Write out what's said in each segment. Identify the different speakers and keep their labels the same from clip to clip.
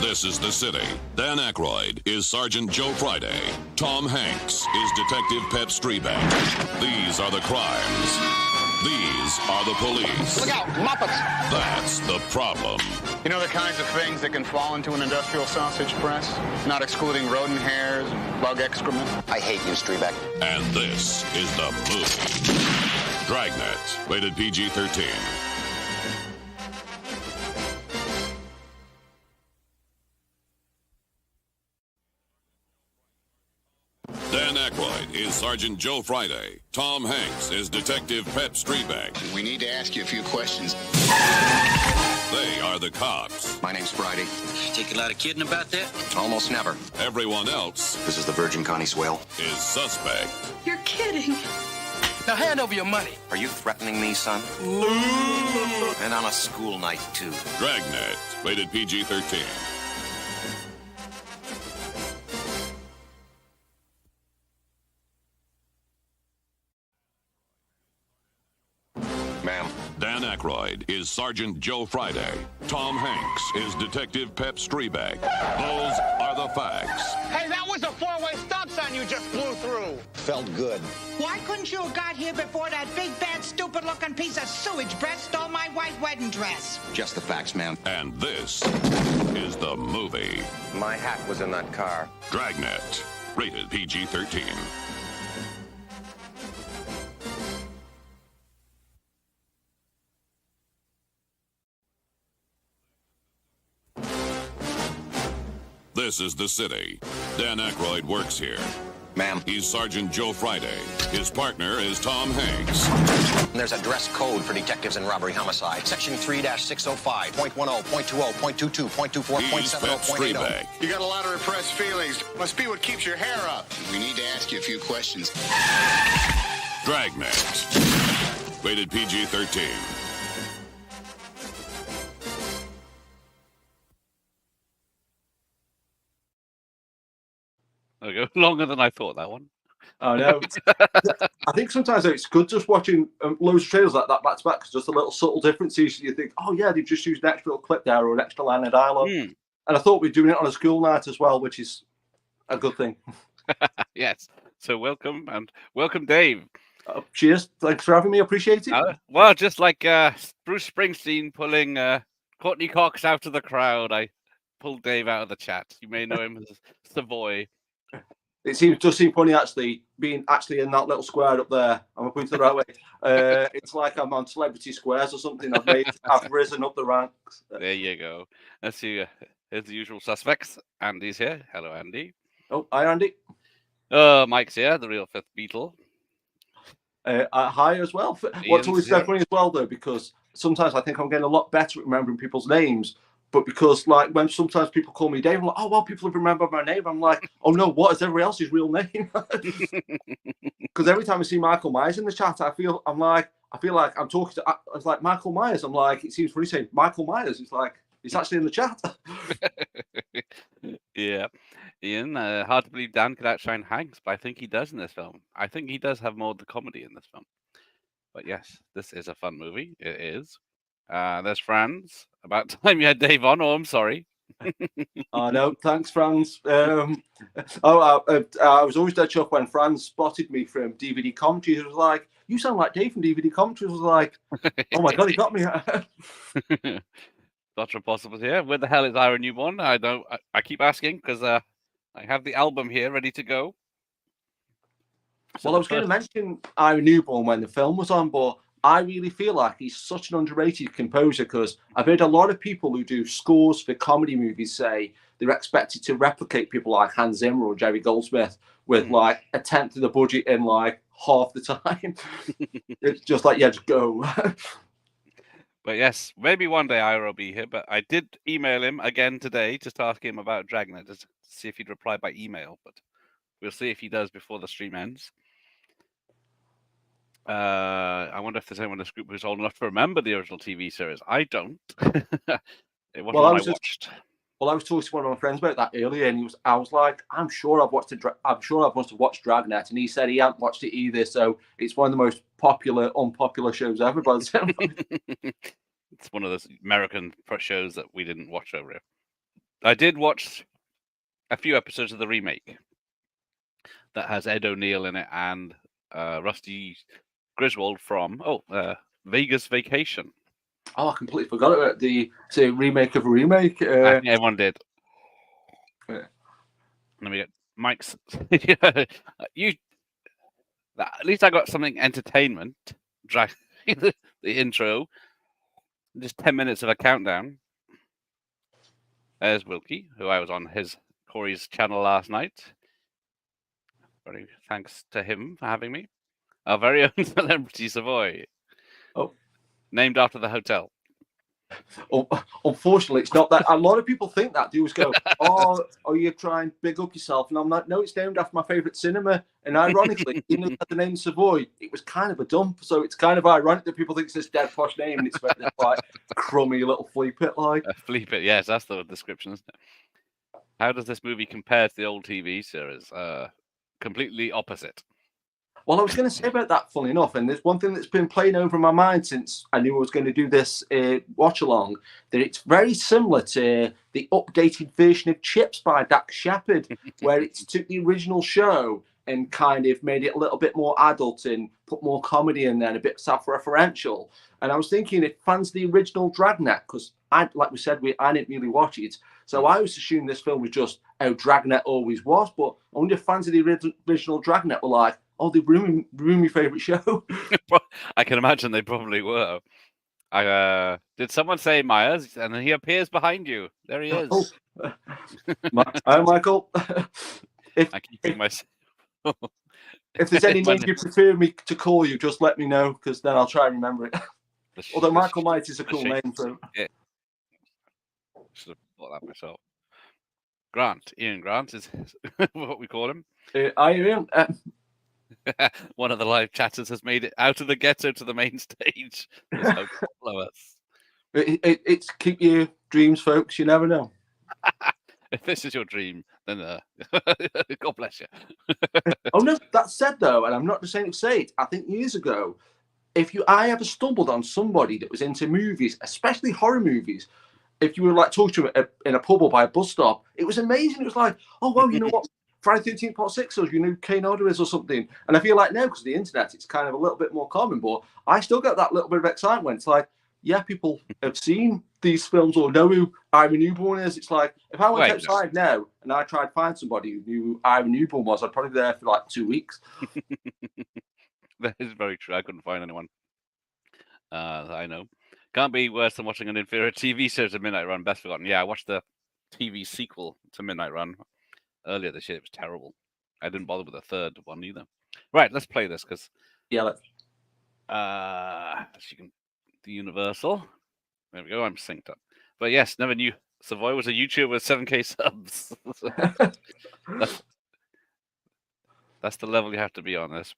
Speaker 1: This is the city. Dan Aykroyd is Sergeant Joe Friday. Tom Hanks is Detective Pep Streebek. These are the crimes. These are the police.
Speaker 2: Look out, Muppets!
Speaker 1: That's the problem.
Speaker 2: You know the kinds of things that can fall into an industrial sausage press? Not excluding rodent hairs and bug excrement. I hate you, Streebek.
Speaker 1: And this is the movie. Dragnet, rated PG-13. Dan Aykroyd is Sergeant Joe Friday. Tom Hanks is Detective Pep Streebek.
Speaker 2: We need to ask you a few questions.
Speaker 1: They are the cops.
Speaker 2: My name's Friday.
Speaker 3: Take a lot of kidding about that?
Speaker 2: Almost never.
Speaker 1: Everyone else
Speaker 2: This is the Virgin Connie Swale.
Speaker 1: is suspect.
Speaker 4: You're kidding.
Speaker 3: Now hand over your money.
Speaker 2: Are you threatening me, son? And on a school night, too.
Speaker 1: Dragnet, rated PG-13.
Speaker 2: Ma'am.
Speaker 1: Dan Aykroyd is Sergeant Joe Friday. Tom Hanks is Detective Pep Streebek. Those are the facts.
Speaker 5: Hey, that was a four-way stop sign you just blew through.
Speaker 2: Felt good.
Speaker 6: Why couldn't you have got here before that big, bad, stupid-looking piece of sewage breath stole my white wedding dress?
Speaker 2: Just the facts, ma'am.
Speaker 1: And this is the movie.
Speaker 2: My hat was in that car.
Speaker 1: Dragnet, rated PG-13. This is the city. Dan Aykroyd works here.
Speaker 2: Ma'am.
Speaker 1: He's Sergeant Joe Friday. His partner is Tom Hanks.
Speaker 7: There's a dress code for detectives in robbery homicide. Section 3-605, .10, .20, .22, .24,
Speaker 1: He's Pep
Speaker 7: .70, .80.
Speaker 1: Streebek.
Speaker 2: You got a lot of repressed feelings. Must be what keeps your hair up. We need to ask you a few questions.
Speaker 1: Dragnet, rated PG-13.
Speaker 8: There we go. Longer than I thought, that one.
Speaker 9: I know. I think sometimes it's good just watching loads of trailers like that back to back because just the little subtle differences. You think, oh yeah, they've just used an extra little clip there or an extra line of dialogue. And I thought we'd doing it on a school night as well, which is a good thing.
Speaker 8: Yes. So welcome, and welcome, Dave.
Speaker 9: Cheers. Thanks for having me. Appreciate it.
Speaker 8: Well, just like Bruce Springsteen pulling Courtney Cox out of the crowd, I pulled Dave out of the chat. You may know him as Savoy.
Speaker 9: It does seem funny actually being actually in that little square up there. I'm pointing the right way. It's like I'm on Celebrity Squares or something. I've risen up the ranks.
Speaker 8: There you go. Let's see. Here's the usual suspects. Andy's here. Hello, Andy.
Speaker 9: Oh, hi, Andy.
Speaker 8: Mike's here, the real fifth Beatle.
Speaker 9: Hi as well. What's always so funny as well, though, because sometimes I think I'm getting a lot better at remembering people's names. But because, like, when sometimes people call me Dave, I'm like, oh, well, people have remembered my name. I'm like, oh, no, what is everybody else's real name? Because every time I see Michael Myers in the chat, I feel like I'm talking to, it's like Michael Myers. I'm like, it seems funny saying Michael Myers. It's like, it's actually in the chat.
Speaker 8: Yeah. Ian, hard to believe Dan could outshine Hanks, but I think he does in this film. I think he does have more of the comedy in this film. But yes, this is a fun movie. It is. There's Franz. About time you had Dave on. Oh, I'm sorry.
Speaker 9: Oh, no, thanks, Franz. I was always dead shocked when Franz spotted me from DVD Commentaries. He was like, you sound like Dave from DVD Commentaries. I was like, oh my God, he got me.
Speaker 8: Dr. Possible here. Where the hell is Ira Newborn? I keep asking because I have the album here ready to go. So
Speaker 9: well, I was going to mention Ira Newborn when the film was on, but I really feel like he's such an underrated composer because I've heard a lot of people who do scores for comedy movies say they're expected to replicate people like Hans Zimmer or Jerry Goldsmith with like a tenth of the budget in like half the time. It's just like, yeah, just go.
Speaker 8: But yes, maybe one day Ira will be here. But I did email him again today just to ask him about Dragnet, just to see if he'd reply by email. But we'll see if he does before the stream ends. I wonder if there's anyone in this group who's old enough to remember the original TV series. I don't. It wasn't one I watched.
Speaker 9: Well, I was talking to one of my friends about that earlier, and I was like, I'm sure I've watched Dragnet, and he said he hadn't watched it either. So it's one of the most unpopular shows ever. By the time.
Speaker 8: It's one of those American shows that we didn't watch over here. I did watch a few episodes of the remake that has Ed O'Neill in it and Rusty Griswold from Vegas Vacation.
Speaker 9: Oh, I completely forgot about the remake of a remake.
Speaker 8: I think everyone did.
Speaker 9: Yeah.
Speaker 8: Let me get Mike's. You. At least I got something entertainment. The intro. Just 10 minutes of a countdown. There's Wilkie, who I was on Corey's channel last night. Very thanks to him for having me. Our very own celebrity Savoy.
Speaker 9: Oh.
Speaker 8: Named after the hotel.
Speaker 9: Unfortunately, it's not that. A lot of people think that. They always go, "Oh, are you trying to big up yourself?" And I'm like, "No, it's named after my favourite cinema." And ironically, even though it had the name Savoy, it was kind of a dump. So it's kind of ironic that people think it's this dead posh name and it's like crummy little flea pit like.
Speaker 8: A flea pit, yes, that's the description, isn't it? How does this movie compare to the old TV series? Completely opposite.
Speaker 9: Well, I was going to say about that, funny enough, and there's one thing that's been playing over my mind since I knew I was going to do this watch along, that it's very similar to the updated version of Chips by Dax Shepard, where it took the original show and kind of made it a little bit more adult and put more comedy in there and a bit self-referential. And I was thinking, if fans of the original Dragnet, because like we said, I didn't really watch it, so I always assumed this film was just how Dragnet always was. But I wonder if fans of the original Dragnet were like, "Oh, they ruined my favourite show."
Speaker 8: I can imagine they probably were. Did someone say Myers? And he appears behind you. There he is.
Speaker 9: Hi, Michael.
Speaker 8: I keep thinking myself.
Speaker 9: If there's any name you prefer me to call you, just let me know, because then I'll try and remember it. Although Michael Myers is a cool name, so.
Speaker 8: Yeah. Should have thought that myself. Ian Grant is what we call him.
Speaker 9: Hi, Ian.
Speaker 8: One of the live chatters has made it out of the ghetto to the main stage. So follow us.
Speaker 9: It's keep your dreams, folks. You never know.
Speaker 8: If this is your dream, then God bless you.
Speaker 9: Oh no, that said though, and I'm not just saying to say it. I think years ago, I ever stumbled on somebody that was into movies, especially horror movies, if you were like talking to him in a pub or by a bus stop, it was amazing. It was like, oh well, you know what? Friday 13th Part 6 or you know Kane Hodder is or something. And I feel like now, because of the internet, it's kind of a little bit more common, but I still get that little bit of excitement. It's like, yeah, people have seen these films or know who Ira Newborn is. It's like, if I went outside now and I tried to find somebody who knew who Ira Newborn was, I'd probably be there for like 2 weeks.
Speaker 8: That is very true. I couldn't find anyone. I know. Can't be worse than watching an inferior TV series of Midnight Run, Best Forgotten. Yeah, I watched the TV sequel to Midnight Run earlier this year. It was terrible. I didn't bother with the third one either. Right, let's play this because
Speaker 9: let's.
Speaker 8: You can the Universal. There we go. I'm synced up. But yes, never knew Savoy was a YouTuber with 7K subs. that's the level you have to be on this.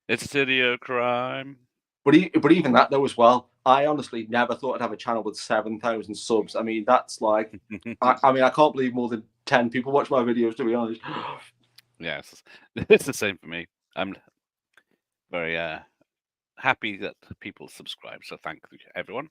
Speaker 8: It's Studio Crime.
Speaker 9: But even that though as well, I honestly never thought I'd have a channel with 7,000 subs. I mean, that's like, I can't believe more than 10 people watch my videos, to be honest.
Speaker 8: Yes, it's the same for me. I'm very happy that people subscribe, so thank you, everyone.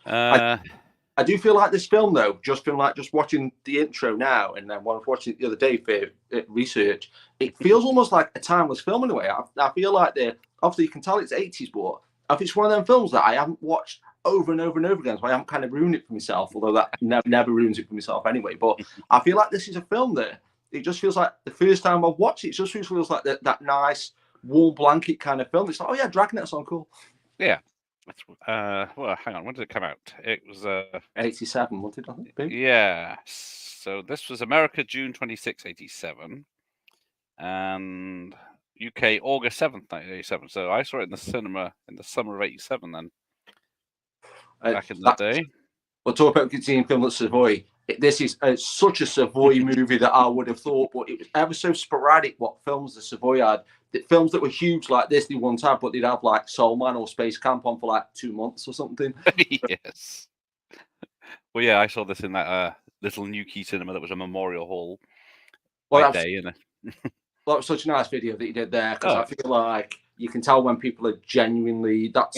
Speaker 9: I do feel like this film, though, just watching the intro now, and then when I was watching it the other day for research, it feels almost like a timeless film in a way. I feel like obviously you can tell it's 80s, but if it's one of them films that I haven't watched over and over and over again, so I haven't kind of ruined it for myself, although that never ruins it for myself anyway. But I feel like this is a film that it just feels like the first time I watched it, it just feels like that nice warm blanket kind of film. It's like, oh yeah, Dragnet's on, cool.
Speaker 8: Yeah. Well, hang on. When did it come out? It was
Speaker 9: 87, wasn't it? I think.
Speaker 8: Yeah. So this was America, June 26, 87, and UK, August 7th, 1987. So I saw it in the cinema in the summer of 87. Then back in the day.
Speaker 9: We'll talk about seeing film at Savoy. This is such a Savoy movie that I would have thought, but it was ever so sporadic what films the Savoy had. The films that were huge like this, they once had, but they'd have like Soul Man or Space Camp on for like 2 months or something.
Speaker 8: Yes. Well, yeah, I saw this in that little Newquay cinema that was a memorial hall.
Speaker 9: Well, that was such a nice video that you did there, because I feel like you can tell when people are genuinely, that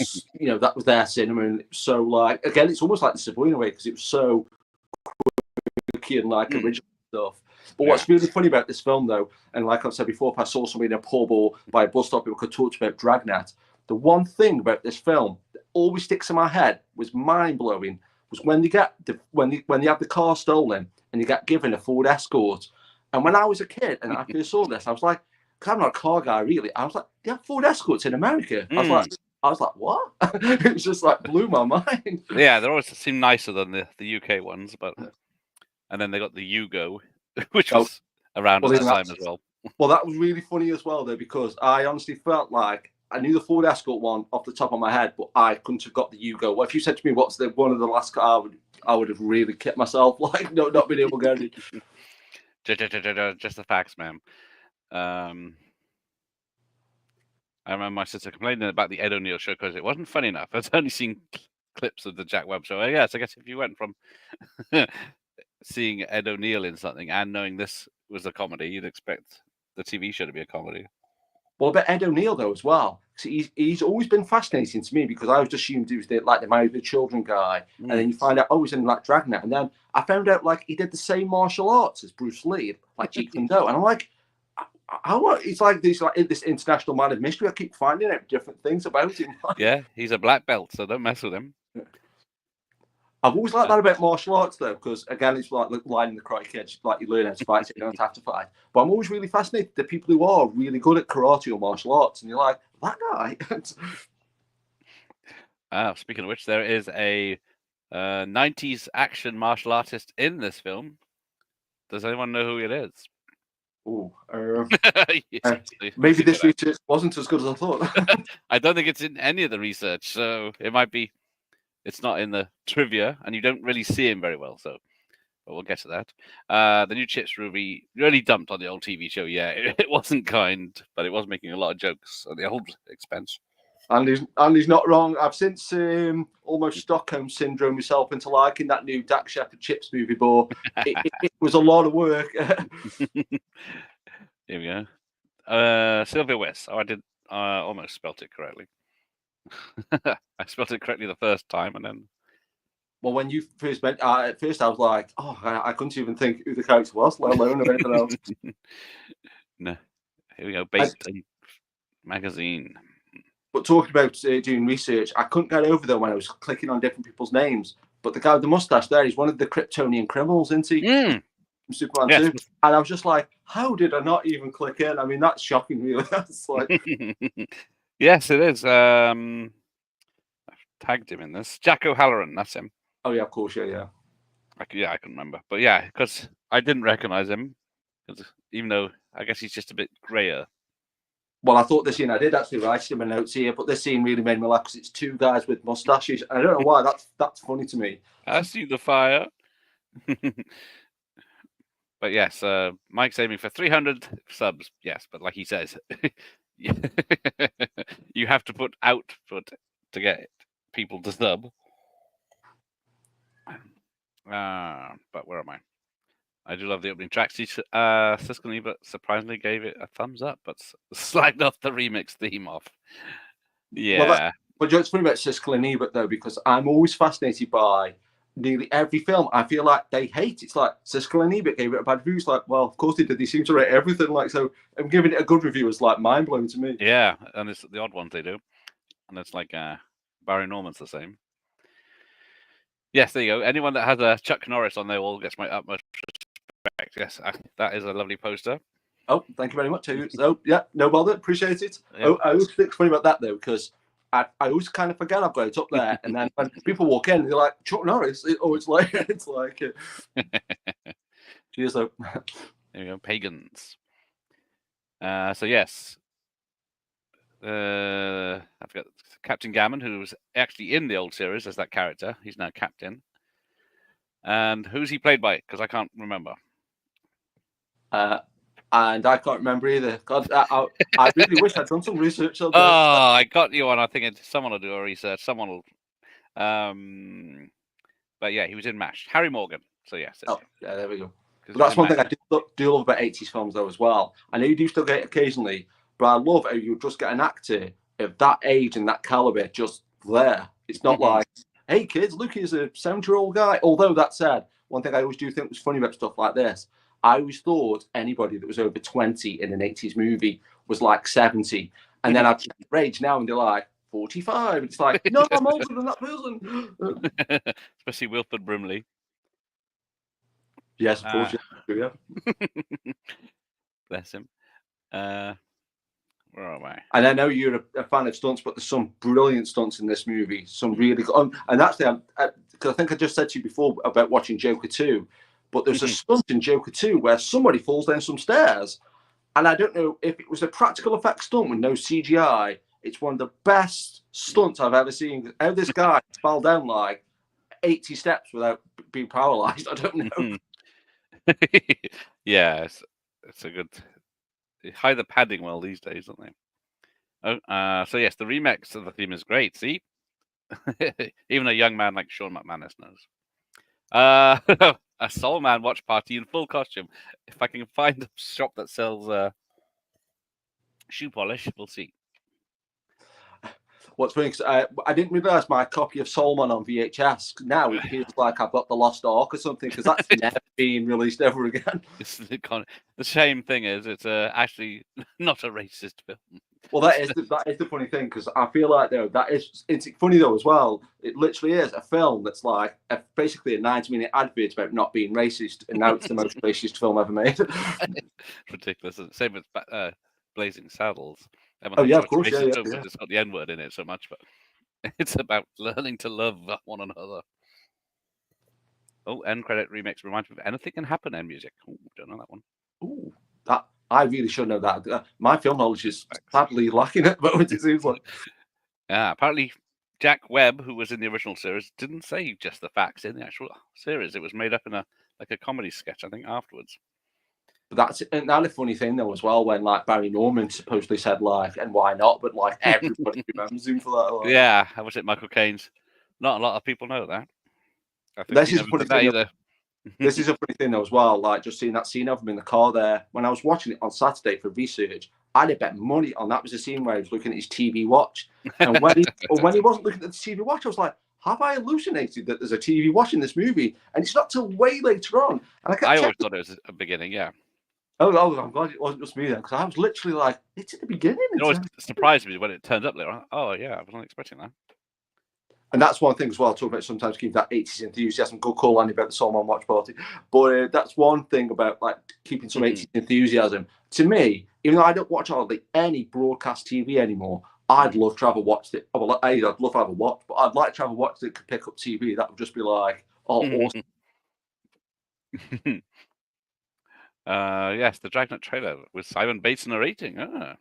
Speaker 9: was their cinema, and it was so like, again, it's almost like the Savoy in a way, because it was so wacky and like original stuff. But what's really funny about this film, though, and like I've said before, if I saw somebody in a pub or by a bus stop, people could talk about Dragnet. The one thing about this film that always sticks in my head was mind blowing. Was when they get when they have the car stolen and you get given a Ford Escort. And when I was a kid and I first saw this, I was like, because I'm not a car guy really. I was like, they have Ford Escorts in America. I was like, what? It was just like blew my mind.
Speaker 8: Yeah, they always seem nicer than the UK ones, but and then they got the Yugo, which was around at that time as well.
Speaker 9: Well, that was really funny as well, though, because I honestly felt like I knew the Ford Escort one off the top of my head, but I couldn't have got the Yugo. Well, if you said to me, "What's the one of the last car?" I would have really kicked myself, like not being able to get it.
Speaker 8: Just the facts, man. I remember my sister complaining about the Ed O'Neill show because it wasn't funny enough. I'd only seen clips of the Jack Webb show. Yes, I guess if you went from seeing Ed O'Neill in something and knowing this was a comedy, you'd expect the TV show to be a comedy.
Speaker 9: Well, about Ed O'Neill, though, as well. He's always been fascinating to me because I was just assumed he was the Married with Children guy. And then you find out, he's in like Dragnet. And then I found out like he did the same martial arts as Bruce Lee, like Jeet Kune Do. And I'm like, it's like this international man of mystery. I keep finding out different things about him.
Speaker 8: Yeah, he's a black belt, so don't mess with him.
Speaker 9: I've always liked that about martial arts, though, because again, it's like line in the Karate Kid, like you learn how to fight, so you don't have to fight. But I'm always really fascinated with people who are really good at karate or martial arts, and you're like, that guy.
Speaker 8: Speaking of which, there is a 90s action martial artist in this film. Does anyone know who it is?
Speaker 9: Maybe this research wasn't as good as I thought.
Speaker 8: I don't think it's in any of the research, so it might be. It's not in the trivia, and you don't really see him very well. So, but we'll get to that. The new Chips movie really dumped on the old TV show. Yeah, it wasn't kind, but it was making a lot of jokes at the old expense.
Speaker 9: And he's not wrong. I've since almost Stockholm syndrome myself into liking that new Dak Shepard Chips movie, but it was a lot of work.
Speaker 8: Here we go. Sylvia West. I did almost spelt it correctly. I spelled it correctly the first time, and then.
Speaker 9: Well, when you first met, at first I was like, I couldn't even think who the character was, let alone anything else.
Speaker 8: No, here we go. Baked magazine.
Speaker 9: But talking about doing research, I couldn't get over there when I was clicking on different people's names. But the guy with the mustache there, he's one of the Kryptonian criminals, isn't he? From Superman 2. And I was just like, how did I not even click in? I mean, that's shocking, really. That's like.
Speaker 8: Yes, it is. I've tagged him in this. Jack O'Halloran, that's him.
Speaker 9: Oh, yeah, of course, yeah.
Speaker 8: I couldn't remember. But yeah, because I didn't recognize him. Even though I guess he's just a bit grayer.
Speaker 9: Well, I thought this scene, I did actually write in my notes here, but this scene really made me laugh because it's two guys with mustaches. I don't know why, that's funny to me.
Speaker 8: I see the fire. But yes, Mike's aiming for 300 subs. Yes, but like he says, you have to put output to get people to sub. But where am I? I do love the opening track. Siskel and Ebert surprisingly gave it a thumbs up, but slagged off the remix theme off. Yeah.
Speaker 9: Well, it's funny about Siskel and Ebert, though, because I'm always fascinated by nearly every film. I feel like they hate. It's like Siskel and Ebert gave it a bad review. It's like, well, of course they did. They seem to rate everything. Like, so I'm giving it a good review is like mind blowing to me.
Speaker 8: Yeah, and it's the odd ones they do, and it's like Barry Norman's the same. Yes, there you go. Anyone that has a Chuck Norris on their wall gets my utmost respect. Yes, that is a lovely poster.
Speaker 9: Oh, thank you very much. So, yeah, no bother. Appreciate it.
Speaker 8: Yeah.
Speaker 9: I always think it's funny about that, though, because I always kind of forget I've got it up there. And then when people walk in, they're like, Chuck Norris. It's like. Cheers, though.
Speaker 8: There we go. Pagans. So, yes. I've got Captain Gammon, who was actually in the old series as that character. He's now Captain. And who's he played by? Because I can't remember.
Speaker 9: And I can't remember either. God, I really wish I'd done some research on that.
Speaker 8: Oh, I got you on. I think someone will do a research. Someone will. But yeah, he was in MASH. Harry Morgan. So yes.
Speaker 9: Oh, yeah, there we go. But that's one thing I do love about 80s films, though, as well. I know you do still get it occasionally, but I love how you just get an actor of that age and that caliber just there. It's not like hey kids, look, he's a 70-year-old guy. Although that said, one thing I always do think was funny about stuff like this, I always thought anybody that was over 20 in an 80s movie was like 70. And then I've rage now and they're like 45. It's like, no, I'm older than that person.
Speaker 8: Especially Wilford Brimley.
Speaker 9: Yes, of course. Yeah.
Speaker 8: Bless him. Where am I?
Speaker 9: And I know you're a fan of stunts, but there's some brilliant stunts in this movie. Some really good. And actually, because I think I just said to you before about watching Joker 2, but there's a stunt in Joker 2 where somebody falls down some stairs. And I don't know if it was a practical effect stunt with no CGI. It's one of the best stunts I've ever seen. How this guy fell down like 80 steps without being paralyzed, I don't know.
Speaker 8: Yeah, it's a good. They hide the padding well these days, don't they? Oh, so yes, the remix of the theme is great. See, even a young man like Sean McManus knows. A Soul Man watch party in full costume. If I can find a shop that sells shoe polish, we'll see.
Speaker 9: What's funny, I didn't realise my copy of Soul Man on VHS. Now it feels like I've got the Lost Ark or something, because that's never been released ever again.
Speaker 8: The same thing is, it's actually not a racist film.
Speaker 9: Well, that is the funny thing, because I feel like though it's funny though as well. It literally is a film that's like basically a 90-minute advert about not being racist, and now it's the most racist film ever made.
Speaker 8: It's ridiculous. Same with Blazing Saddles.
Speaker 9: Oh yeah, of course, yeah.
Speaker 8: It's got the N-word in it so much, but it's about learning to love one another. Oh, end credit remix reminds me of Anything Can Happen end music. Oh, don't know that one.
Speaker 9: Ooh, that I really should know that. My film knowledge is sadly lacking at the moment, it seems like.
Speaker 8: Yeah, apparently Jack Webb, who was in the original series, didn't say just the facts in the actual series. It was made up in a comedy sketch, I think, afterwards.
Speaker 9: But that's another funny thing though as well, when like Barry Norman supposedly said like, and why not? But like everybody remembers him for that. Like.
Speaker 8: Yeah, I was it Michael Caine's. Not a lot of people know that. I think
Speaker 9: this is a funny thing. This is a funny thing though as well. Like just seeing that scene of him in the car there. When I was watching it on Saturday for research, I'd have bet money on that was a scene where he was looking at his TV watch. And when he wasn't looking at the TV watch, I was like, have I hallucinated that there's a TV watch in this movie? And it's not till way later on. And
Speaker 8: I always thought it was a beginning, yeah.
Speaker 9: Oh, I'm glad it wasn't just me then, because I was literally like, it's at the beginning.
Speaker 8: It always surprised me when it turned up later on. Oh, yeah, I wasn't expecting that.
Speaker 9: And that's one thing as well, talk about sometimes keep that 80s enthusiasm. Good call, Andy, about the Soul Man watch party. But that's one thing about like keeping some 80s enthusiasm. To me, even though I don't watch hardly any broadcast TV anymore, I'd love to have a watch it. I'd love to have a watch, but I'd like to have a watch that could pick up TV. That would just be like, oh, awesome.
Speaker 8: Yes, the Dragnet trailer with Simon Bates narrating. To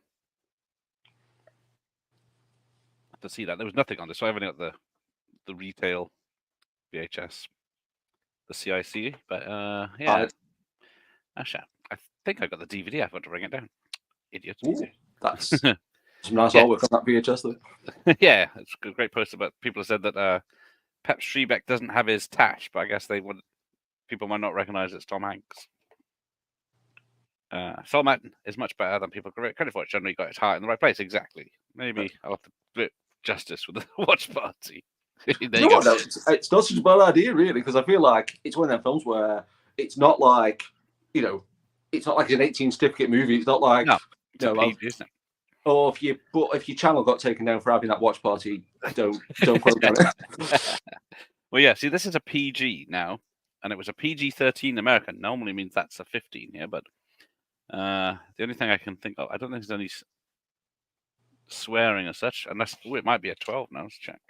Speaker 8: see that there was nothing on this, so I've only got the retail VHS, the CIC, but yeah. Actually, I think I got the DVD. I forgot to bring it down. Idiot.
Speaker 9: Ooh, that's some nice artwork on that VHS though.
Speaker 8: Yeah, it's a great post about people have said that Pep Strebeck doesn't have his tash, but I guess people might not recognize it's Tom Hanks. Soul Man is much better than people credit for. It generally got its heart in the right place. Exactly. Maybe I'll have to do it justice with the watch party.
Speaker 9: You know what, though? It's not such a bad idea, really, because I feel like it's one of them films where it's not like, it's not like an 18 certificate movie. It's not like,
Speaker 8: isn't it?
Speaker 9: Or if your channel got taken down for having that watch party, don't program it.
Speaker 8: Well, yeah. See, this is a PG now, and it was a PG-13 American. Normally means that's a 15 here, but the only thing I can think of, I don't think there's any swearing as such, unless it might be a 12 now. Let's check.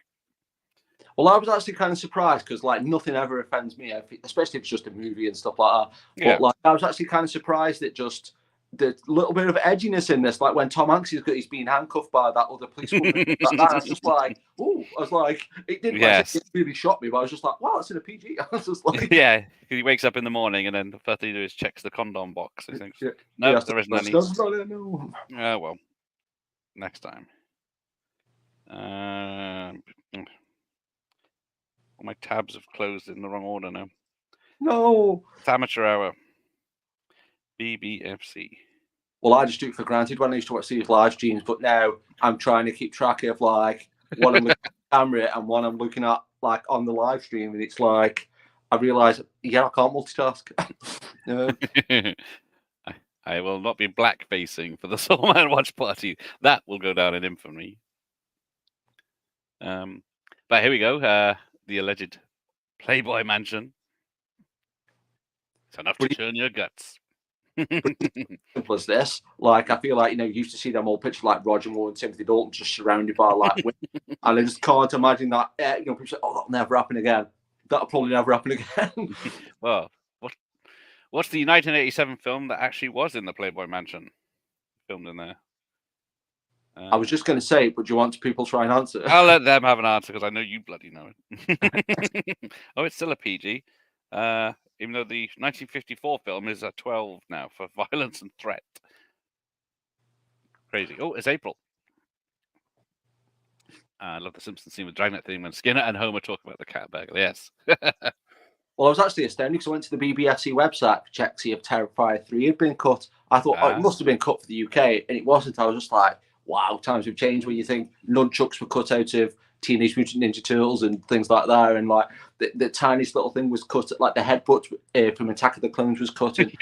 Speaker 9: Well, I was actually kind of surprised because like nothing ever offends me, especially if it's just a movie and stuff like that.
Speaker 8: Yeah.
Speaker 9: But like I was actually kind of surprised that just the little bit of edginess in this, like when Tom Hanks he's being handcuffed by that other policewoman. I was just like, oh, I was like, it didn't it really shock me, but I was just like, wow, it's in a PG. I was just like,
Speaker 8: yeah, he wakes up in the morning and then the first thing he does is checks the condom box. He thinks, no, there isn't any.
Speaker 9: No.
Speaker 8: Well, next time. All my tabs have closed in the wrong order now.
Speaker 9: No.
Speaker 8: It's amateur hour. BBFC.
Speaker 9: Well, I just took it for granted when I used to watch these live streams, but now I'm trying to keep track of like what I'm camera and one I'm looking at like on the live stream, and it's like I realise, yeah, I can't multitask.
Speaker 8: I will not be black facing for the Soulman watch party. That will go down in infamy. But here we go. The alleged Playboy mansion. It's enough to turn your guts.
Speaker 9: Simple as this. Like, I feel like, you used to see them old pictures like Roger Moore and Timothy Dalton just surrounded by like women. And I just can't imagine that. People say, "Oh, that'll never happen again." That'll probably never happen again.
Speaker 8: Well, what's the 1987 film that actually was in the Playboy mansion? Filmed in there.
Speaker 9: I was just going to say, but do you want people to try and answer?
Speaker 8: I'll let them have an answer because I know you bloody know it. Oh, it's still a PG. Even though the 1954 film is a 12 now for violence and threat. Crazy. Oh, it's April. I love the Simpsons scene with Dragnet theme when Skinner and Homer talk about the cat burglar. Yes.
Speaker 9: Well, I was actually astounded because I went to the BBFC website to check to see if Terrifier 3 had been cut. I thought, it must have been cut for the UK, and it wasn't. I was just like, wow, times have changed when you think nunchucks were cut out of Teenage Mutant Ninja Turtles and things like that, and like the tiniest little thing was cut, like the headbutt from Attack of the Clones was cut, and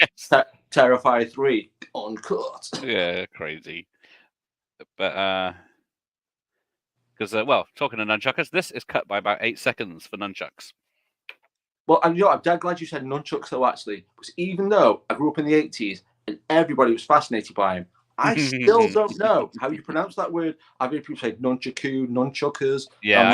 Speaker 9: Terrifier 3 uncut.
Speaker 8: Yeah, crazy. But because well, talking to nunchuckers, this is cut by about 8 seconds for nunchucks.
Speaker 9: Well, and I'm dead glad you said nunchucks though, actually, because even though I grew up in the 80s and everybody was fascinated by him, I still don't know how you pronounce that word. I've heard people say nunchaku, nunchuckers.
Speaker 8: Yeah,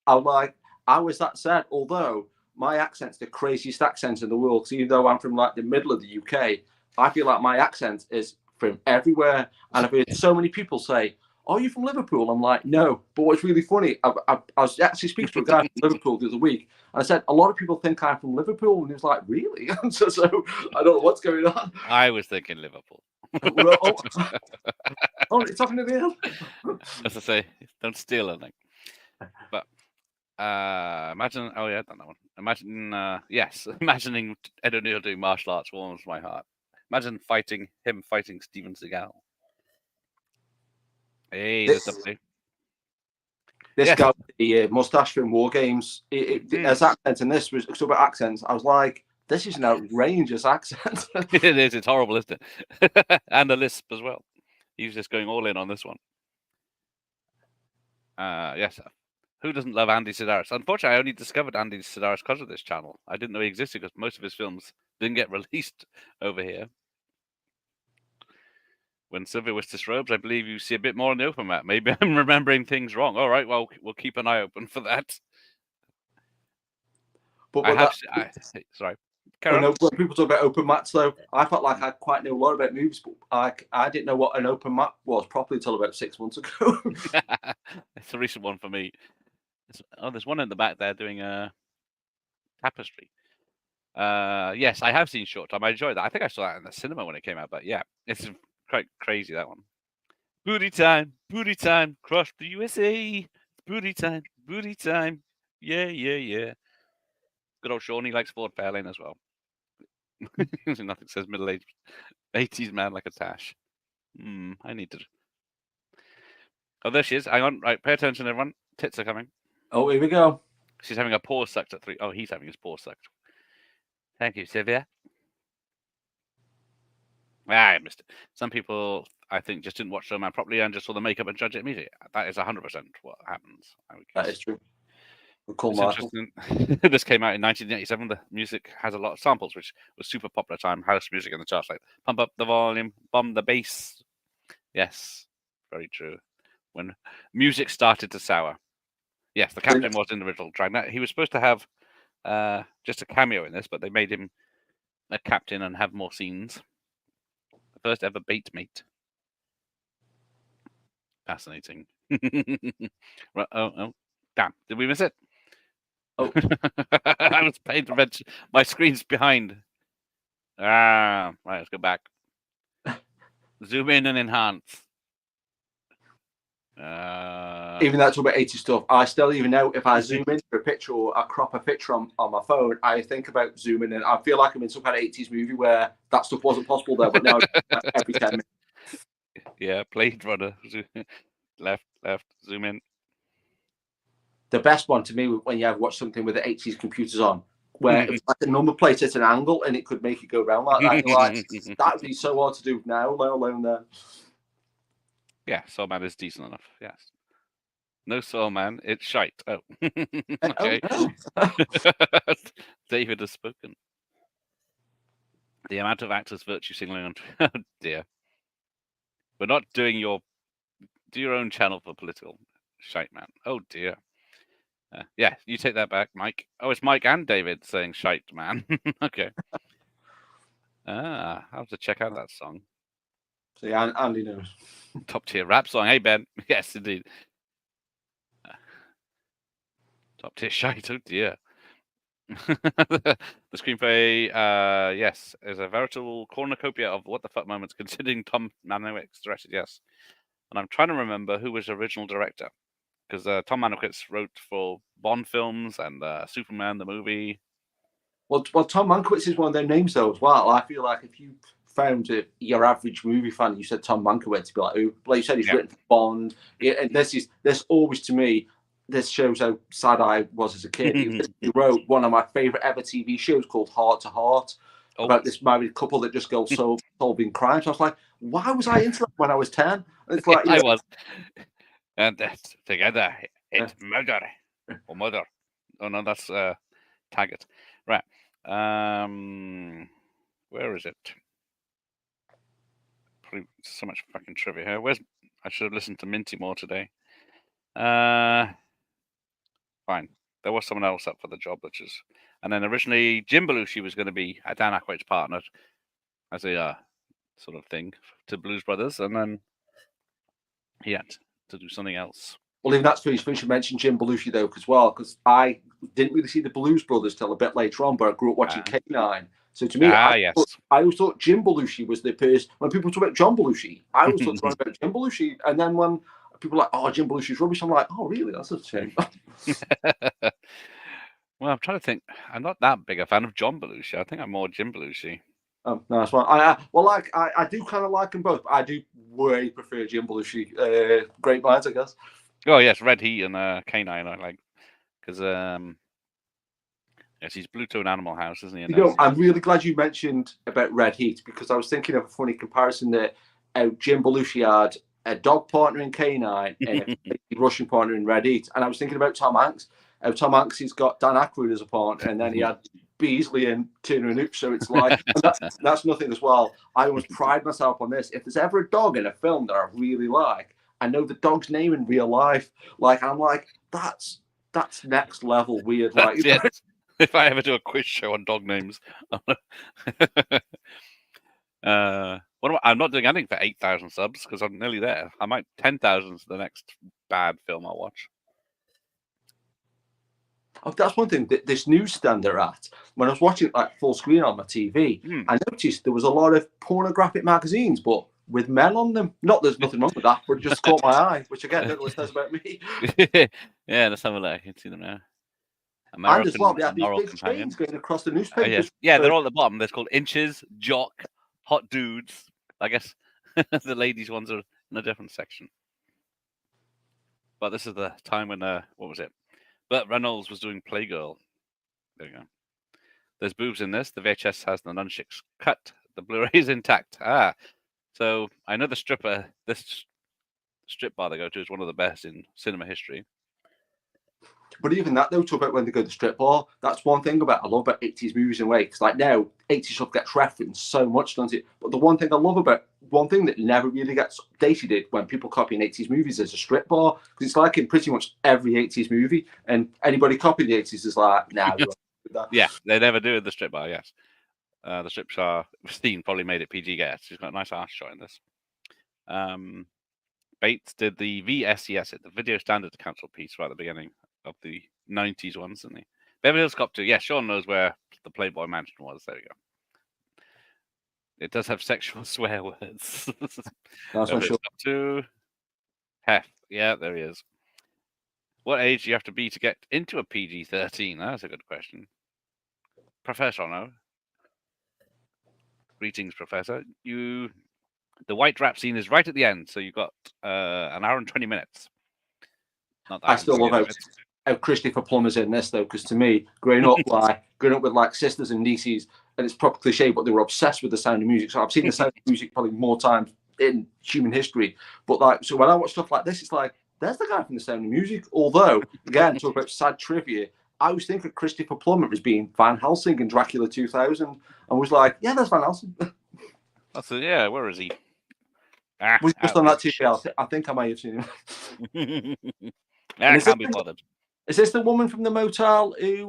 Speaker 9: I'm like, how is that said? Although my accent's the craziest accent in the world, because even though I'm from like the middle of the UK, I feel like my accent is from everywhere. And I've heard so many people say, "Are you from Liverpool?" I'm like, no. But what's really funny, I was actually speaking to a guy from Liverpool the other week, and I said, a lot of people think I'm from Liverpool, and he was like, really? so I don't know what's going on.
Speaker 8: I was thinking Liverpool.
Speaker 9: Oh, it's talking to the end.
Speaker 8: As I say, don't steal anything. But imagine, oh yeah, I've done that one. Imagine, imagining Ed O'Neill doing martial arts warms my heart. Imagine him fighting Steven Seagal. Hey,
Speaker 9: this guy with the mustache from War Games, as accents, and this was so about accents. I was like, this is an outrageous accent.
Speaker 8: It is. It's horrible, isn't it? And a lisp as well. He's just going all in on this one. Yes. Who doesn't love Andy Sidaris? Unfortunately, I only discovered Andy Sidaris because of this channel. I didn't know he existed because most of his films didn't get released over here. When Sylvia was disrobed, I believe you see a bit more on the open map. Maybe I'm remembering things wrong. All right, well, we'll keep an eye open for that. Sorry.
Speaker 9: When people talk about open mats, though, I felt like I quite knew a lot about movies, but I didn't know what an open mat was properly until about 6 months ago.
Speaker 8: It's a recent one for me. There's one in the back there doing a tapestry. Yes, I have seen Short Time. I enjoyed that. I think I saw that in the cinema when it came out, but yeah, it's quite crazy, that one. Booty time, crush the USA. Booty time. Yeah. Good old Sean, he likes Ford Fairlane as well. Nothing says middle-aged 80s man like a tash. I need to. Oh, there she is. Hang on. Right, pay attention, everyone. Tits are coming.
Speaker 9: Oh, here we go.
Speaker 8: She's having a paw sucked at 3. Oh, he's having his paw sucked. Thank you, Sylvia. I missed it. Some people, I think, just didn't watch Showman properly and just saw the makeup and judge it immediately. That is 100% what happens.
Speaker 9: That is true. Cool.
Speaker 8: This came out in 1987. The music has a lot of samples, which was super popular time. House music in the charts, like pump up the volume, bomb the bass. Yes, very true. When music started to sour. Yes, the captain was in the original Dragnet. He was supposed to have just a cameo in this, but they made him a captain and have more scenes. The first ever bait mate. Fascinating. Right, oh, damn. Did we miss it? Oh, I was paying to mention my screen's behind. Right, let's go back. Zoom in and enhance.
Speaker 9: Even that's about 80 stuff. I still even know if I zoom into a picture or I crop a picture on my phone, I think about zooming in. I feel like I'm in some kind of 80s movie where that stuff wasn't possible there, but now every 10 minutes.
Speaker 8: Yeah, Blade Runner. Left, zoom in.
Speaker 9: the best one to me when you ever watch something with the 80s computers on, where it's like a number plate at an angle and it could make it go round like that. You're like, that would be so hard to do now, let alone then.
Speaker 8: Yeah, Soul Man is decent enough. Yes. No Soul Man, it's shite. Oh. Okay.
Speaker 9: Oh, no.
Speaker 8: David has spoken. The amount of actors virtue signaling on. Oh dear. We're not doing your. Do your own channel for political shite, man. Oh dear. Yeah, you take that back, Mike. Oh, it's Mike and David saying shite, man. Okay. I'll have to check out that song.
Speaker 9: So yeah, Andy knows.
Speaker 8: Top tier rap song. Hey, Ben. Yes, indeed. Top tier shite. Oh dear. The screenplay, yes, is a veritable cornucopia of what the fuck moments, considering Tom Mankiewicz directed. Yes, and I'm trying to remember who was the original director, because Tom Mankiewicz wrote for Bond films and Superman the movie.
Speaker 9: Well, Tom Mankiewicz is one of their names though as well. I feel like if you found your average movie fan, you said Tom Mankiewicz, to be like, oh, like you said, he's written for Bond. Yeah, and this always to me. This shows how sad I was as a kid. He wrote one of my favorite ever TV shows called Heart to Heart about this married couple that just go solving crimes. I was like, why was I into that when I was 10? It's like
Speaker 8: I was. And that's together, it's murder or mother. Oh no, that's Taggart. Right. Where is it? Probably so much fucking trivia here. I should have listened to Minty more today. Fine. There was someone else up for the job, and then originally Jim Belushi was going to be Dan Aykroyd's partner as a sort of thing to Blues Brothers, and then he had to do something else.
Speaker 9: Well, even that's funny you mentioned Jim Belushi though, as well, because I didn't really see the Blues Brothers till a bit later on, but I grew up watching K9. So to me, I always thought Jim Belushi was the person. When people talk about John Belushi, I always thought about Jim Belushi, and then when people are like, "Oh, Jim Belushi's rubbish," I'm like, "Oh, really? That's a shame."
Speaker 8: Well, I'm trying to think. I'm not that big a fan of John Belushi. I think I'm more Jim Belushi.
Speaker 9: Oh, no, that's fine. I do kind of like them both, but I do way prefer Jim Belushi. Great minds, I guess.
Speaker 8: Oh yes, Red Heat and K9 I like, because yes, he's Bluto in Animal House, isn't he?
Speaker 9: You know, I'm really glad you mentioned about Red Heat, because I was thinking of a funny comparison that Jim Belushi had a dog partner in K9 and a Russian partner in Red Heat, and I was thinking about Tom Hanks. Tom Hanks, he's got Dan Aykroyd as a partner, and then he had Beasley and Turner and Hoops. So it's like that's nothing as well. I always pride myself on this. If there's ever a dog in a film that I really like, I know the dog's name in real life. Like I'm like, that's next level weird. Like
Speaker 8: if I ever do a quiz show on dog names, I'm not doing anything for 8,000 subs because I'm nearly there. I might 10,000 is the next bad film I'll watch.
Speaker 9: Oh, that's one thing. This newsstand they're at, when I was watching it like full screen on my TV, I noticed there was a lot of pornographic magazines, but with men on them. Not there's nothing wrong with that, but it just caught my eye, which again, I don't know what it says about me.
Speaker 8: Yeah, let's have a look. I can see them now.
Speaker 9: And as well, they have these big screens going across the newspapers.
Speaker 8: Yeah, they're all at the bottom. They're called Inches, Jock, Hot Dudes. I guess the ladies' ones are in a different section. But this is the time when, what was it? Burt Reynolds was doing Playgirl. There you go. There's boobs in this. The VHS has the nunchucks cut. The Blu-ray is intact. So I know the stripper, this strip bar they go to is one of the best in cinema history.
Speaker 9: But even that, though, talk about when they go to the strip bar, that's one thing I love about 80s movies in a way, because like now, 80s stuff gets referenced so much, doesn't it? But the one thing I love about, one thing that never really gets dated when people copying 80s movies is a strip bar, because it's like in pretty much every 80s movie, and anybody copying the 80s is like, nah, we won't do that.
Speaker 8: Yeah, they never do the strip bar, yes. The strips are, Steen probably made it PG, yes. She's got a nice arse shot in this. Bates did the VSES, the Video Standards Council piece right at the beginning of the 90s ones, didn't he? Beverly Hills Cop 2. Yeah, Sean knows where the Playboy Mansion was. There we go. It does have sexual swear words.
Speaker 9: That's for sure.
Speaker 8: Cop 2. Hef. Yeah, there he is. What age do you have to be to get into a PG-13? That's a good question. Professor, no. Greetings, Professor. The white rap scene is right at the end, so you've got an hour and 20 minutes.
Speaker 9: I still love how how Christopher Plummer's in this though, because to me, growing up with like sisters and nieces, and it's proper cliche, but they were obsessed with The Sound of Music. So I've seen The Sound of Music probably more times in human history. But like, so when I watch stuff like this, it's like, there's the guy from The Sound of Music. Although, again, talk about sad trivia, I always think of Christopher Plummer as being Van Helsing in Dracula 2000. I was like, yeah, there's Van Helsing.
Speaker 8: Yeah, where is he?
Speaker 9: Was just on that TV. I think I may have seen him.
Speaker 8: I can't be bothered.
Speaker 9: Is this the woman from the motel who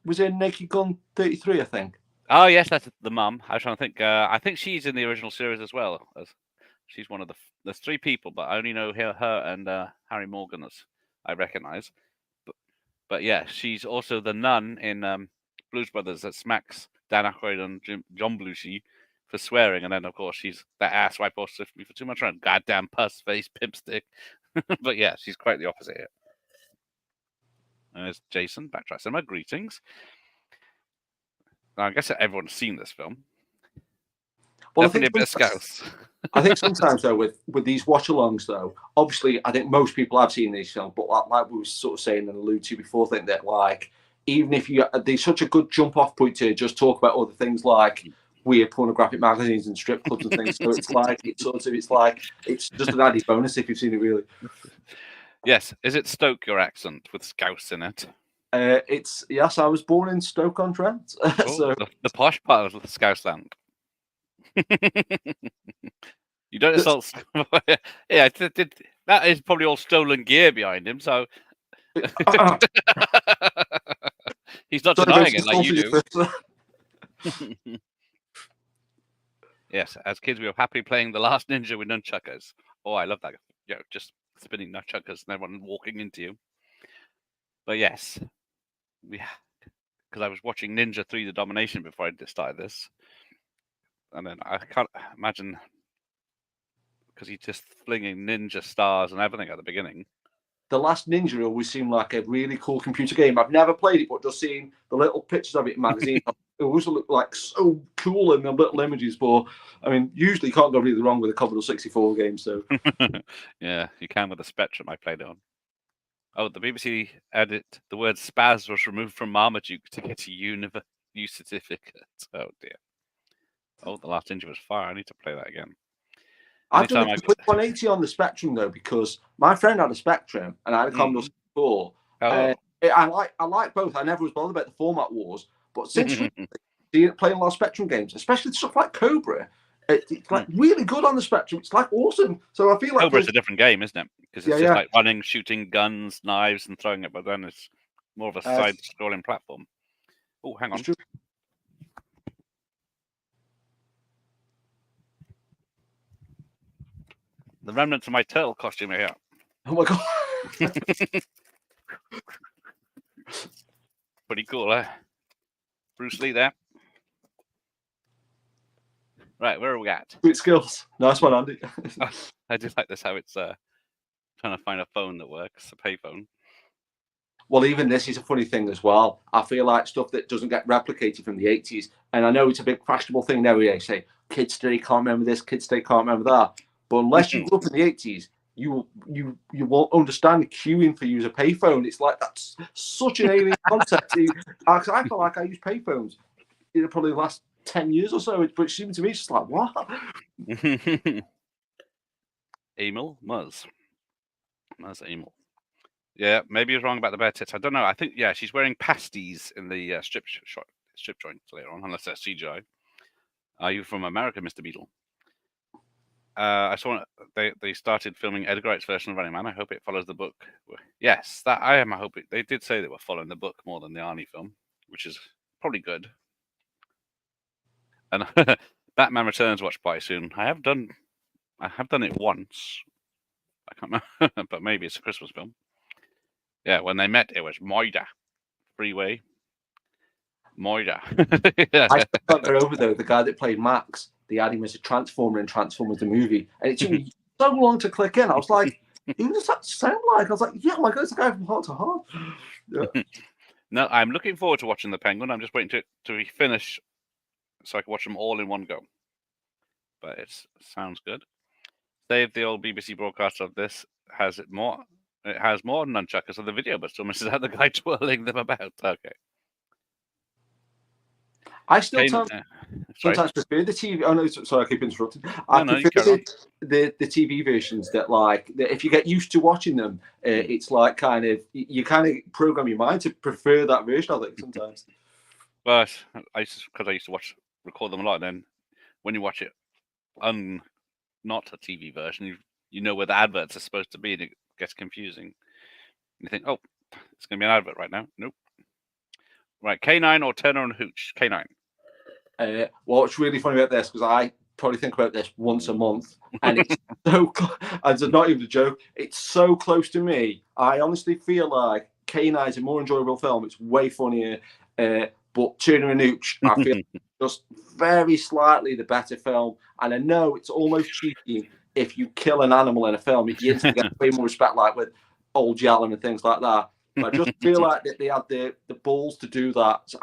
Speaker 9: was in Naked Gun 33, I think?
Speaker 8: Oh, yes, that's the mum. I was trying to think. I think she's in the original series as well. She's one of there's three people, but I only know her and Harry Morgan as I recognise. But yeah, she's also the nun in Blues Brothers that smacks Dan Aykroyd and John Belushi for swearing, and then of course she's that asswipe or swift me for too much run. Goddamn puss face pipstick. But yeah, she's quite the opposite here. And there's Jason, Backtrack Cinema. Greetings. Now, I guess everyone's seen this film. Well, definitely a bit of Scouse.
Speaker 9: I think sometimes though with these watch-alongs though, obviously I think most people have seen these films, but like we were sort of saying and alluded to before, I think that like even if there's such a good jump-off point to just talk about other things like weird pornographic magazines and strip clubs and things. So it's just an added bonus if you've seen it really.
Speaker 8: Yes, is it Stoke your accent with Scouse in it?
Speaker 9: It's yes, I was born in Stoke-on-Trent. So
Speaker 8: the posh part of Scouse-land. You don't insult. Yeah, that is probably all stolen gear behind him. So he's not denying it like you do. Yes, as kids we were happily playing The Last Ninja with nunchuckers. Oh, I love that. Yeah, just spinning nunchuckers and everyone walking into you. But yes, because I was watching Ninja 3: The Domination before I started this. And then I can't imagine, because he's just flinging ninja stars and everything at the beginning.
Speaker 9: The Last Ninja always seemed like a really cool computer game. I've never played it, but just seeing the little pictures of it in magazines, it always looked like so cool in the little images. But I mean, usually you can't go really wrong with a Commodore 64 game. So
Speaker 8: yeah, you can with the Spectrum I played on. Oh, the BBC edit, the word spaz was removed from Marmaduke to get a U certificate. Oh dear. Oh, The Last Ninja was fire. I need to play that again.
Speaker 9: I've done a quick 180 on the Spectrum though, because my friend had a Spectrum and I had a Commodore 64. I like both. I never was bothered about the format wars, but since playing a lot of Spectrum games, especially stuff like Cobra, it's like really good on the Spectrum. It's like awesome. So I feel like
Speaker 8: Cobra's a different game, isn't it? Because it's just like running, shooting guns, knives, and throwing it, but then it's more of a side-scrolling platform. Oh, hang on. The remnants of my turtle costume are here.
Speaker 9: Oh my god.
Speaker 8: Pretty cool, eh? Bruce Lee there. Right, where are we at?
Speaker 9: Great skills. Nice one, Andy.
Speaker 8: I just like this, how it's trying to find a phone that works, a payphone.
Speaker 9: Well, even this is a funny thing as well. I feel like stuff that doesn't get replicated from the 80s, and I know it's a big fashionable thing now. They say kids today can't remember this, kids today can't remember that. But unless you grew up in the 80s, you won't understand queuing for use a payphone. It's like that's such an alien concept. I feel like I use payphones in probably the last 10 years or so, but it seemed to me it's just like what?
Speaker 8: Emil Muzz Emil. Yeah, maybe he's wrong about the bare tits. I don't know. I think she's wearing pasties in the strip joint later on, unless that's CGI. Are you from America, Mr. Beetle? I saw they started filming Edgar Wright's version of Running Man. I hope it follows the book. Yes, that I am. I hope they did say they were following the book more than the Arnie film, which is probably good. And Batman Returns watch party soon. I have done it once. I can't remember, but maybe it's a Christmas film. Yeah, when they met, it was Moida Freeway. Moida.
Speaker 9: I got there over though. The guy that played Max, they had him as a Transformer in Transformers the movie, and it took me so long to click in. I was like, "Who does that sound like?" I was like, "Yeah, my God, it's the guy from Heart to Heart." Yeah.
Speaker 8: No, I'm looking forward to watching The Penguin. I'm just waiting to finish so I can watch them all in one go. But it sounds good. Dave, the old BBC broadcaster of this, has it more it has more nunchuckers on the video, but still misses out the guy twirling them about. Okay.
Speaker 9: I still
Speaker 8: Sorry.
Speaker 9: sometimes prefer the TV. Oh no, sorry, I keep interrupting.
Speaker 8: No, you
Speaker 9: prefer
Speaker 8: carry
Speaker 9: the TV versions that if you get used to watching them, it's like kind of you kind of program your mind to prefer that version. I think sometimes.
Speaker 8: But I used to record them a lot. And then when you watch it not a TV version, you know where the adverts are supposed to be, and it gets confusing. You think, oh, it's going to be an advert right now. Nope. Right, K9 or Turner and Hooch? K9.
Speaker 9: What's really funny about this, because I probably think about this once a month, and it's so and it's not even a joke, it's so close to me. I honestly feel like K9 is a more enjoyable film. It's way funnier, but Turner and Hooch, I feel just very slightly the better film. And I know it's almost cheeky if you kill an animal in a film, you instantly get way more respect, like with Old Yeller and things like that. But I just feel like that they had the balls to do that. So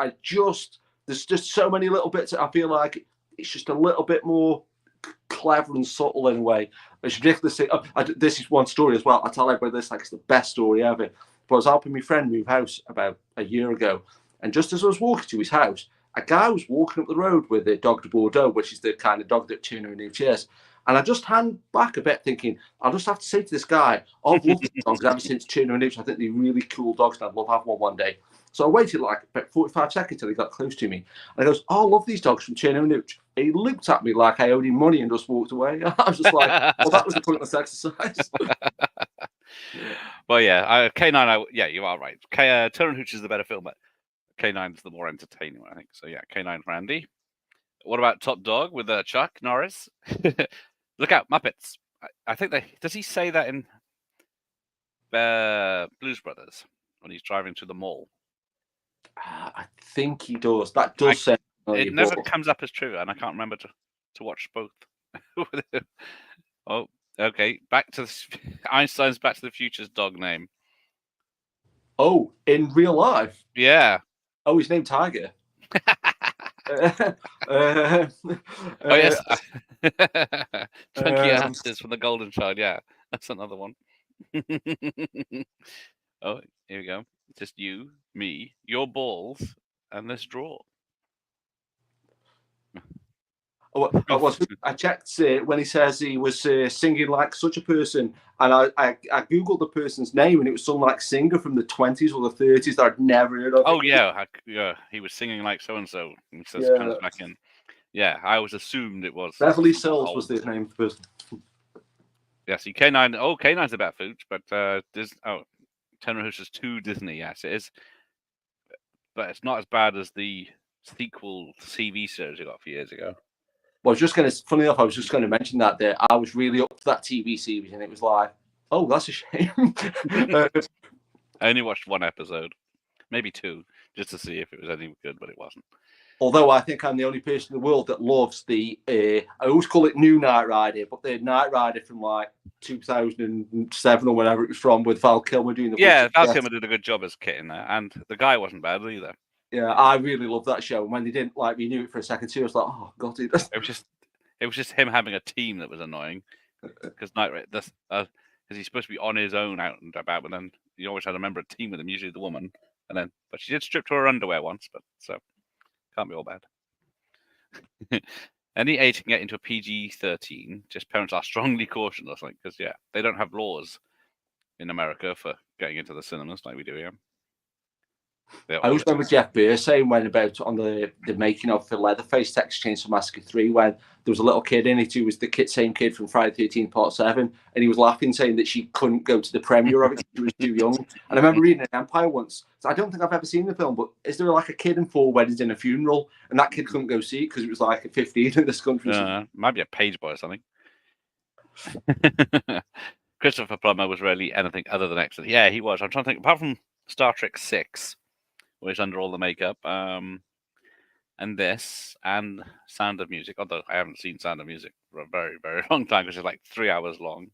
Speaker 9: there's just so many little bits that I feel like it's just a little bit more clever and subtle in a way. It's ridiculous. This is one story as well. I tell everybody this like it's the best story ever. But I was helping my friend move house about a year ago, and just as I was walking to his house, a guy was walking up the road with a dog de Bordeaux, which is the kind of dog that Turner and Hooch is. And I just hang back a bit thinking, I'll just have to say to this guy, I've loved these dogs ever since Turner and Hooch. I think they're really cool dogs and I'd love to have one day. So I waited like about 45 seconds till he got close to me. And he goes, oh, I love these dogs from Turner and Hooch. He looked at me like I owed him money and just walked away. I was just like, well, that was a pointless exercise.
Speaker 8: Well, yeah, K9, you are right. Turner and Hooch is the better film, but K9 is the more entertaining one, I think. So, yeah, K9 for Andy. What about Top Dog with Chuck Norris? Look out, Muppets. I think does he say that in Blues Brothers when he's driving to the mall?
Speaker 9: I think he does. That does say.
Speaker 8: It never comes up as true, and I can't remember to watch both. Oh, okay. Back to Einstein's Back to the Future's dog name.
Speaker 9: Oh, in real life?
Speaker 8: Yeah.
Speaker 9: Oh, he's named Tiger.
Speaker 8: Oh yes, Chunky Asses from the Golden Child. Yeah, that's another one. Oh, here we go. Just you, me, your balls, and this drawer.
Speaker 9: I checked when he says he was singing like such a person, and I googled the person's name, and it was some like singer from the 20s or the 30s that I'd never heard of.
Speaker 8: Oh yeah, he was singing like so and so. He says comes back in. Yeah, I always assumed it was
Speaker 9: Beverly Sills was the name of the person.
Speaker 8: Yes, K9. Oh, K9's about Fooch, but Turner and Hooch is too Disney. Yes, it is, but it's not as bad as the sequel TV series we got a few years ago.
Speaker 9: Well, funny enough, I was just going to mention that I was really up to that TV series, and it was like, oh, that's a shame.
Speaker 8: I only watched one episode, maybe two, just to see if it was any good, but it wasn't.
Speaker 9: Although I think I'm the only person in the world that loves I always call it New Knight Rider, but the Knight Rider from like 2007 or whenever it was from, with Val Kilmer doing the
Speaker 8: Val Kilmer did a good job as Kit in there, and the guy wasn't bad either.
Speaker 9: Yeah, I really love that show. And when they didn't renew it for a second too, I was like, oh god, it
Speaker 8: was just him having a team that was annoying. Because because he's supposed to be on his own out and about, but then you always had a member of a team with him, usually the woman. But she did strip to her underwear once, but so can't be all bad. Any age can get into a PG-13. Just parents are strongly cautioned, I think, because they don't have laws in America for getting into the cinemas like we do here.
Speaker 9: I always remember Jeff Beer saying on the making of the Leatherface Texas Chainsaw Massacre 3, when there was a little kid in it who was the same kid from Friday the 13th Part 7, and he was laughing, saying that she couldn't go to the premiere of it because she was too young. And I remember reading in Empire once, so I don't think I've ever seen the film, but is there like a kid in 4 weddings and a funeral, and that kid couldn't go see it because it was like a 15 in this country?
Speaker 8: Might be a page boy or something. Christopher Plummer was really anything other than excellent. Yeah, he was. I'm trying to think, apart from Star Trek 6, where he's under all the makeup, and this, and Sound of Music, although I haven't seen Sound of Music for a very, very long time, because it's like 3 hours long.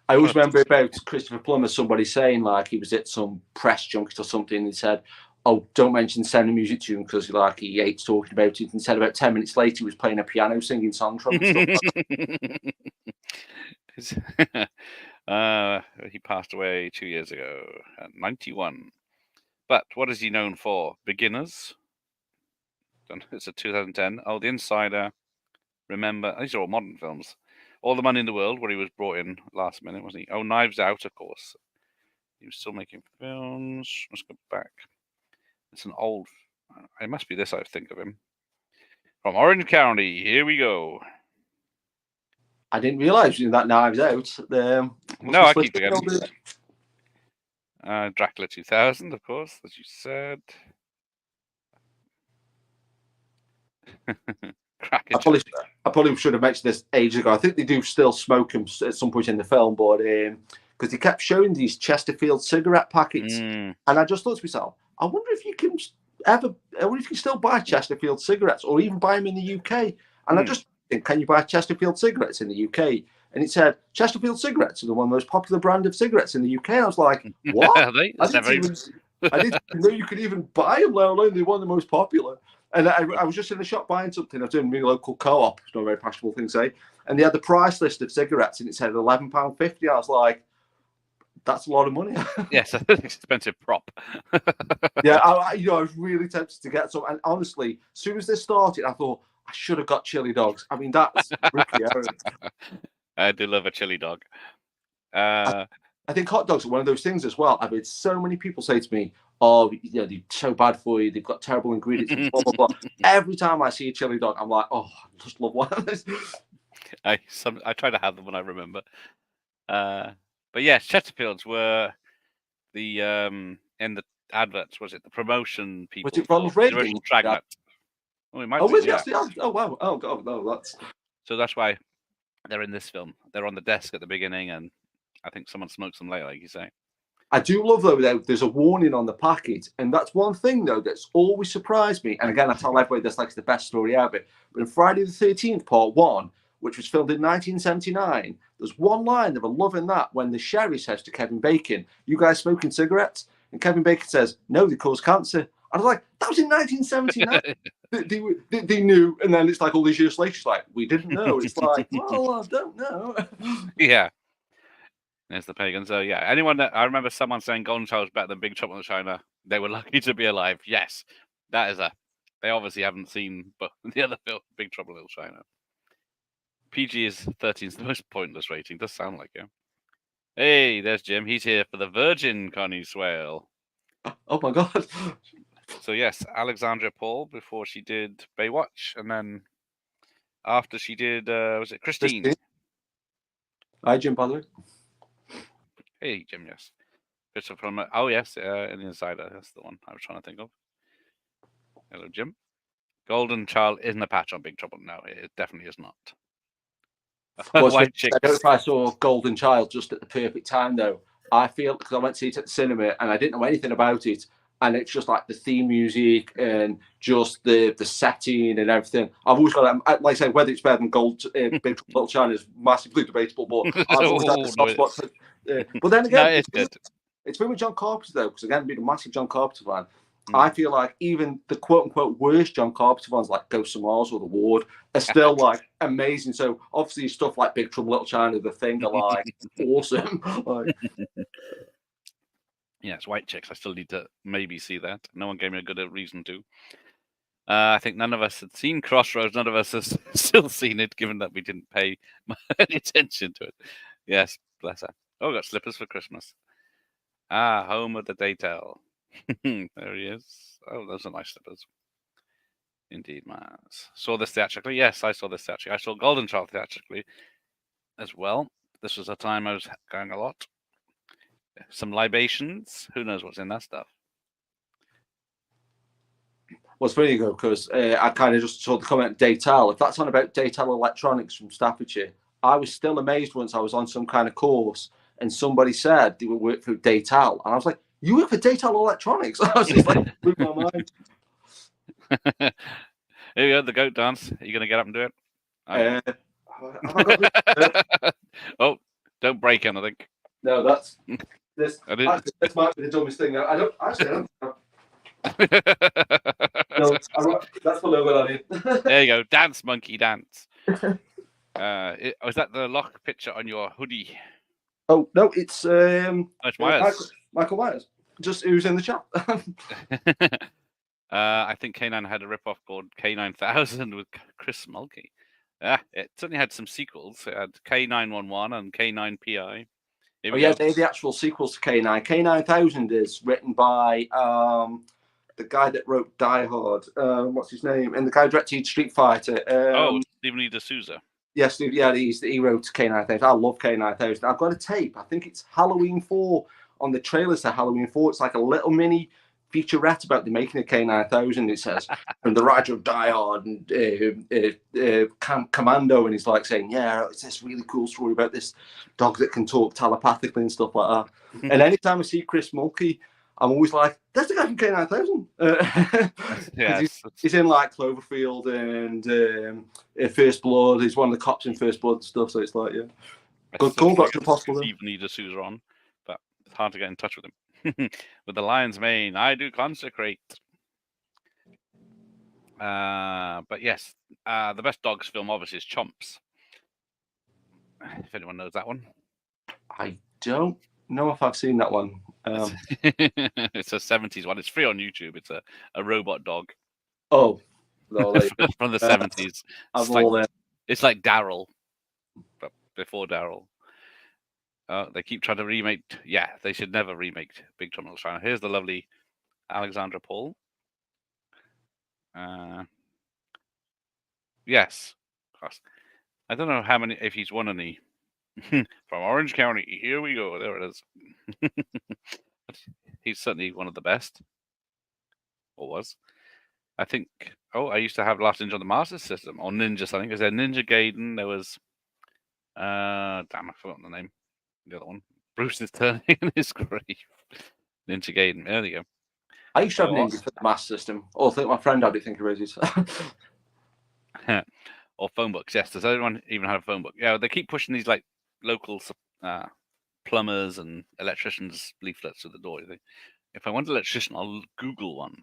Speaker 9: I always remember about Christopher Plummer, somebody saying like he was at some press junket or something, and he said, oh, don't mention Sound of Music to him because he hates talking about it. And said about 10 minutes later he was playing a piano, singing songs from it.
Speaker 8: He passed away 2 years ago at 91. But what is he known for? Beginners. It's a 2010. Oh, The Insider. Remember, these are all modern films. All the Money in the World, where he was brought in last minute, wasn't he? Oh, Knives Out, of course. He was still making films. Let's go back. It's an old. It must be this, I think of him. From Orange County. Here we go.
Speaker 9: I didn't realise that Knives Out.
Speaker 8: No, I keep forgetting. Dracula 2000, of course, as you said.
Speaker 9: I probably should have mentioned this ages ago. I think they do still smoke them at some point in the film, but because they kept showing these Chesterfield cigarette packets, and I just thought to myself, I wonder if you can still buy Chesterfield cigarettes, or even buy them in the UK. And I just think, can you buy Chesterfield cigarettes in the UK? And it said Chesterfield cigarettes are the one most popular brand of cigarettes in the UK. And I was like, what?
Speaker 8: Are they?
Speaker 9: I didn't even know you could even buy them, let alone they're one of the most popular. And I was just in the shop buying something. I was doing my local co-op. It's not a very fashionable thing to say. And they had the price list of cigarettes, and it said £11.50. I was like, that's a lot of money.
Speaker 8: Yes, an expensive prop.
Speaker 9: Yeah, I was really tempted to get some. And honestly, as soon as this started, I thought, I should have got chili dogs. I mean, that's Ricky Aaron.
Speaker 8: I do love a chili dog.
Speaker 9: I think hot dogs are one of those things as well. I've had so many people say to me, oh, they're so bad for you. They've got terrible ingredients. Blah, blah, blah. Every time I see a chili dog, I'm like, oh, I just love one of those.
Speaker 8: I try to have them when I remember. But yes, Chesterfields were the in the adverts. Was it the promotion people?
Speaker 9: Was it Ronald Reagan?
Speaker 8: The original Dragnet. Oh, it might be.
Speaker 9: Yeah. Oh, wow. Oh, God, no, that's.
Speaker 8: So that's why they're in this film. They're on the desk at the beginning, and I think someone smokes them later, like you say.
Speaker 9: I do love, though, there's a warning on the packet. And that's one thing, though, that's always surprised me. And again, I tell everybody this like it's the best story ever. But in Friday the 13th, Part 1, which was filmed in 1979, there's one line that I love in that when the sheriff says to Kevin Bacon, you guys smoking cigarettes? And Kevin Bacon says, no, they cause cancer. I was like, that was in 1979. they knew. And then it's like all these years later, it's like, we didn't know. It's like, well, I don't know.
Speaker 8: Yeah. There's the pagan. So yeah, anyone that I remember someone saying Golden Child was better than Big Trouble in China. They were lucky to be alive. Yes, that is they obviously haven't seen but the other film, Big Trouble in Little China. PG is 13 is the most pointless rating. Does sound like it. Hey, there's Jim. He's here for the Virgin Connie Swale.
Speaker 9: Oh my God.
Speaker 8: So yes, Alexandra Paul before she did Baywatch, and then after she did was it Christine?
Speaker 9: Hi, Jim, by the way.
Speaker 8: Hey, Jim, yes. Picture from oh yes, in the Insider. That's the one I was trying to think of. Hello, Jim. Golden Child isn't a patch on Big Trouble. No, it definitely is not.
Speaker 9: White I don't know if I saw Golden Child just at the perfect time, though. I feel, because I went to see it at the cinema and I didn't know anything about it. And it's just like the theme music and just the setting and everything. I've always got, like I say, whether it's better than Big Trouble Little China is massively debatable, but I've always had the soft spot. But then again,
Speaker 8: no, it's good.
Speaker 9: It's been with John Carpenter, though, because again, being a massive John Carpenter fan, I feel like even the quote-unquote worst John Carpenter ones, like Ghosts of Mars or The Ward, are still like amazing. So obviously stuff like Big Trouble Little China, The Thing, are like awesome. Like,
Speaker 8: yeah, it's White Chicks. I still need to maybe see that. No one gave me a good reason to. I think none of us had seen Crossroads. None of us has still seen it, given that we didn't pay any attention to it. Yes, bless her. Oh, I got slippers for Christmas. Ah, home of the Daytale. There he is. Oh, those are nice slippers. Indeed, Mars. Saw this theatrically? Yes, I saw this theatrically. I saw Golden Child theatrically as well. This was a time I was going a lot. Some libations. Who knows what's in that stuff?
Speaker 9: Well, it's funny, though, because I kind of just saw the comment Daytale. If that's on about Daytale Electronics from Staffordshire, I was still amazed once I was on some kind of course and somebody said they would work for Daytale. And I was like, you work for Daytale Electronics? I was just like, blew my mind.
Speaker 8: Here we go, the goat dance. Are you going to get up and do it? Oh, don't break anything.
Speaker 9: No, this might be the dumbest thing. I don't know. No, that's the logo on it.
Speaker 8: There you go. Dance, monkey, dance. Was that the lock picture on your hoodie?
Speaker 9: Oh no, it's
Speaker 8: Myers.
Speaker 9: Michael Myers. Just who's in the chat.
Speaker 8: I think K9 had a ripoff called K9000 with Chris Mulkey. It certainly had some sequels. It had K911 and K9PI.
Speaker 9: Oh yeah, they're the actual sequels to K9. K9000 is written by the guy that wrote Die Hard. What's his name? And the guy who directed Street Fighter.
Speaker 8: Stephen E. D'Souza.
Speaker 9: Yes, yeah, he wrote K9000. I love K9000. I've got a tape. I think it's Halloween 4 on the trailers to Halloween 4. It's like a little mini featurette about the making of K9000. It says, from the writer of Die Hard and Commando, and he's like saying, yeah, it's this really cool story about this dog that can talk telepathically and stuff like that. And anytime I see Chris Mulkey, I'm always like, that's the guy from K9000.
Speaker 8: Yes.
Speaker 9: He's in like Cloverfield and First Blood. He's one of the cops in First Blood and stuff. So it's like, yeah. Good call, Dr. Possible.
Speaker 8: Stephen E. D'Souza on, but it's hard to get in touch with him. With the lion's mane, I do consecrate. But yes, the best dogs film obviously is Chomps. If anyone knows that one.
Speaker 9: I don't know if I've seen that one.
Speaker 8: It's a 70s one. It's free on YouTube. It's a robot dog.
Speaker 9: Oh, no,
Speaker 8: from the 70s. It's like Daryl, but before Daryl. They keep trying to remake. Yeah, they should never remake Big Trouble in Little China. Here's the lovely Alexandra Paul. Yes, of course. I don't know how many. If he's won any from Orange County. Here we go. There it is. He's certainly one of the best. Or was. I think. Oh, I used to have Last Ninja on the Master System or Ninja something. Is there Ninja Gaiden? There was. Damn, I forgot the name. The other one. Bruce is turning in his grave. Ninja Gaiden. There you go.
Speaker 9: I used to have Ninja for the Master System. Oh, I think my friend had it. Think of it.
Speaker 8: Or phone books. Yes. Does anyone even have a phone book? Yeah, they keep pushing these like local plumbers and electricians leaflets to the door. If I want an electrician, I'll Google one.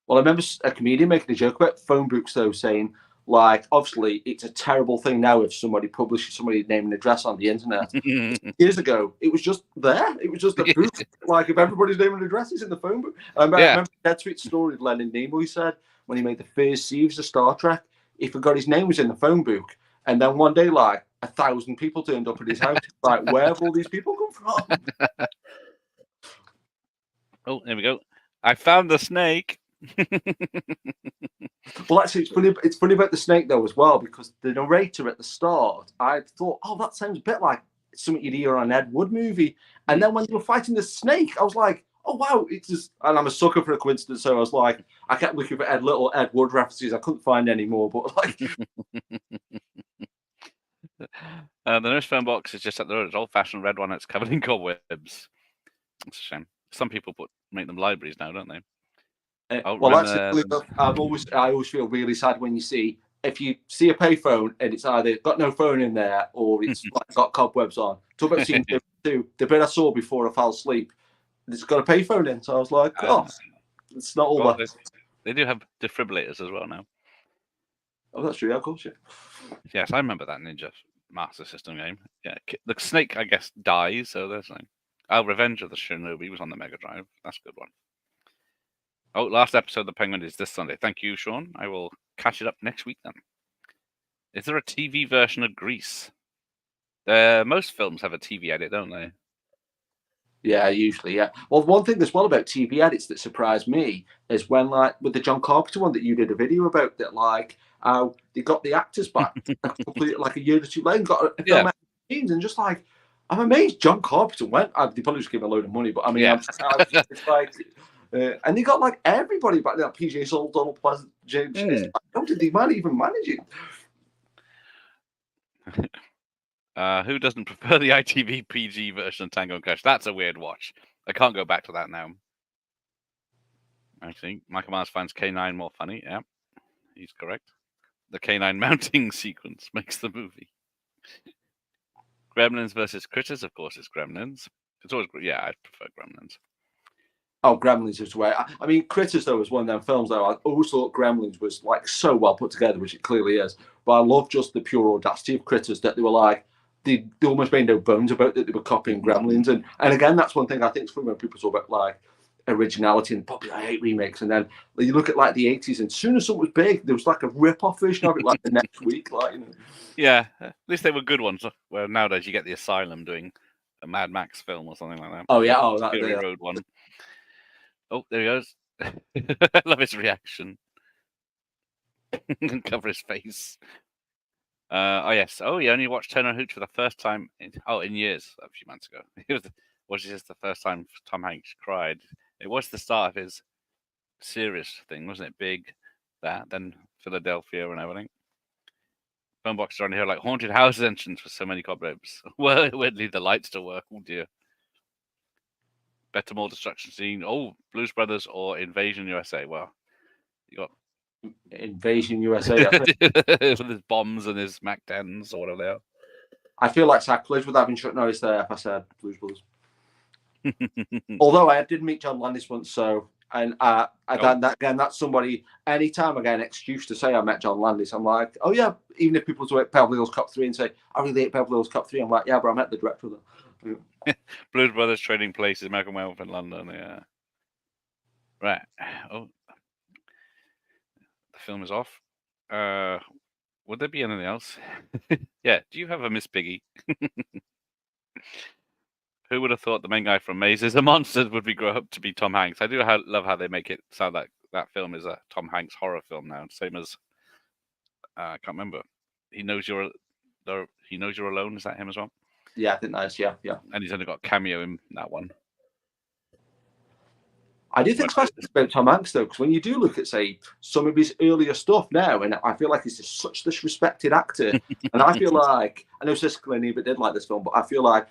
Speaker 9: Well, I remember a comedian making a joke about phone books, though, saying, like, obviously, it's a terrible thing now if somebody publishes somebody's name and address on the internet. Years ago, it was just there. It was just a book. Like, if everybody's name and address is in the phone book. I remember Dead Sweet story of Leonard Nimoy said when he made the first series of Star Trek, he forgot his name was in the phone book. And then one day, like, 1,000 people turned up at his house. Like, where have all these people come from?
Speaker 8: Oh, there we go. I found the snake.
Speaker 9: Well, actually, it's funny about the snake though as well, because the narrator at the start, I thought, oh, that sounds a bit like something you'd hear on an Ed Wood movie. And then when they were fighting the snake, I was like, oh wow, it's just. And I'm a sucker for a coincidence, so I was like, I kept looking for little Ed Wood references. I couldn't find any more, but like.
Speaker 8: The nurse phone box is just at the road. It's old-fashioned red one. It's covered in cobwebs. It's a shame. Some people make them libraries now, don't they?
Speaker 9: Well, I always feel really sad when you see if you see a payphone and it's either got no phone in there or it's got cobwebs on. Talk about scene 2. The bit I saw before I fell asleep, it's got a payphone in. So I was like, oh, it's not all that.
Speaker 8: They do have defibrillators as well now.
Speaker 9: Oh, that's true. Yeah, of course, yeah.
Speaker 8: Yes, I remember that Ninja Master System game. Yeah, the snake, I guess, dies. So there's like, Revenge of the Shinobi was on the Mega Drive. That's a good one. Oh, last episode of The Penguin is this Sunday. Thank you, Sean. I will catch it up next week then. Is there a TV version of Grease? Most films have a TV edit, don't they?
Speaker 9: Yeah, usually, yeah. Well, one thing as well about TV edits that surprised me is when, like, with the John Carpenter one that you did a video about, that, like, how they got the actors back like a year or two later and got a film out of scenes, and just like, I'm amazed John Carpenter went. They probably just gave him a load of money, but I mean, it's like. And they got like everybody back there, PJ Soul, Donald Pleasant, James. How did they even manage it?
Speaker 8: Who doesn't prefer the ITV PG version of Tango and Cash? That's a weird watch. I can't go back to that now. I think Michael Myers finds K9 more funny. Yeah, he's correct. The K9 mounting sequence makes the movie. Gremlins versus Critters, of course, it's Gremlins. It's always I prefer Gremlins.
Speaker 9: Oh, Gremlins is the way. I mean, Critters, though, was one of them films, though. I always thought Gremlins was, like, so well put together, which it clearly is. But I love just the pure audacity of Critters, that they were like, they almost made no bones about that they were copying Gremlins, and again, that's one thing I think is funny when people talk about like originality and probably I hate remakes, and then you look at like the 80s, and as soon as something was big, there was like a rip-off version of it like the next week, like you know.
Speaker 8: Yeah, at least they were good ones. Where nowadays you get the Asylum doing a Mad Max film or something like that.
Speaker 9: Oh yeah, oh that
Speaker 8: Fury Road one. Oh, there he goes. I love his reaction. Cover his face. Oh yes. Oh, he only watched Turner Hooch for the first time in years, a few months ago. It was just the first time Tom Hanks cried. It was the start of his serious thing, wasn't it? Big, that, then Philadelphia and everything. Phone box around here like haunted house entrance with so many cobwebs. Where leave the lights to work? Oh dear. Better, more destruction scene. Oh, Blues Brothers or Invasion USA. Well, you got
Speaker 9: Invasion USA.
Speaker 8: with his bombs and his Mac 10s or whatever they are.
Speaker 9: I feel like sacrilege would have been shut noise there if I said Blues Brothers. Although I did meet John Landis once, so and that's somebody. Anytime I get an excuse to say I met John Landis, I'm like, oh yeah. Even if people talk Beverly Hills Cop 3 and say I really hate Beverly Hills Cop 3, I'm like, yeah, but I met the director of that.
Speaker 8: Blues Brothers, Trading Places, American Werewolf in London. Yeah. Right. Oh, the film is off. Would there be anything else? Yeah. Do you have a Miss Piggy? Who would have thought the main guy from Mazes and Monsters would grow up to be Tom Hanks? I do love how they make it sound like that film is a Tom Hanks horror film now. Same as I can't remember. He knows you're alone. Is that him as well?
Speaker 9: Yeah, I think that's yeah.
Speaker 8: And he's only got a cameo in that one.
Speaker 9: I do think it's about Tom Hanks though, because when you do look at say some of his earlier stuff now, and I feel like he's just such a disrespected actor, and I feel like I know Siskel and Ebert did like this film, but I feel like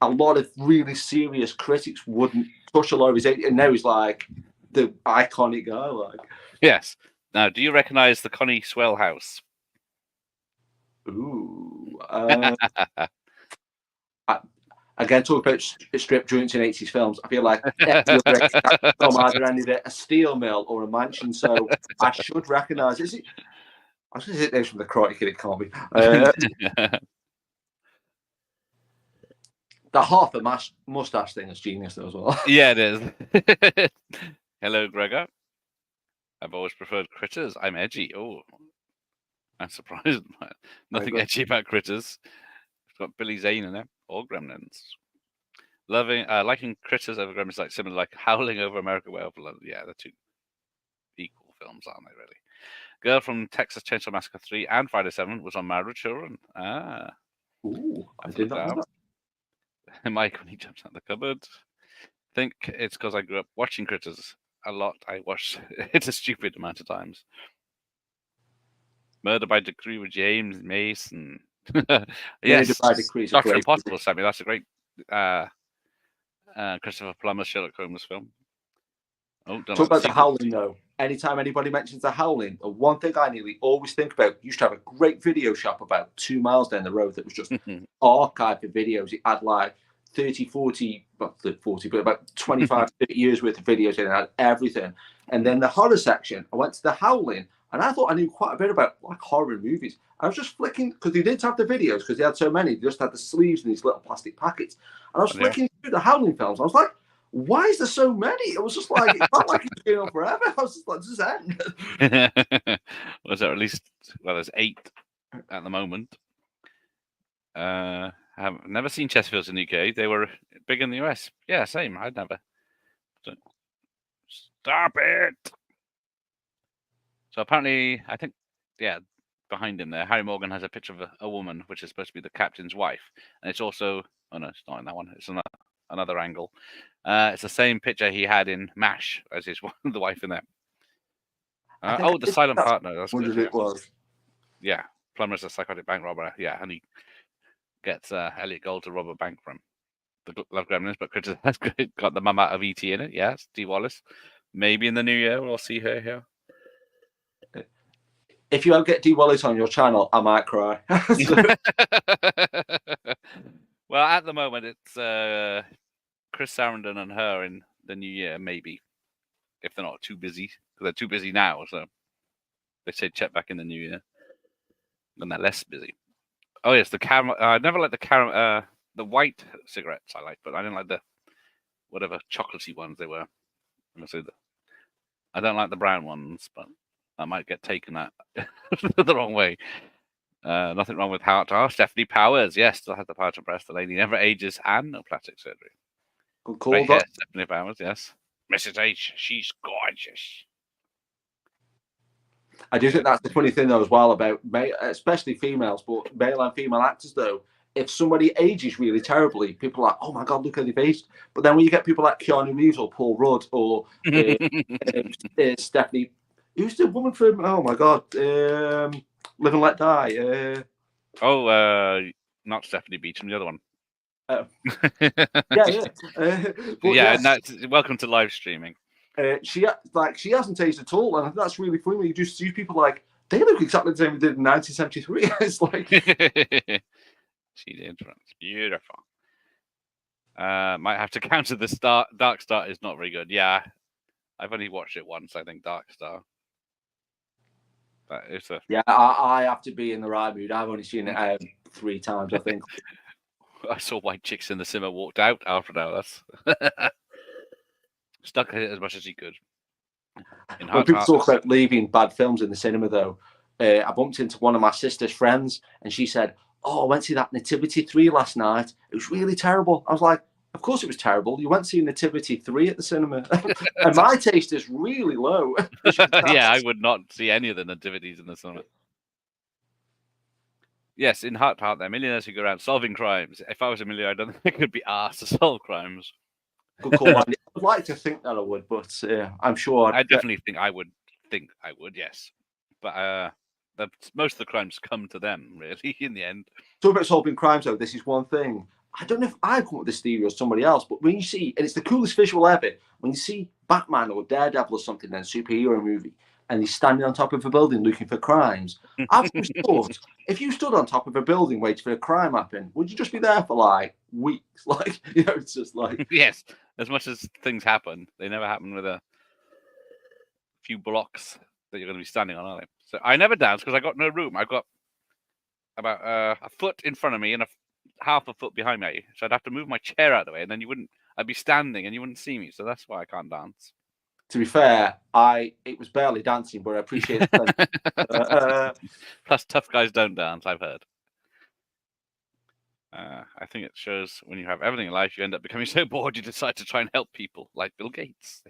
Speaker 9: a lot of really serious critics wouldn't touch a lot of his, and now he's like the iconic guy. Like,
Speaker 8: yes. Now, do you recognise the Connie Swell house?
Speaker 9: Ooh. Again, talk about strip joints in 80s films. I feel like from either end of it, a steel mill or a mansion. So I should recognise. Is it? I was going to say names from the Karate Kid. It can't be. The half the mustache thing is genius though as well.
Speaker 8: Yeah, it is. Hello, Gregor. I've always preferred Critters. I'm edgy. Oh, I'm surprised. Nothing edgy about Critters. It's got Billy Zane in it, or Gremlins. Liking Critters over Gremlins, like similar, like Howling over America Werewolf. Yeah, they're two equal films, aren't they? Really. Girl from Texas Chainsaw Massacre 3 and Friday 7 was on Married with Children. Ah.
Speaker 9: Ooh, I did not know that.
Speaker 8: Mike, when he jumps out the cupboard. Think it's because I grew up watching Critters a lot. I watched it a stupid amount of times. Murder by Decree with James Mason. Yes, Doctor Impossible, Sammy. That's a great Christopher Plummer Sherlock Holmes film. Oh,
Speaker 9: talk about the Howling though. Anytime anybody mentions the Howling, the one thing I nearly always think about, used to have a great video shop about 2 miles down the road that was just archived of videos. It had like 30, 40, not 40, but about 25, 30 years worth of videos in it. It had everything. And then the horror section, I went to the Howling, and I thought I knew quite a bit about like horror movies. I was just flicking, because they didn't have the videos, because they had so many, they just had the sleeves in these little plastic packets. And I was flicking through the Howling films. I was like, why is there so many? It was just like, it felt like it was going on forever. I was just like, does this end?
Speaker 8: Was there at least, well, there's 8 at the moment. I've never seen Chesterfields in the UK. They were big in the US. Yeah, same. I'd never. Stop it! So apparently, I think, yeah, behind him there, Harry Morgan has a picture of a woman, which is supposed to be the captain's wife. And it's also, oh no, it's not in that one. It's another angle. It's the same picture he had in MASH as his the wife in there. The silent partner. That's
Speaker 9: what it was.
Speaker 8: Yeah, Plummer's a psychotic bank robber. Yeah, and he gets Elliot Gould to rob a bank from the Love Gremlins, but Critters has got the mum out of E.T. in it. Yes, Dee Wallace. Maybe in the new year we'll see her here.
Speaker 9: If you ever get Dee Wallace on your channel, I might cry.
Speaker 8: Well, at the moment, it's Chris Sarandon and her in the new year, maybe. If they're not too busy. Because they're too busy now, so they say check back in the new year. Then they're less busy. Oh yes, the caramel. I never liked the caramel. The white cigarettes I liked, but I didn't like the whatever chocolatey ones they were. I don't like the brown ones, but I might get taken at the wrong way. Nothing wrong with Heart to Stephanie Powers. Yes, still has the power to impress. The lady never ages and no plastic surgery.
Speaker 9: Good call.
Speaker 8: Right here, Stephanie Powers. Yes, Mrs. H. She's gorgeous.
Speaker 9: I do think that's the funny thing though as well about especially females, but male and female actors though. If somebody ages really terribly, people are like, "Oh my god, look how they've aged." But then when you get people like Keanu Reeves or Paul Rudd or Stephanie, who's the woman from? Oh my god, Live and Let Die.
Speaker 8: Not Stephanie Beacham, the other one.
Speaker 9: Yeah.
Speaker 8: Welcome to live streaming.
Speaker 9: She hasn't aged at all, and I think that's really funny when you just see people like they look exactly the same as they did in 1973. It's like
Speaker 8: she did. It's beautiful. Might have to counter the Dark Star is not very good. Yeah, I've only watched it once. I think Dark Star. But it's
Speaker 9: yeah. I have to be in the right mood. I've only seen it 3 times. I think.
Speaker 8: I saw white chicks in the cinema, walked out after an hour. That's stuck it as much as he could.
Speaker 9: When people talk about leaving bad films in the cinema, though, I bumped into one of my sister's friends, and she said, "Oh, I went to see that Nativity 3 last night. It was really terrible." I was like, "Of course it was terrible. You went to see Nativity 3 at the cinema." And my taste is really low.
Speaker 8: Yeah, I would not see any of the nativities in the cinema. Yes, in Heart to Heart, they're millionaires who go around solving crimes. If I was a millionaire, I don't think I could be asked to solve crimes.
Speaker 9: Good call. I'd like to think that I would, but I'm sure.
Speaker 8: I definitely think I would. Yes, but most of the crimes come to them, really, in the end.
Speaker 9: Talking about solving crimes, though, this is one thing. I don't know if I've come up with this theory or somebody else, but when you see, and it's the coolest visual ever, when you see Batman or Daredevil or something in a superhero movie, and he's standing on top of a building looking for crimes, I've always thought, if you stood on top of a building waiting for a crime to happen, would you just be there for like weeks? Like, it's just like...
Speaker 8: Yes, as much as things happen, they never happen with a few blocks that you're going to be standing on, are they? So I never danced because I got no room. I've got about a foot in front of me and half a foot behind me. So I'd have to move my chair out of the way, and then I'd be standing and you wouldn't see me. So that's why I can't dance.
Speaker 9: To be fair, it was barely dancing, but I appreciate it.
Speaker 8: Plus, tough guys don't dance, I've heard. I think it shows when you have everything in life, you end up becoming so bored you decide to try and help people, like Bill Gates.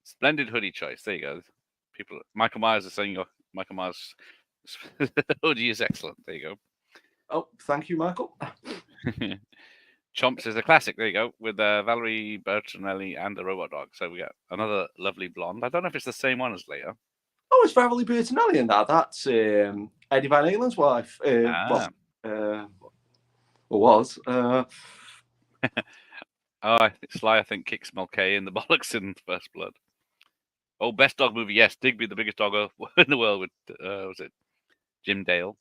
Speaker 8: Splendid hoodie choice. There you go. Michael Myers is saying Michael Myers' hoodie is excellent. There you go.
Speaker 9: Oh, thank you, Michael.
Speaker 8: Chomps is a classic. There you go, with Valerie Bertinelli and the robot dog. So we got another lovely blonde. I don't know if it's the same one as Leia.
Speaker 9: Oh, it's Valerie Bertinelli in that. That's Eddie Van Halen's wife. Was.
Speaker 8: Sly, I think, kicks Mulcahy in the bollocks in First Blood. Oh, best dog movie. Yes, Digby, the biggest dog in the world with, was it Jim Dale?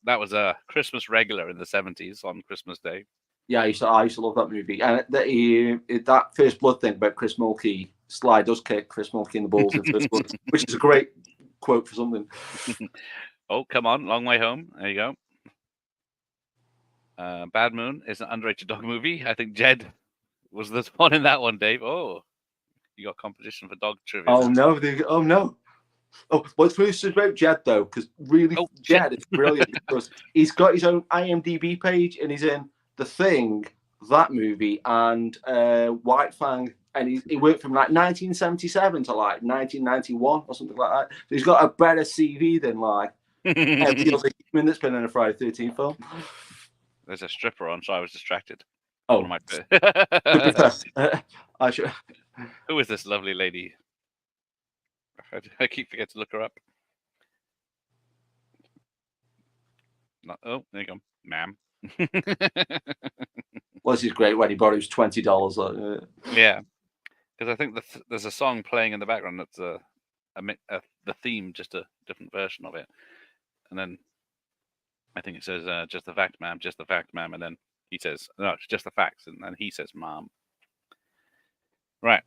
Speaker 8: That was a Christmas regular in the 70s on Christmas Day.
Speaker 9: Yeah, I used to love that movie. And that First Blood thing about Chris Mulcahy, Sly does kick Chris Mulcahy in the balls in First Blood, which is a great quote for something.
Speaker 8: Oh, come on, Long Way Home. There you go. Bad Moon is an underrated dog movie. I think Jed was the one in that one, Dave. Oh, you got competition for dog trivia.
Speaker 9: Oh, no. Oh, no. Oh, what's really about Jed, though, because really, Jed is brilliant because he's got his own IMDb page and he's in The Thing, that movie, and White Fang, and he worked from like 1977 to like 1991 or something like that. So he's got a better CV than like every other human that's been in a Friday 13 film.
Speaker 8: There's a stripper on, so I was distracted.
Speaker 9: Oh,
Speaker 8: I should. Who is this lovely lady? I keep forgetting to look her up. Oh, there you go, ma'am.
Speaker 9: Well, this is great when he borrows $20.
Speaker 8: Yeah, because I think there's a song playing in the background that's the theme, just a different version of it, and then I think it says just the fact, ma'am, just the fact, ma'am, and then he says no, it's just the facts, and then he says, ma'am. Right,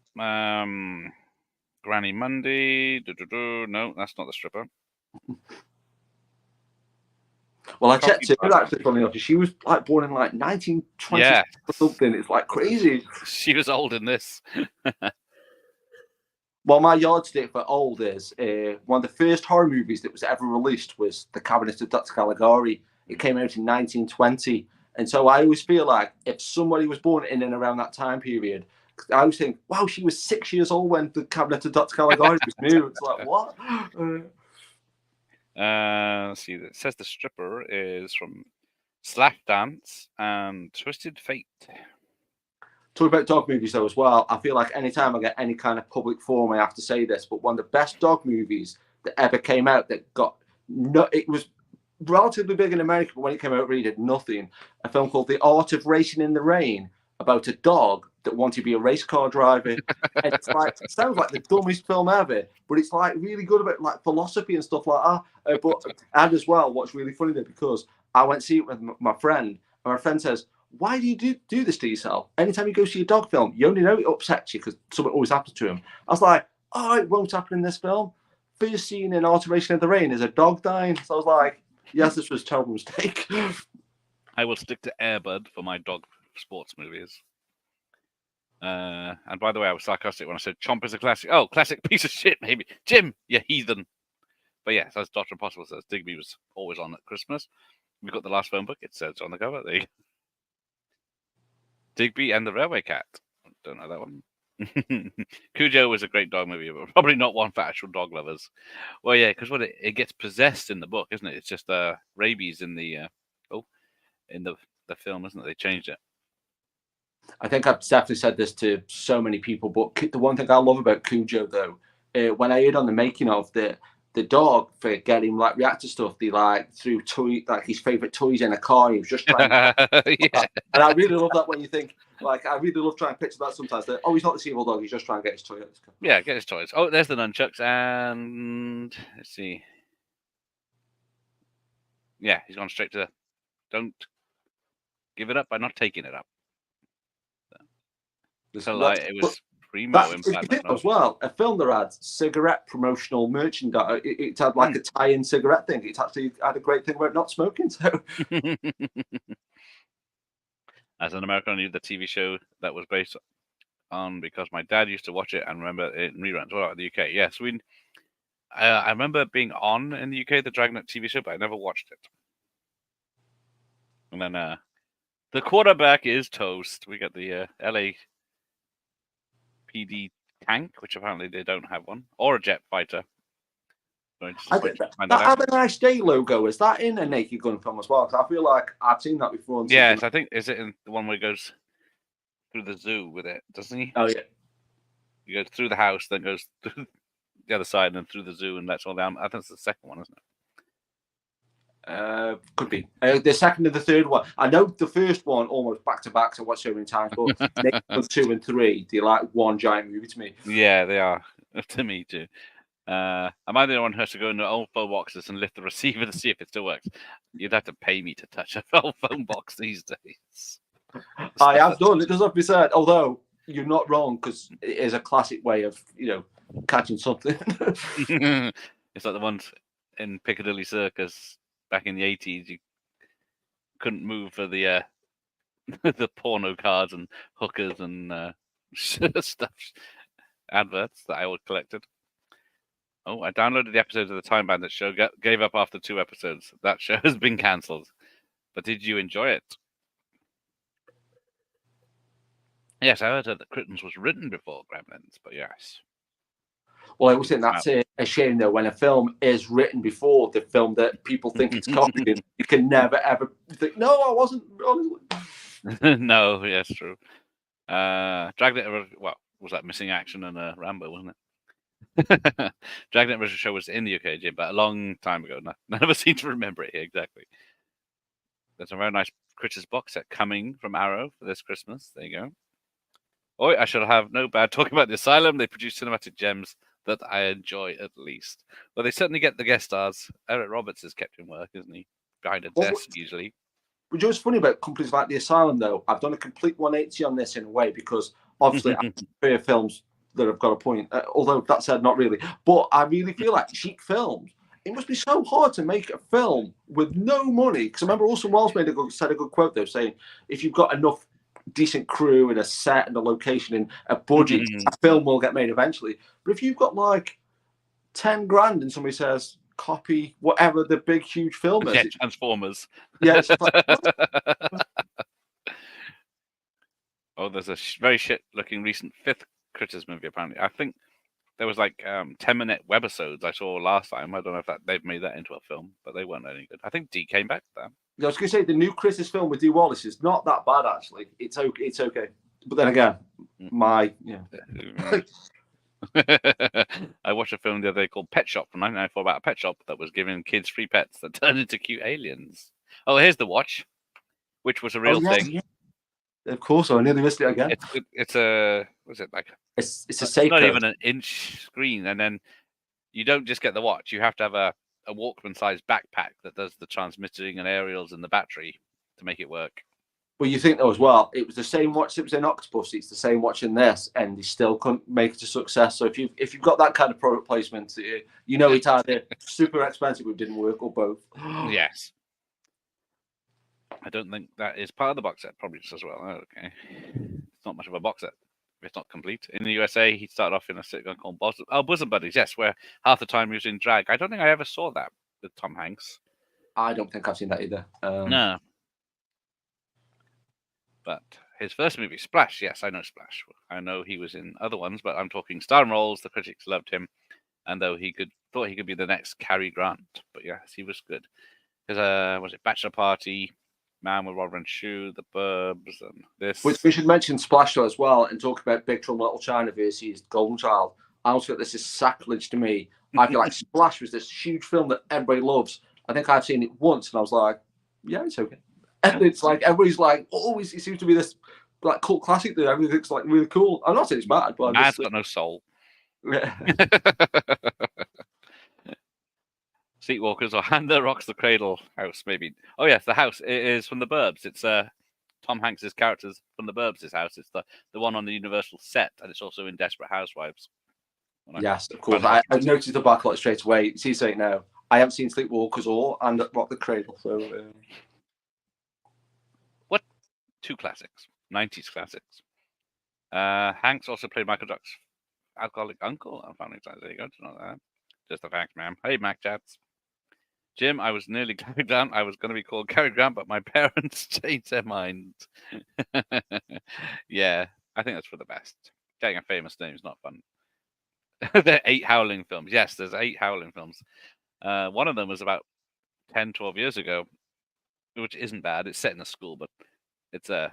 Speaker 8: Granny Monday. No, that's not the stripper.
Speaker 9: Well, I checked
Speaker 8: Cocky
Speaker 9: it
Speaker 8: brother.
Speaker 9: actually, funny enough. She was like born in like 1920
Speaker 8: Yeah.
Speaker 9: or something. It's like crazy.
Speaker 8: She was old in this.
Speaker 9: Well, my yardstick for old is one of the first horror movies that was ever released was The Cabinet of Dr. Caligari. It came out in 1920. And so I always feel like if somebody was born in and around that time period, I always think, wow, she was 6 years old when The Cabinet of Dr. Caligari was new. It's like, what?
Speaker 8: Let's see. It says the stripper is from Slap Dance and Twisted Fate.
Speaker 9: Talk about dog movies though as well. I feel like anytime I get any kind of public forum, I have to say this. But one of the best dog movies that ever came out that got no, it was relatively big in America, but when it came out, it really did nothing. A film called The Art of Racing in the Rain about a dog that wanted to be a race car driver. And it's like, it sounds like the dumbest film ever, but it's like really good about like philosophy and stuff like that. And as well, what's really funny there, because I went to see it with my friend, and my friend says, why do you do this to yourself? Anytime you go see a dog film, you only know it upsets you because something always happens to him. I was like, oh, it won't happen in this film. First scene in Alteration of the Rain is a dog dying. So I was like, yes, this was a terrible mistake.
Speaker 8: I will stick to Air Bud for my dog sports movies. And by the way, I was sarcastic when I said Chomp is a classic. Oh, classic piece of shit, maybe. Jim, you heathen. But yes, as Dr. Impossible says, Digby was always on at Christmas. We've got the last phone book. It says on the cover. There you go. Digby and the Railway Cat. Don't know that one. Cujo was a great dog movie, but probably not one for actual dog lovers. Well, yeah, because what it gets possessed in the book, isn't it? It's just rabies in the the film, isn't it? They changed it.
Speaker 9: I think I've definitely said this to so many people, but the one thing I love about Cujo, though, when I heard on the making of the dog, for getting like react to stuff, they like threw his favorite toys in a car. He was just trying
Speaker 8: yeah.
Speaker 9: And I really love that when you think, like, I really love trying to picture that sometimes. That, oh, he's not the evil dog, he's just trying to get his toy.
Speaker 8: Yeah, get his toys. Oh, there's the nunchucks, and let's see. Yeah, he's gone straight to don't give it up by not taking it up. So like it was primo impact
Speaker 9: as well. A film that had cigarette promotional merchandise. It had like a tie-in cigarette thing. It actually had a great thing about not smoking. So,
Speaker 8: as an American, I knew the TV show that was based on because my dad used to watch it and remember it in reruns. Well, in the UK, yes, I remember being on in the UK the Dragnet TV show, but I never watched it. And then the quarterback is toast. We got the LA. PD tank, which apparently they don't have one, or a jet fighter.
Speaker 9: That Have a Nice Day logo, is that in a Naked Gun film as well? Because I feel like I've seen that before.
Speaker 8: Yes, I think, is it in the one where he goes through the zoo with it, doesn't he?
Speaker 9: Oh, yeah.
Speaker 8: He goes through the house, then goes through the other side and then through the zoo and lets all down. I think it's the second one, isn't it?
Speaker 9: Could be. The second and the third one. I know the first one almost back to back, so I watched so many times, but Naked Gun 2 and 3, they're like one giant movie to me.
Speaker 8: Yeah, they are. To me too. Am I the one who has to go into old phone boxes and lift the receiver to see if it still works? You'd have to pay me to touch a old phone box these days.
Speaker 9: I have done. It does have to be said, although you're not wrong, because it is a classic way of, catching something.
Speaker 8: It's like the ones in Piccadilly Circus back in the 80s. You couldn't move for the the porno cards and hookers and stuff, adverts that I all collected. Oh, I downloaded the episodes of the Time Bandit show, gave up after 2 episodes. That show has been cancelled. But did you enjoy it? Yes, I heard that Crittens was written before Gremlins, but yes.
Speaker 9: Well, I always think that's a shame, though, when a film is written before the film that people think it's copied. You can never, ever think, no, I wasn't.
Speaker 8: No, yes, true. Dragnet, well, was that Missing Action and Rambo, wasn't it? Dragnet Original Show was in the UK, Jim, but a long time ago. None of us seem to remember it here exactly. There's a very nice Critters box set coming from Arrow for this Christmas. There you go. Oh, I shall have no bad talking about the Asylum. They produce cinematic gems that I enjoy at least. Well, they certainly get the guest stars. Eric Roberts is kept in work, isn't he? Behind a desk, usually.
Speaker 9: Which is funny about companies like the Asylum, though. I've done a complete 180 on this in a way, because obviously I prefer films that have got a point. Although that said, not really. But I really feel like cheap films, it must be so hard to make a film with no money. Because I remember Orson Welles said a good quote there, saying, if you've got enough decent crew and a set and a location and a budget, a film will get made eventually. But if you've got like 10 grand and somebody says, copy whatever the big, huge film is.
Speaker 8: Yeah, Transformers.
Speaker 9: Yeah, it's just like,
Speaker 8: Oh, there's a very shit-looking recent Fifth Critters movie, apparently. I think there was like 10-minute webisodes I saw last time. I don't know if they've made that into a film, but they weren't any good. I think D came back to that.
Speaker 9: I was going to say, the new Critters film with Dee Wallace is not that bad, actually. It's okay. But then again,
Speaker 8: I watched a film the other day called Pet Shop from 1994 about a pet shop that was giving kids free pets that turned into cute aliens. Oh, here's The Watch, which was a real thing.
Speaker 9: Yeah. Of course, I nearly missed it again.
Speaker 8: It's a, what's it like?
Speaker 9: It's a safe.
Speaker 8: Not even an inch screen, and then you don't just get the watch. You have to have a Walkman-sized backpack that does the transmitting and aerials and the battery to make it work.
Speaker 9: Well, you think though as well, it was the same watch that was in Octopus. It's the same watch in this, and they still couldn't make it a success. So if you've got that kind of product placement, you know it's either super expensive or it didn't work, or both.
Speaker 8: Yes. I don't think that is part of the box set, probably just as well. Oh, okay. It's not much of a box set if it's not complete. In the USA, he started off in a sitcom called Bosom Buddies, yes, where half the time he was in drag. I don't think I ever saw that with Tom Hanks.
Speaker 9: I don't think I've seen that either.
Speaker 8: No. But his first movie, Splash, yes, I know Splash. I know he was in other ones, but I'm talking starring roles. The critics loved him, and thought he could be the next Cary Grant. But yes, he was good. Because was it Bachelor Party, Man with Rubber and Shoe, The Burbs, and this.
Speaker 9: Which we should mention Splash though as well, and talk about Big Trouble in Little China versus Golden Child. I also think this is sacrilege to me. I feel like Splash was this huge film that everybody loves. I think I've seen it once, and I was like, yeah, it's okay. And it's like everybody's like, oh, it seems to be this like cult classic that everything's like really cool. I'm not saying it's bad, but
Speaker 8: man's got no soul.
Speaker 9: Yeah.
Speaker 8: Sleepwalkers or Hand That Rocks the Cradle house, maybe. Oh yes, the house. It is from The Burbs. It's Tom Hanks's characters from The Burbs' house. It's the one on the Universal set, and it's also in Desperate Housewives.
Speaker 9: Yes, of course. I noticed the backlot straight away. See, say it now. I haven't seen Sleepwalkers or Hand That Rock the Cradle. So,
Speaker 8: what? Two classics, 90s classics. Hanks also played Michael Duck's alcoholic uncle. I found it. There you go. To know that. Just a fact, ma'am. Hey, Mac Chats. Jim, I was nearly carried down. I was going to be called Cary Grant, but my parents changed their mind. Yeah, I think that's for the best. Getting a famous name is not fun. There are 8 Howling films. Yes, there's 8 Howling films. One of them was about 10, 12 years ago, which isn't bad. It's set in a school, but it's was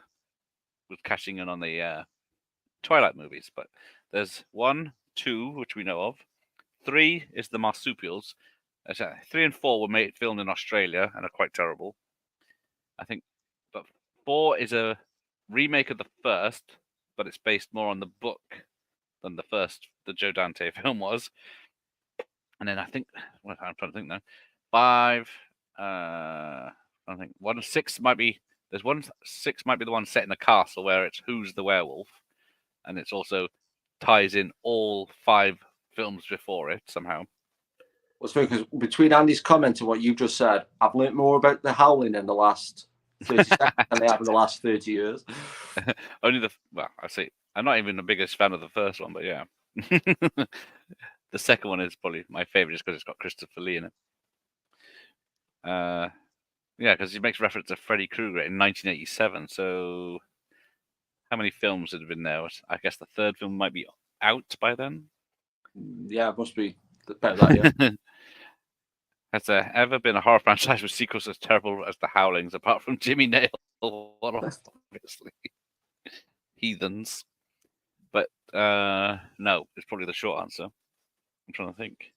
Speaker 8: cashing in on the Twilight movies. But there's 1, 2, which we know of. 3 is the Marsupials. 3 and 4 were filmed in Australia and are quite terrible, I think. But 4 is a remake of the first, but it's based more on the book than the Joe Dante film was. And then I think, I'm trying to think now. 5, I think 6 might be. There's 6 might be the one set in a castle where it's Who's the Werewolf, and it's also ties in all 5 films before it somehow.
Speaker 9: Well, it's funny because between Andy's comment and what you've just said, I've learned more about the Howling in the last 30 seconds than they have in the last 30 years.
Speaker 8: Only I say I'm not even the biggest fan of the first one, but yeah. The second one is probably my favorite just because it's got Christopher Lee in it. Yeah, because he makes reference to Freddy Krueger in 1987. So how many films had been there? I guess the third film might be out by then.
Speaker 9: Yeah, it must be. That, yeah.
Speaker 8: Has there ever been a horror franchise with sequels as terrible as The Howlings, apart from Jimmy Nail? Obviously. Heathens. But no, it's probably the short answer. I'm trying to think.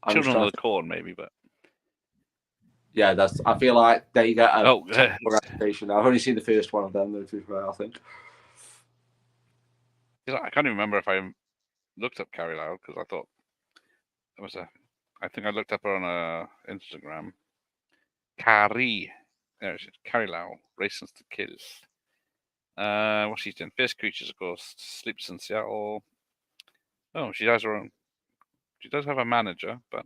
Speaker 8: Children of the Corn, maybe, but
Speaker 9: yeah, I feel like they get a reputation. I've only seen the first one of them, though, to be fair, I think.
Speaker 8: I can't even remember if I looked up Carrie Lau because I thought it was I think I looked up her on Instagram. Carrie. There it is. Carrie Lau, Races to Kills. What's she doing? Fierce Creatures, of course. Sleeps in Seattle. Oh, she has her own. She does have a manager, but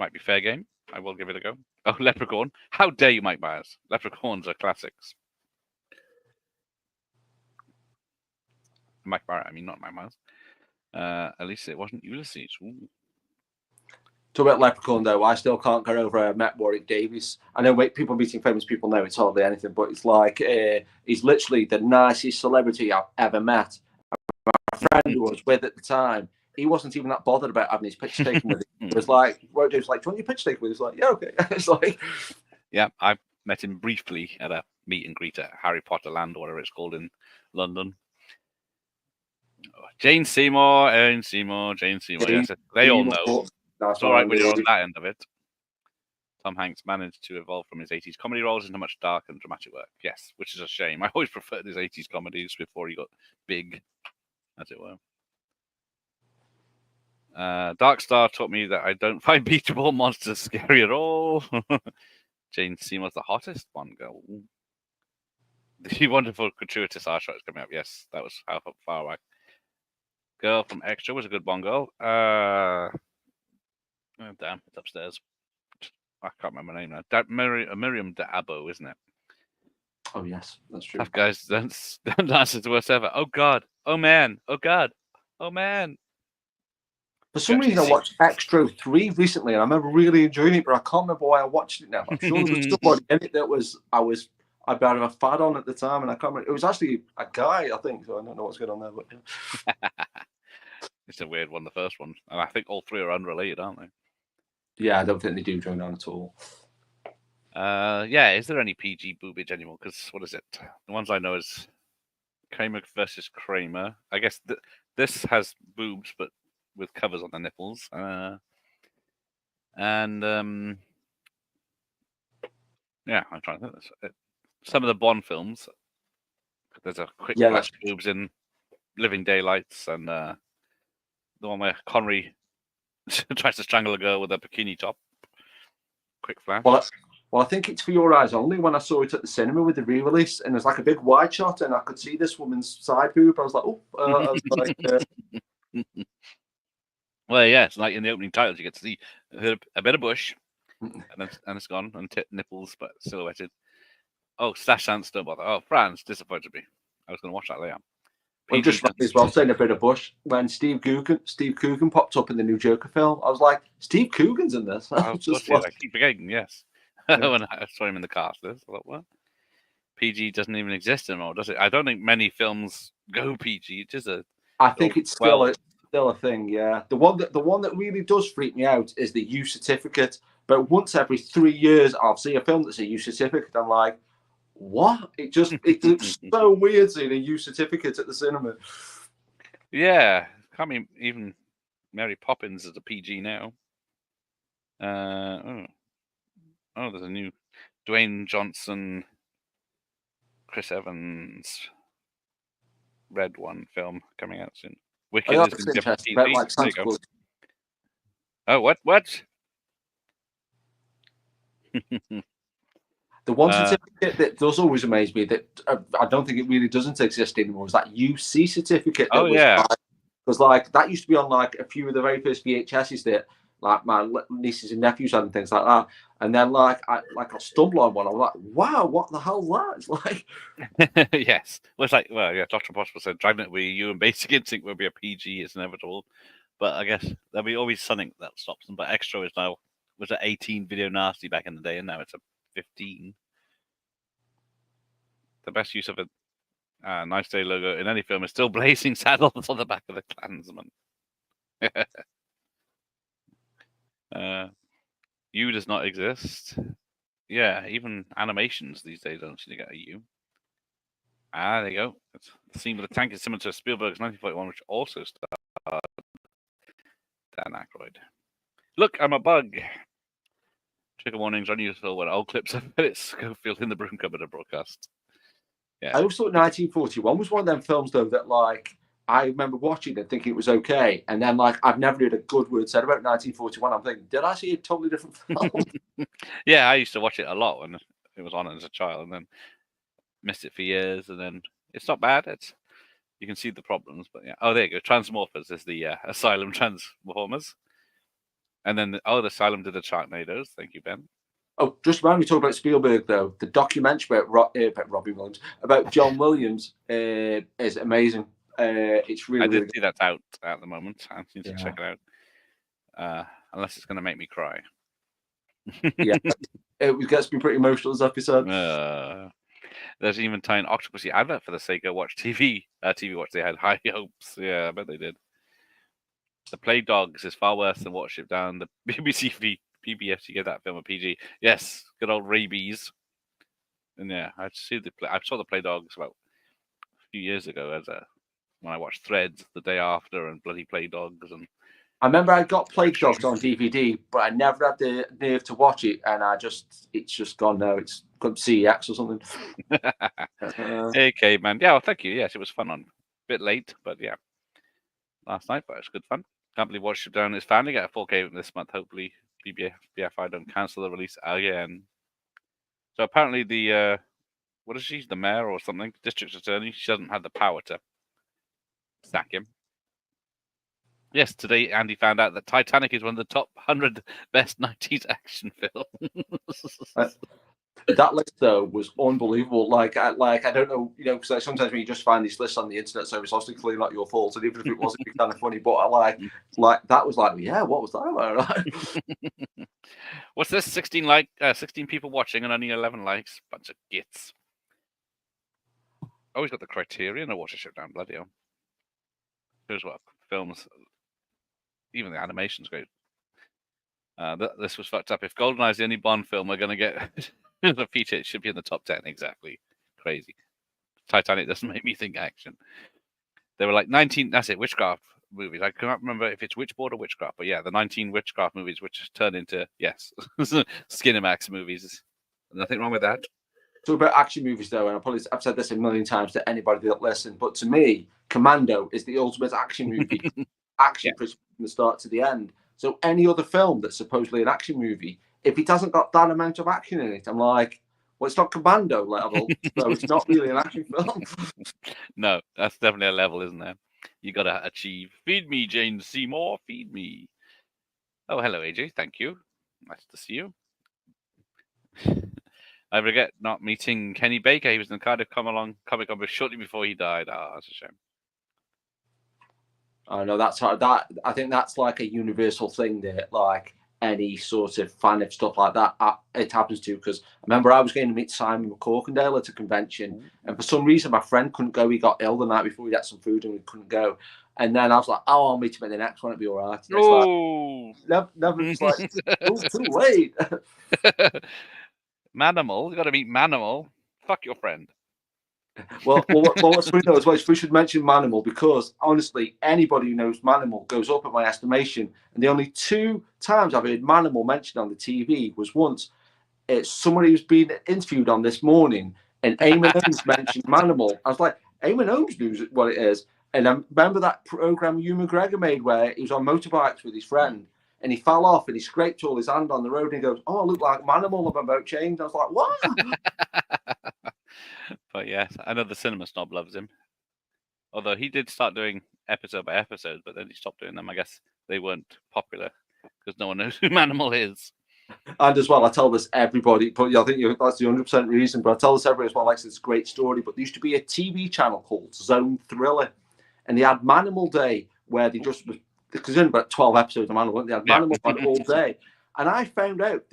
Speaker 8: might be fair game. I will give it a go. Oh, Leprechaun. How dare you, Mike Myers? Leprechauns are classics. Mike Barrett, I mean, not Mike Myers. At least it wasn't Ulysses. Ooh.
Speaker 9: Talk about Leprechaun, though. I still can't get over I met Warwick Davis. I know people meeting famous people know it's hardly anything, but it's like he's literally the nicest celebrity I've ever met. My friend who I was with at the time, he wasn't even that bothered about having his picture taken with him. It was like, Warwick Davis was like, do you want your picture taken with him? He's like, yeah, okay. It's like,
Speaker 8: yeah, I met him briefly at a meet and greet at Harry Potter Land, or whatever it's called in London. Jane Seymour. Yes, they all know. It's all right when you're on that end of it. Tom Hanks managed to evolve from his 80s comedy roles into much dark and dramatic work. Yes, which is a shame. I always preferred his 80s comedies before he got big, as it were. Dark Star taught me that I don't find beachball monsters scary at all. Jane Seymour's the hottest Bond girl. The wonderful gratuitous art shot is coming up. Yes, that was how far away. Girl from Extra was a good Bond girl. Oh, damn, it's upstairs. I can't remember her name now. Miriam D'Abo, isn't it?
Speaker 9: oh, yes, that's true.
Speaker 8: Tough guys don't answer to worst ever. Oh, God. Oh, man. Oh, God. Oh, man.
Speaker 9: For some reason, I watched Extra 3 recently, and I remember really enjoying it, but I can't remember why I watched it now. I'm sure there was somebody in it that I'd been having a fad on at the time, and I can't remember. It was actually a guy, I think, so I don't know what's going on there. But yeah.
Speaker 8: It's a weird one, the first one. And I think all three are unrelated, aren't they?
Speaker 9: Yeah, I don't think they do join on at all.
Speaker 8: Yeah, is there any PG boobage anymore? Because what is it? The ones I know is Kramer versus Kramer. I guess this has boobs, but with covers on the nipples. Yeah, I'm trying to think. Some of the Bond films, there's a quick flash of boobs in Living Daylights, and the one where Connery tries to strangle a girl with a bikini top. Quick flash.
Speaker 9: Well, I think it's For Your Eyes Only when I saw it at the cinema with the re-release, and there's like a big wide shot, and I could see this woman's side boob. I was like, oh, I was like,
Speaker 8: well, yeah, it's like in the opening titles, you get to see a bit of bush, and it's gone, and nipples, but silhouetted. Oh, Slash Sands, don't bother. Oh, France disappointed me. I was going to watch that later.
Speaker 9: I'm just as well saying a bit of bush when Steve Coogan popped up in the new Joker film. I was like, Steve Coogan's in this.
Speaker 8: I keep forgetting. Yes, when I saw him in the cast, I thought, what? PG doesn't even exist anymore, does it? I don't think many films go PG. It is
Speaker 9: I think it's still a thing. Yeah, the one that really does freak me out is the U certificate. But once every 3 years, I'll see a film that's a U certificate. I'm like, what? It's so weird seeing a U certificate at the cinema.
Speaker 8: Yeah, can't be even Mary Poppins is a PG now. There's a new Dwayne Johnson, Chris Evans, Red One film coming out soon. Wicked is in different TV.
Speaker 9: Like
Speaker 8: there you go. Oh, what?
Speaker 9: The one certificate that does always amaze me that I don't think it really doesn't exist anymore is that UC certificate. Because like that used to be on like a few of the very first VHSs that like my nieces and nephews had and things like that. And then like I stumble on one. I'm like, wow, what the hell that? It's like,
Speaker 8: yes. Well, it's like, yeah, Dr. Possible said Dragnet will be you and Basic Instinct will be a PG. It's inevitable. But I guess there'll be always something that stops them. But Extra is now was an 18 video nasty back in the day, and now it's a 15. The best use of a Nice Day logo in any film is still blazing saddles on the back of the Klansman. U does not exist. Yeah, even animations these days don't seem to get a U. There you go. The scene with the tank is similar to Spielberg's 1941, which also starred Dan Aykroyd. Look, I'm a bug. Trigger warnings are unuseful when old clips of Philip Schofield in the broom cupboard are broadcast. Yeah.
Speaker 9: I always thought 1941 was one of them films, though, that like I remember watching it thinking it was okay, and then like I've never heard a good word said about 1941. I'm thinking, did I see a totally different film?
Speaker 8: Yeah, I used to watch it a lot when it was on as a child, and then missed it for years, and then it's not bad. You can see the problems, but yeah. Oh, there you go. Transmorphers is the Asylum Transformers. And then, the Asylum did the Sharknadoes. Thank you, Ben.
Speaker 9: Oh, just remind me, talk about Spielberg though. The documentary about Robbie Williams, about John Williams, is amazing. It's really.
Speaker 8: I did
Speaker 9: really
Speaker 8: see that's out at the moment. I need to
Speaker 9: Yeah.
Speaker 8: check it out. Unless it's going to make me cry.
Speaker 9: Yeah, it gets me pretty emotional this episode.
Speaker 8: There's even tying Octopussy advert for the Sega Watch TV. TV Watch. They had high hopes. Yeah, I bet they did. The Play Dogs is far worse than Watership Down. The BBC PBS, you get that film a PG. Yes, good old rabies. And yeah, I saw the Play Dogs about a few years ago when I watched Threads the day after and bloody Play Dogs. And
Speaker 9: I remember I got Plague Dogs on DVD, but I never had the nerve to watch it, and it's just gone now. It's got CEX or something.
Speaker 8: Okay, man. Yeah, well, thank you. Yes, it was fun on. Bit late, but yeah. Last night, but it was good fun. Can't believe Watership Down is finally get a 4K this month. Hopefully, BFI don't cancel the release again. So apparently the what is she? The mayor or something? District attorney. She doesn't have the power to sack him. Yes, today Andy found out that Titanic is one of the top 100 best 90s action films.
Speaker 9: That list though was unbelievable. Like I don't know, because sometimes when you just find these lists on the internet, so it's obviously clearly not your fault. And even if it was, it'd be kind of funny. But I like that was like, yeah, what was that about?
Speaker 8: What's this? 16 people watching and only 11 likes. Bunch of gits. Always got the Criterion or Watership Down. Bloody hell. Here's what films. Even the animation's great. This was fucked up. If GoldenEye's the only Bond film we're going to get a feature, it should be in the top 10. Exactly. Crazy. Titanic doesn't make me think action. There were like 19, that's it, witchcraft movies. I can't remember if it's Witchboard or Witchcraft, but yeah, the 19 witchcraft movies, which turned into, yes, Skinemax movies. Nothing wrong with that.
Speaker 9: Talk about action movies though, and I've said this a million times to anybody that listens, but to me, Commando is the ultimate action movie. Action from the start to the end. So any other film that's supposedly an action movie, if it hasn't got that amount of action in it, I'm like, well, it's not Commando level, so it's not really an action film.
Speaker 8: No, that's definitely a level, isn't there? You got to achieve. Feed me, Jane Seymour. Feed me. Oh, hello, AJ. Thank you. Nice to see you. I regret not meeting Kenny Baker. He was in the Cardiff Comic Con shortly before he died. Ah, that's a shame.
Speaker 9: I know that. I think that's like a universal thing that, like any sort of fan of stuff like that, it happens to. Because I remember I was going to meet Simon McCorkindale at a convention, and for some reason my friend couldn't go. He got ill the night before. He had some food and we couldn't go. And then I was like, "Oh, I'll meet him at the next one. It'll be all right."
Speaker 8: Oh,
Speaker 9: like, never. It's like, too late.
Speaker 8: Manimal, you got to meet Manimal. Fuck your friend.
Speaker 9: Well, what's funny though is we should mention Manimal, because honestly, anybody who knows Manimal goes up at my estimation. And the only 2 times I've heard Manimal mentioned on the TV was once. It's somebody who's been interviewed on This Morning, and Eamon Holmes mentioned Manimal. I was like, Eamon Holmes knows what it is. And I remember that program Hugh McGregor made where he was on motorbikes with his friend, and he fell off and he scraped all his hand on the road, and he goes, "Oh, I look like Manimal with my boat chained." I was like, "What?"
Speaker 8: But yes, I know the cinema snob loves him. Although he did start doing episode by episode, but then he stopped doing them. I guess they weren't popular because no one knows who Manimal is.
Speaker 9: And as well, I tell this everybody, but I think that's the 100% reason. But I tell this everybody as well. Like, it's a great story. But there used to be a TV channel called Zone Thriller, and they had Manimal Day where they just, because there's about 12 episodes of Manimal, they had Manimal on all day. And I found out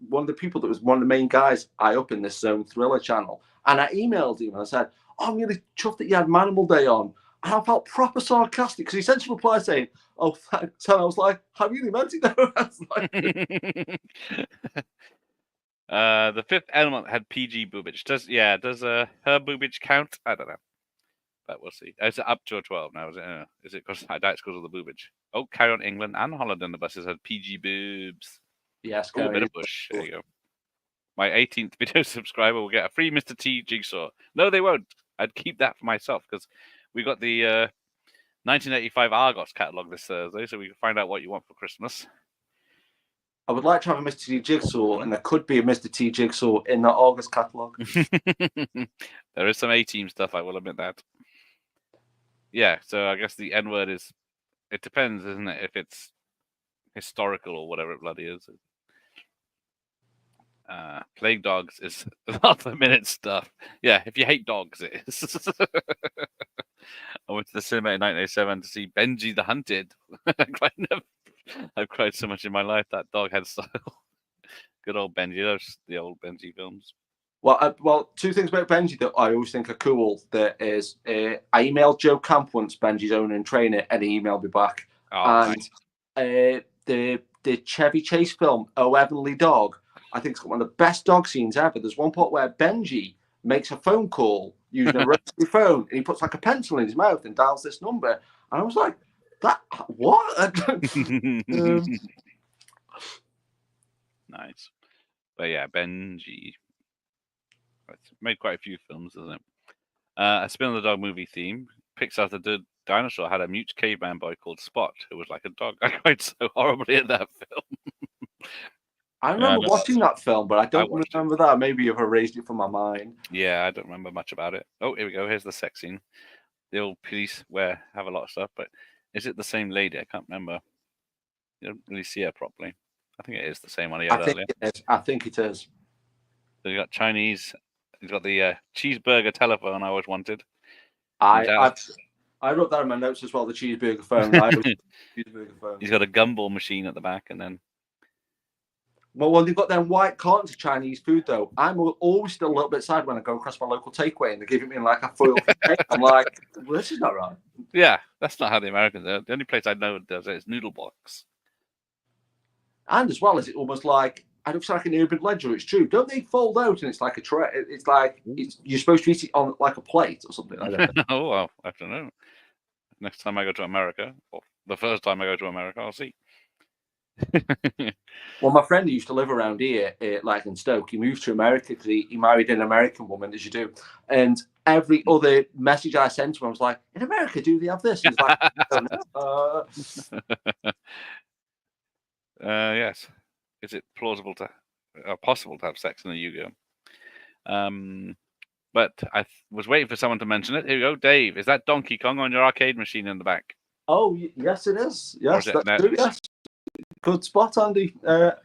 Speaker 9: one of the people that was one of the main guys high up in this Zone Thriller channel. And I emailed him and I said, "Oh, I'm really chuffed that you had Manimal Day on." And I felt proper sarcastic because he sent a reply saying, "Oh, thanks." And I was like, "I really meant it though."
Speaker 8: The Fifth Element had PG boobage. Does her boobage count? I don't know. But we'll see. Is it up to a 12 now? Is it because I doubt it's because of the boobage? Oh, Carry On England and Holland on the buses had PG boobs.
Speaker 9: Yes,
Speaker 8: a bit of bush. There you go. My 18th video subscriber will get a free Mr. T jigsaw. No, they won't. I'd keep that for myself because we got the 1985 Argos catalogue this Thursday, so we can find out what you want for Christmas.
Speaker 9: I would like to have a Mr. T jigsaw, and there could be a Mr. T jigsaw in that August catalogue.
Speaker 8: There is some A-Team stuff, I will admit that. Yeah, so I guess the N-word is, it depends, isn't it? If it's historical or whatever it bloody is. Plague Dogs is half a minute stuff. Yeah, if you hate dogs, it is. I went to the cinema in 1987 to see Benji the Hunted. I've cried so much in my life. That dog had style. Good old Benji. Those the old Benji films.
Speaker 9: Well, two things about Benji that I always think are cool. That is, I emailed Joe Camp once, Benji's owner and trainer, and he emailed me back.
Speaker 8: Oh,
Speaker 9: and
Speaker 8: nice.
Speaker 9: The Chevy Chase film, Oh Heavenly Dog, I think it's got one of the best dog scenes ever. There's one part where Benji makes a phone call using a rotary phone, and he puts like a pencil in his mouth and dials this number. And I was like, "That what?"
Speaker 8: Nice. But yeah, Benji. It's made quite a few films, hasn't it? A Spin on the Dog movie theme. Pixar's The Dinosaur had a mute caveman boy called Spot, who was like a dog. I cried so horribly at that film.
Speaker 9: I remember watching that film, but I don't remember that. Maybe you've erased it from my mind.
Speaker 8: Yeah, I don't remember much about it. Oh, here we go. Here's the sex scene. The old police have a lot of stuff, but is it the same lady? I can't remember. You don't really see her properly. I think it is the same one he had earlier.
Speaker 9: I think it is.
Speaker 8: So you got Chinese. He's got the cheeseburger telephone I always wanted.
Speaker 9: I wrote that in my notes as well. The cheeseburger phone. Cheeseburger phone.
Speaker 8: He's got a gumball machine at the back, and then.
Speaker 9: Well, when they've got them white cartons of Chinese food, though, I'm always still a little bit sad when I go across my local takeaway and they give it me in like a foil. I'm like, well, this is not right.
Speaker 8: Yeah, that's not how the Americans do it. The only place I know does it is Noodle Box.
Speaker 9: And as well as it almost like, I don't feel like an urban legend. It's true. Don't they fold out and it's like a tray? It's like you're supposed to eat it on like a plate or something. I don't know.
Speaker 8: Oh, well, I don't know. Next time I go to America, or the first time I go to America, I'll see.
Speaker 9: Well, my friend who used to live around here, like in Stoke, he moved to America because he married an American woman, as you do. And every other message I sent to him, I was like, in America, do they have this? He's like, I don't know.
Speaker 8: Yes. Is it plausible possible to have sex in a Yu-Gi-Oh? But I was waiting for someone to mention it. Here we go, Dave. Is that Donkey Kong on your arcade machine in the back?
Speaker 9: Oh, yes, it is. Yes, that's true. Yes. Good spot, Andy.
Speaker 8: Let's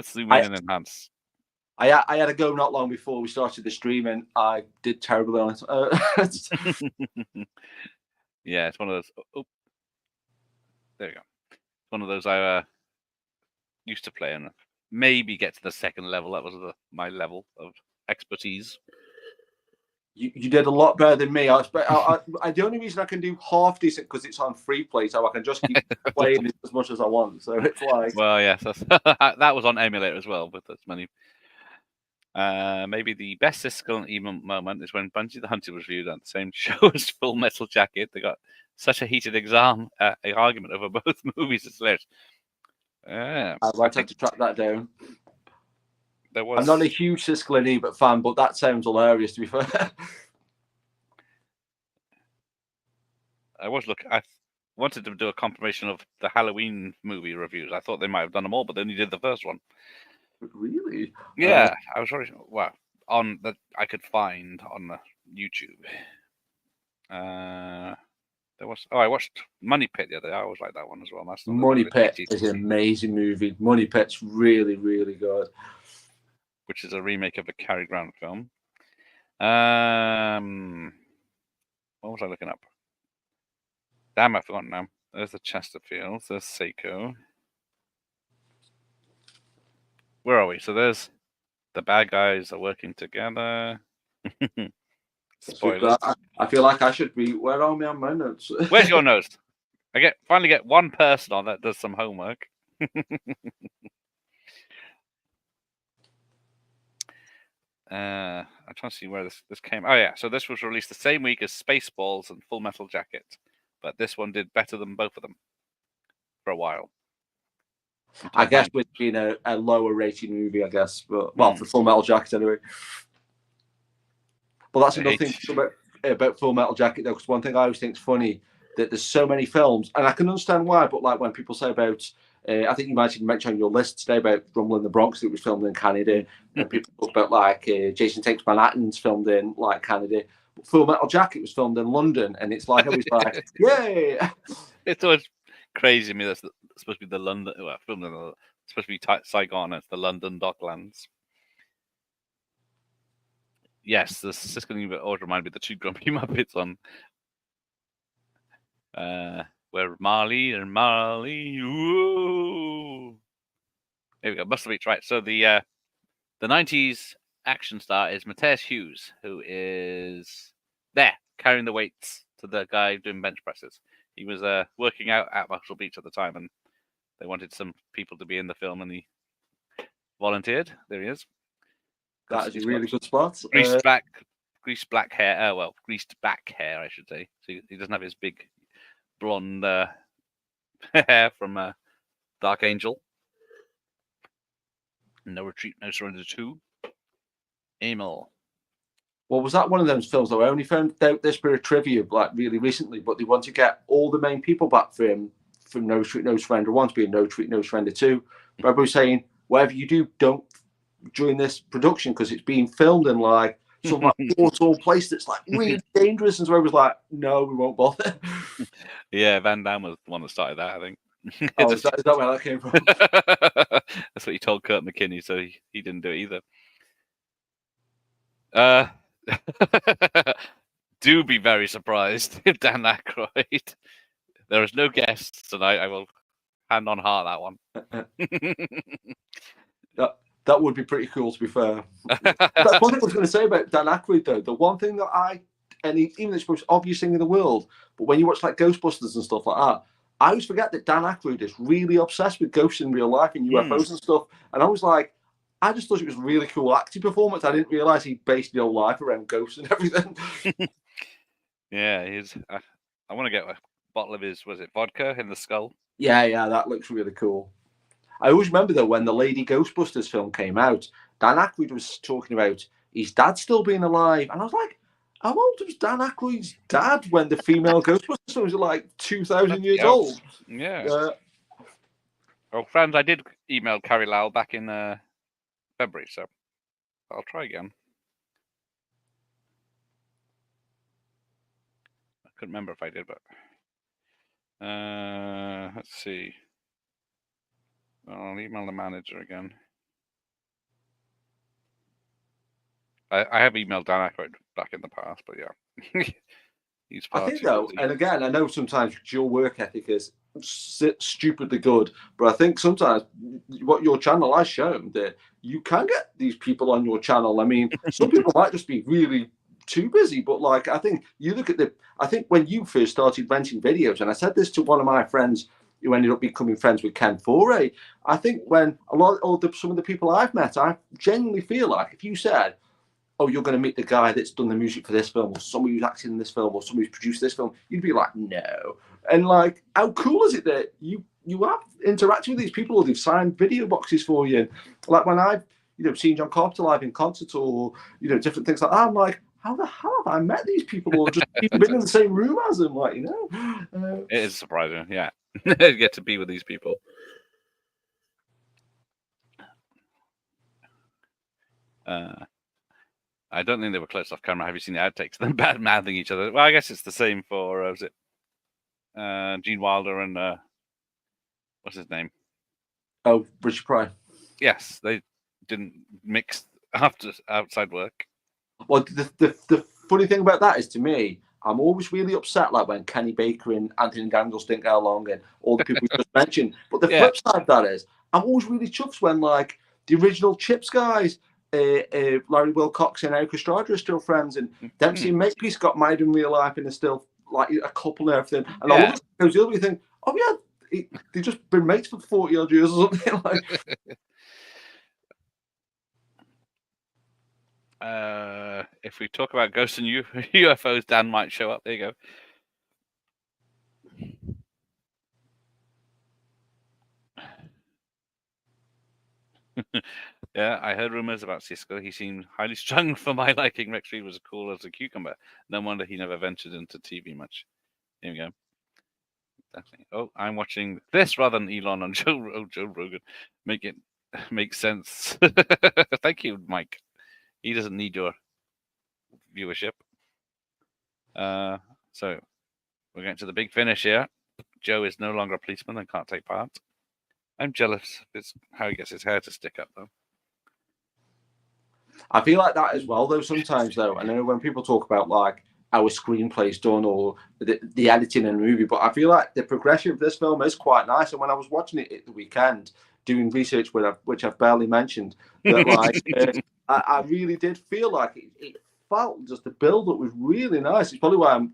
Speaker 8: zoom in and enhance.
Speaker 9: I had a go not long before we started the stream, and I did terribly on it.
Speaker 8: Yeah, it's one of those. Oh, there you go. It's one of those I used to play and maybe get to the second level. That was my level of expertise.
Speaker 9: You did a lot better than me. The only reason I can do half decent because it's on free play, so I can just keep playing it as much as I want. So it's like,
Speaker 8: well, yes, that was on emulator as well. With as many, maybe the best Siskel and Ebert moment is when Bungie the Hunter was viewed on the same show as Full Metal Jacket. They got such a heated argument over both movies. It's hilarious.
Speaker 9: I might have to track that down.
Speaker 8: I'm
Speaker 9: not a huge Siskel and Ebert fan, but that sounds hilarious, to be fair.
Speaker 8: I wanted to do a compilation of the Halloween movie reviews. I thought they might have done them all, but they only did the first one.
Speaker 9: Really?
Speaker 8: Yeah, I was sorry. Well, on that I could find on the YouTube. I watched Money Pit the other day. I always like that one as well.
Speaker 9: Money Pit is an amazing movie. Money Pit's really, really good.
Speaker 8: Which is a remake of a Cary Grant film. What was I looking up? Damn, I've forgotten now. There's the Chesterfields. There's Seiko. Where are we? So there's the bad guys are working together. Spoilers.
Speaker 9: I feel like I should be. Where are my notes?
Speaker 8: Where's your notes? I finally get one person on that does some homework. I'm trying to see where this came. Oh yeah, so this was released the same week as Spaceballs and Full Metal Jacket, but this one did better than both of them for a while.
Speaker 9: I guess with being a lower rated movie, I guess, but for Full Metal Jacket anyway. Well, that's another thing about Full Metal Jacket though, because one thing I always think is funny that there's so many films, and I can understand why. But like when people say about I think you might have mentioned on your list today about Rumble in the Bronx that was filmed in Canada, and people talk about like Jason Takes Manhattan's filmed in like Canada. But Full Metal Jacket was filmed in London, and it's like I was like, yay!
Speaker 8: It's always crazy to me. That's supposed to be the London. Well, filmed in supposed to be Saigon. It's the London Docklands. Yes, the Cisco always reminded me of the two Grumpy Muppets on. Where Marley and Marley. Whoa. There we go. Muscle Beach, right? So the 90s action star is Mateus Hughes, who is there carrying the weights to the guy doing bench presses. He was working out at Muscle Beach at the time, and they wanted some people to be in the film, and he volunteered. There he is.
Speaker 9: That is a really good spot.
Speaker 8: Greased black hair. Well, greased back hair, I should say. So he doesn't have his big blonde hair from Dark Angel. No Retreat, No Surrender 2. Emil.
Speaker 9: Well, was that one of those films though? I only found out this bit of trivia like really recently, but they want to get all the main people back from No Retreat, No Surrender 1 to be No Retreat, No Surrender 2. But everybody's saying, whatever you do, don't during this production because it's being filmed in like some like portal place that's like really dangerous. And so I was like, no, we won't bother.
Speaker 8: Yeah, Van Damme was the one that started that, I think.
Speaker 9: Oh, is that where that came from?
Speaker 8: That's what he told Kurt McKinney, so he didn't do it either. Do be very surprised if Dan Aykroyd. There is no guests tonight. I will hand on heart that one.
Speaker 9: That would be pretty cool, to be fair. That's one thing I was going to say about Dan Aykroyd, though. The one thing that even it's the most obvious thing in the world, but when you watch like Ghostbusters and stuff like that, I always forget that Dan Aykroyd is really obsessed with ghosts in real life and UFOs and stuff. And I was like, I just thought it was a really cool acting performance. I didn't realise he based his whole life around ghosts and everything.
Speaker 8: Yeah, he's. I want to get a bottle of his, was it vodka in the skull?
Speaker 9: Yeah, that looks really cool. I always remember, though, when the Lady Ghostbusters film came out, Dan Aykroyd was talking about his dad still being alive. And I was like, how old was Dan Aykroyd's dad when the female Ghostbusters was like 2,000 years old?
Speaker 8: Yeah. Well, friends, I did email Carrie Lowell back in February, so I'll try again. I couldn't remember if I did, but let's see. I'll email the manager again. I have emailed Dan Aykroyd back in the past, but yeah. He's
Speaker 9: I think, though,
Speaker 8: busy.
Speaker 9: and again, I know sometimes your work ethic is stupidly good, but I think sometimes what your channel has shown that you can get these people on your channel. I mean, some people might just be really too busy, but like, I think you look at I think when you first started renting videos, and I said this to one of my friends who ended up becoming friends with Ken Foray, I think when some of the people I've met, I genuinely feel like if you said, oh, you're going to meet the guy that's done the music for this film, or somebody who's acted in this film, or somebody who's produced this film, you'd be like, no. And like, how cool is it that you have interacted with these people, or they've signed video boxes for you? And like when I've seen John Carpenter live in concert, or different things like that, I'm like, how the hell have I met these people, or just even been in the same room as them? Like,
Speaker 8: it is surprising, yeah. You get to be with these people. I don't think they were close off camera. Have you seen the outtakes? Them bad mouthing each other. Well, I guess it's the same for was it Gene Wilder and what's his name?
Speaker 9: Oh, Richard Pryor.
Speaker 8: Yes, they didn't mix after outside work.
Speaker 9: Well, the funny thing about that is, to me, I'm always really upset like when Kenny Baker and Anthony Daniels didn't get along and all the people we just mentioned. But the flip side of that is, I'm always really chuffed when like the original Chips guys, Larry Wilcox and Eric Estrada are still friends, and Dempsey and Makepeace got married in real life and are still like a couple and everything. And I always goes the other way, think, oh yeah, they've just been mates for 40 odd years or something. Like.
Speaker 8: If we talk about ghosts and UFOs, Dan might show up. There you go. Yeah, I heard rumors about Cisco. He seemed highly strung for my liking. Rex Reed was cool as a cucumber. No wonder he never ventured into TV much. Here we go. Definitely. Oh, I'm watching this rather than Elon on Joe Rogan. Make sense. Thank you, Mike. He doesn't need your viewership. So we're getting to the big finish here. Joe is no longer a policeman and can't take part. I'm jealous of how he gets his hair to stick up, though.
Speaker 9: I feel like that as well, though, sometimes, though. I know when people talk about, like, how a screenplay's done or the editing in a movie, but I feel like the progression of this film is quite nice. And when I was watching it at the weekend, doing research, which I've barely mentioned, that, like, I really did feel like it felt just the build-up was really nice. It's probably why I'm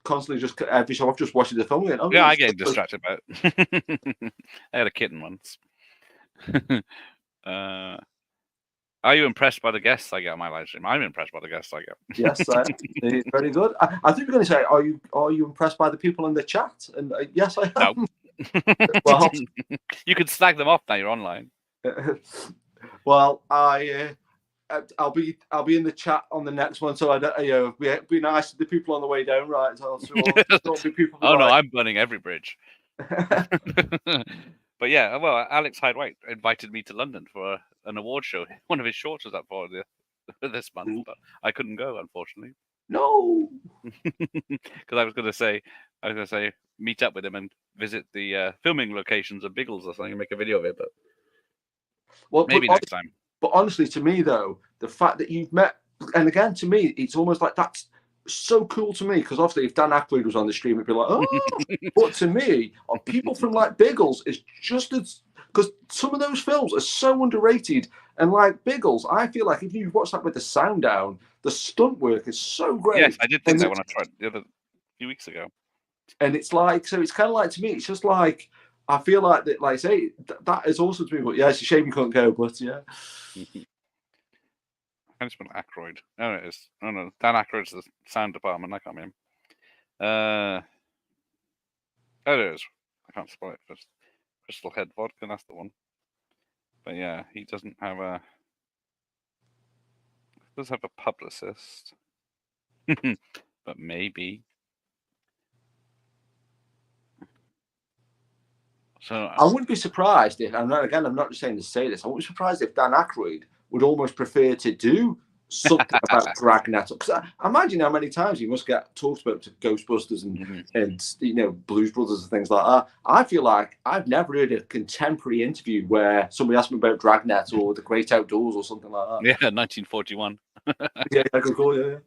Speaker 9: constantly just every so often just watching the film again.
Speaker 8: Yeah, I get distracted by it. I had a kitten once. Are you impressed by the guests I get on my live stream? I'm impressed by the guests I get.
Speaker 9: Yes, very good. I think we're going to say, are you impressed by the people in the chat? And yes, I am.
Speaker 8: No.
Speaker 9: Well,
Speaker 8: you can slag them off now. You're online.
Speaker 9: Well, I'll be in the chat on the next one, so I don't, be nice to the people on the way down, right? So don't be people.
Speaker 8: Oh, no, I'm burning every bridge. But yeah, well, Alex Hyde-White invited me to London for an award show. One of his shorts was up for this month, but I couldn't go, unfortunately.
Speaker 9: No,
Speaker 8: because I was going to say, meet up with him and visit the filming locations of Biggles or something and make a video of it. But maybe next time.
Speaker 9: But honestly, to me though, the fact that you've met, and again, to me, it's almost like that's so cool to me, because obviously if Dan Aykroyd was on the stream, it'd be like, oh. But to me, people from like Biggles is just as, because some of those films are so underrated, and like Biggles, I feel like if you watch that with the sound down, the stunt work is so great.
Speaker 8: Yes, I did think that when I tried a few weeks ago.
Speaker 9: And it's like, so it's kind of like, to me, it's just like, I feel like that, like I say, that is also to me, but yeah, it's a shame you couldn't go, but yeah.
Speaker 8: I just spell Aykroyd. Oh, it is. Oh no, Dan Aykroyd's the sound department. I can't mean. Oh, it is. I can't spell it. Just Crystal Head Vodka. That's the one. But yeah, he doesn't have a. He does have a publicist, but maybe. So
Speaker 9: I wouldn't be surprised if, I'm not just saying to say this, I wouldn't be surprised if Dan Aykroyd would almost prefer to do something about Dragnet. Because I imagine how many times he must get talked about to Ghostbusters and Blues Brothers and things like that. I feel like I've never heard a contemporary interview where somebody asked me about Dragnet or The Great Outdoors or something like that.
Speaker 8: Yeah, 1941.
Speaker 9: Yeah, cool, yeah.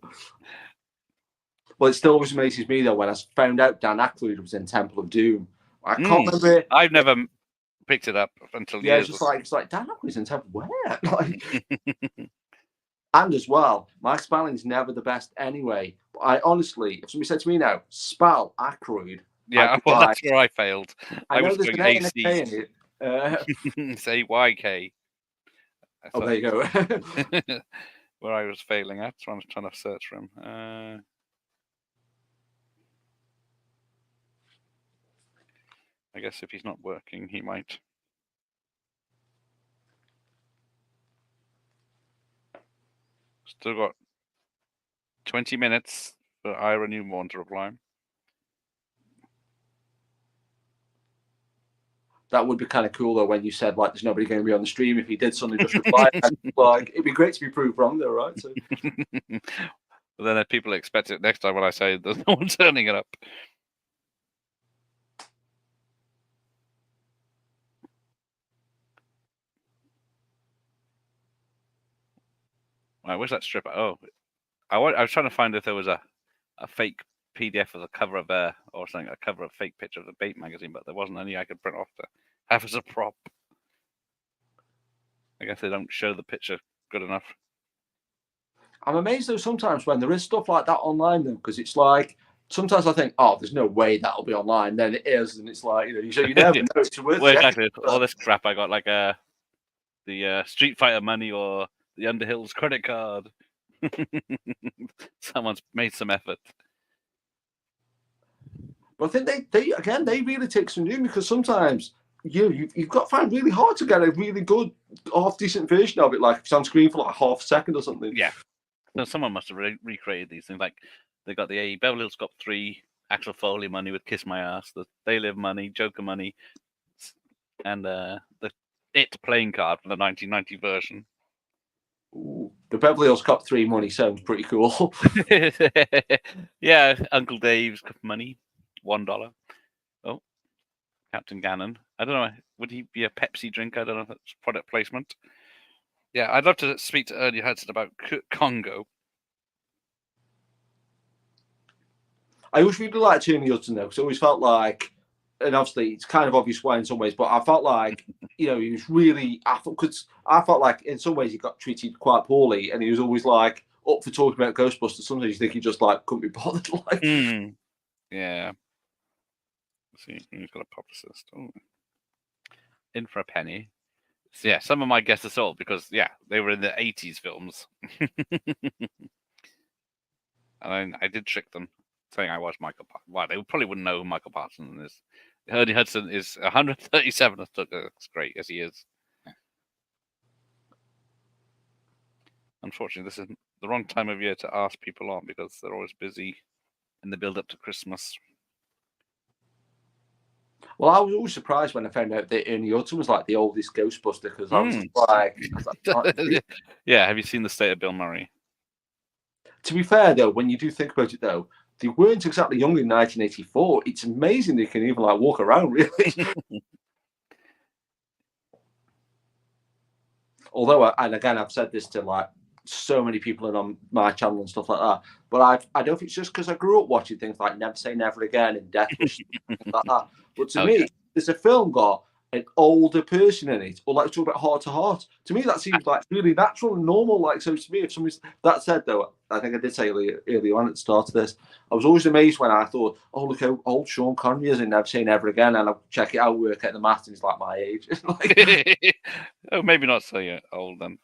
Speaker 9: Well, it still always amazes me though when I found out Dan Aykroyd was in Temple of Doom. I can't remember.
Speaker 8: I've never picked it up until years.
Speaker 9: It's like Dan Aykroyd's in Temple. Where? Like, and as well, my spelling's never the best anyway. But I honestly, if somebody said to me now, spell Aykroyd.
Speaker 8: Yeah, well, that's where I failed. I was doing AC. It's AYK.
Speaker 9: Oh, there you go.
Speaker 8: Where I was failing at, so I was trying to search for him. I guess if he's not working, he might. Still got 20 minutes for Ira Newborn to reply.
Speaker 9: That would be kind of cool though when you said like there's nobody going to be on the stream. If he did suddenly just reply, like it'd be great to be proved wrong though, right? So.
Speaker 8: But then if people expect it next time when I say there's no one turning it up. Right, where's that stripper? Oh, I was trying to find if there was a fake PDF of the cover of or something, a cover of fake picture of the Bait magazine, but there wasn't any I could print off to have as a prop. I guess they don't show the picture good enough.
Speaker 9: I'm amazed though sometimes when there is stuff like that online though, because it's like sometimes I think, oh, there's no way that'll be online. Then it is, and it's like you never know. It's worth
Speaker 8: well, exactly. All this crap I got, like the Street Fighter money or the Underhill's credit card. Someone's made some effort.
Speaker 9: But I think they really take some doing, because sometimes you've got to find really hard to get a really good half decent version of it, like it's on screen for like half a second or something.
Speaker 8: Yeah. So someone must have recreated these things. Like they got the Beverly Hills Cop 3 Axel Foley money with Kiss My Ass, the They Live money, Joker money, and the It playing card from the 1990 version.
Speaker 9: Ooh, the Beverly Hills Cop 3 money sounds pretty cool.
Speaker 8: Yeah, Uncle Dave's money, $1. Oh, Captain Gannon. I don't know. Would he be a Pepsi drink? I don't know if that's product placement. Yeah, I'd love to speak to Ernie Hudson about Congo.
Speaker 9: I always really liked Ernie Hudson though, because I always felt like, and obviously it's kind of obvious why in some ways, but I felt like, you know, he was really, I felt like in some ways he got treated quite poorly, and he was always like up for talking about Ghostbusters. Sometimes you think he just like couldn't be bothered. Like,
Speaker 8: Yeah. Let's see, he's got a publicist. Oh. In for a penny. So, yeah, some of my guesses are sold because they were in the 80s films. And I did trick them, saying I watched Michael Parsons. Well, they probably wouldn't know who Michael Parsons is. Ernie Hudson is 137. That's great, as he is. Unfortunately, this is the wrong time of year to ask people on because they're always busy in the build-up to Christmas.
Speaker 9: well, I was always surprised when I found out that Ernie Hudson was like the oldest Ghostbuster, because I was just like,
Speaker 8: yeah, have you seen The State of Bill Murray?
Speaker 9: To be fair though, when you do think about it though, they weren't exactly young in 1984. It's amazing they can even like walk around, really. Although, and again, I've said this to like so many people on my channel and stuff like that, but I don't think it's just because I grew up watching things like Never Say Never Again and Death Wish, like that. But to me, there's a film got an older person in it, or like talk about Heart to Heart. To me, that seems like really natural and normal. Like, so to me, if somebody's that said though, I think I did say earlier on at the start of this, I was always amazed when I thought, oh look how old Sean Connery is in Never Say Never Again, and I check it out, work at the math, and he's like my age. Like,
Speaker 8: oh, maybe not so old then.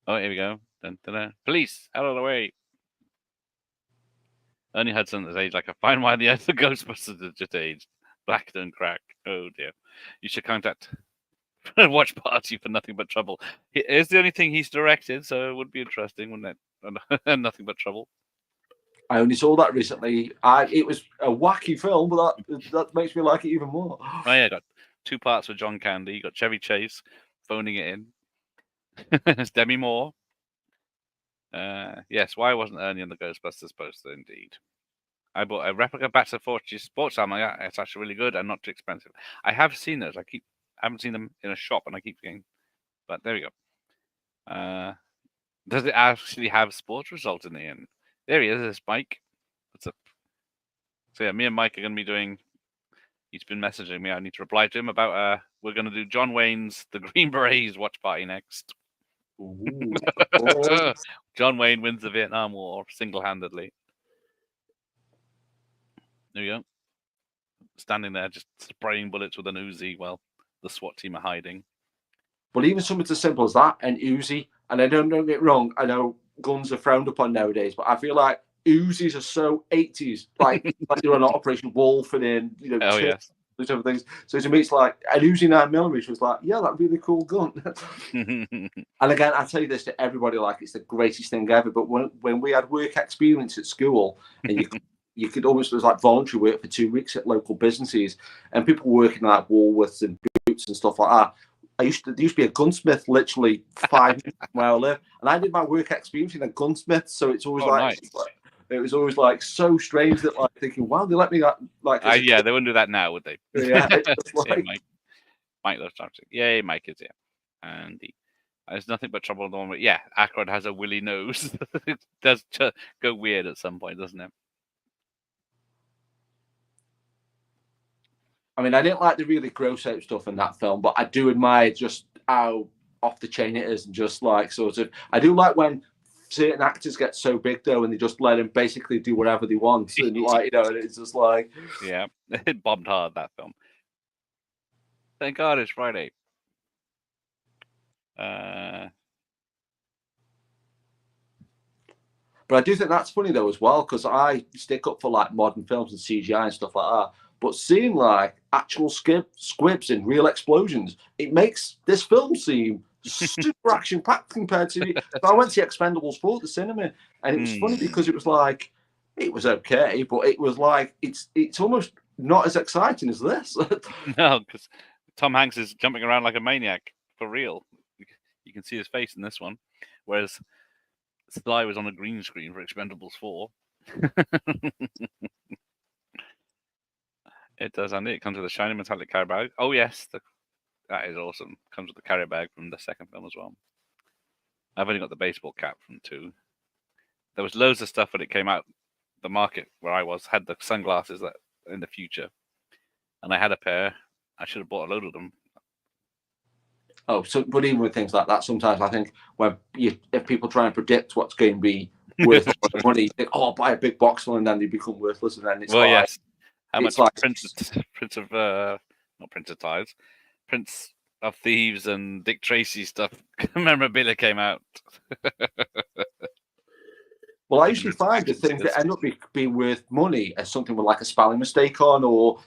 Speaker 8: Oh, here we go. Dun, dun, dun. Police, out of the way. Ernie Hudson has aged like a fine wine. The other Ghostbusters has just aged. Black and crack. Oh dear. You should contact Watch Party for Nothing But Trouble. It's the only thing he's directed, so it would be interesting, wouldn't it? Nothing But Trouble.
Speaker 9: I only saw that recently. It was a wacky film, but that makes me like it even more.
Speaker 8: Oh yeah, got 2 parts with John Candy. You got Chevy Chase phoning it in. It's Demi Moore. Yes, why wasn't Ernie on the Ghostbusters poster? Indeed. I bought a replica Batter Fortune sports armor. Yeah, it's actually really good and not too expensive. I have seen those. I haven't seen them in a shop, and I keep getting. But there we go. Does it actually have sports results in the end? There he is. There's Mike. What's up? So yeah, me and Mike are going to be doing. He's been messaging me. I need to reply to him about. We're going to do John Wayne's The Green Berets watch party next.
Speaker 9: Ooh,
Speaker 8: John Wayne wins the Vietnam War single-handedly. There we go. Standing there, just spraying bullets with an Uzi while the SWAT team are hiding.
Speaker 9: But even something as simple as that, an Uzi, and I don't get it wrong, I know guns are frowned upon nowadays, but I feel like Uzis are so 80s, like they were on Operation Wolf and then, those other things. So to me, it's like an Uzi 9mm was like, yeah, that's a really cool gun. And again, I tell you this to everybody, like it's the greatest thing ever. But when we had work experience at school, and you could almost, it was like voluntary work for 2 weeks at local businesses, and people working like Woolworths and Boots and stuff like that. There used to be a gunsmith literally 5 minutes from where I live, and I did my work experience in a gunsmith. So it's always nice. It was always like so strange that like thinking, wow, they let me like.
Speaker 8: Yeah, they wouldn't do that now, would they?
Speaker 9: Yeah,
Speaker 8: like... Mike loves Chopstick. Yay, Mike is here, and there's nothing but trouble. Yeah, Aykroyd has a willy nose. It does go weird at some point, doesn't it?
Speaker 9: I mean, I didn't like the really gross out stuff in that film, but I do admire just how off the chain it is, and just like sort of. I do like when certain actors get so big though, and they just let them basically do whatever they want, and like and it's just like,
Speaker 8: yeah, it bombed hard, that film. Thank God it's Friday.
Speaker 9: But I do think that's funny though as well, because I stick up for like modern films and CGI and stuff like that. But seeing like actual squibs and real explosions, it makes this film seem super action packed compared to. I went to Expendables 4 at the cinema, and it was funny because it was like it was okay, but it was like it's almost not as exciting as this.
Speaker 8: No, because Tom Hanks is jumping around like a maniac for real. You can see his face in this one, whereas Sly was on a green screen for Expendables 4. It does, Andy. It comes with a shiny metallic carry bag. Oh, yes. That is awesome. Comes with the carry bag from the second film as well. I've only got the baseball cap from 2. There was loads of stuff when it came out. The market where I was had the sunglasses that in the future. And I had a pair. I should have bought a load of them.
Speaker 9: Oh, so but even with things like that, sometimes I think if people try and predict what's going to be worth a lot of money, you think, oh, buy a big box one, and then they become worthless, and then it's
Speaker 8: yes. How much
Speaker 9: like
Speaker 8: Prince of Thieves and Dick Tracy stuff memorabilia came out.
Speaker 9: Well, I usually find the things that end up being worth money as something with like a spelling mistake on, or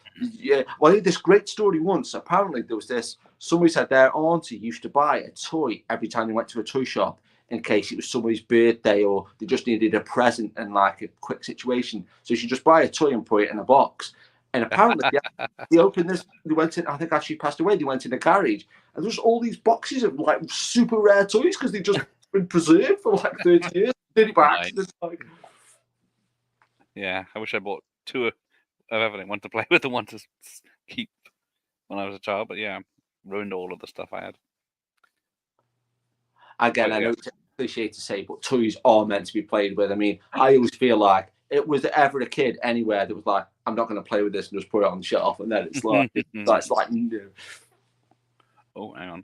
Speaker 9: well, I heard this great story once. Apparently, there was this. Somebody said their auntie used to buy a toy every time they went to a toy shop in case it was somebody's birthday or they just needed a present in like a quick situation. So she just buy a toy and put it in a box. And apparently, they opened this. They went in. I think actually passed away. They went in the garage, and there's all these boxes of like super rare toys because they've just been preserved for like 30 years. Did it by accident, like.
Speaker 8: Yeah, I wish I bought 2 of everything. One to play with and one to keep when I was a child. But yeah, ruined all of the stuff I had.
Speaker 9: Again, I know it's a cliche to say, but toys are meant to be played with. I mean, I always feel like it was ever a kid anywhere that was like, I'm not going to play with this and just put it on the shelf. And then it's like, it's like, no.
Speaker 8: Oh, hang on.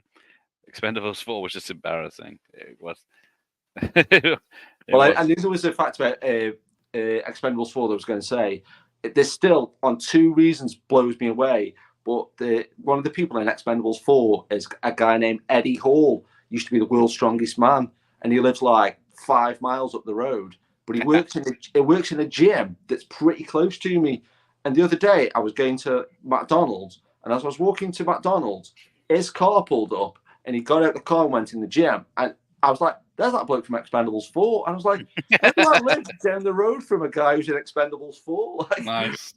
Speaker 8: Expendables 4 was just embarrassing. It was.
Speaker 9: I knew there was a fact about Expendables 4 that I was going to say. There's still, on 2 reasons, blows me away. But one of the people in Expendables 4 is a guy named Eddie Hall. Used to be the world's strongest man, and he lives like 5 miles up the road. But he works in a gym that's pretty close to me. And the other day, I was going to McDonald's, and as I was walking to McDonald's, his car pulled up, and he got out of the car and went in the gym. And I was like, "There's that bloke from Expendables 4." And I was like, "How do I live down the road from a guy who's in Expendables 4?" Like,
Speaker 8: nice.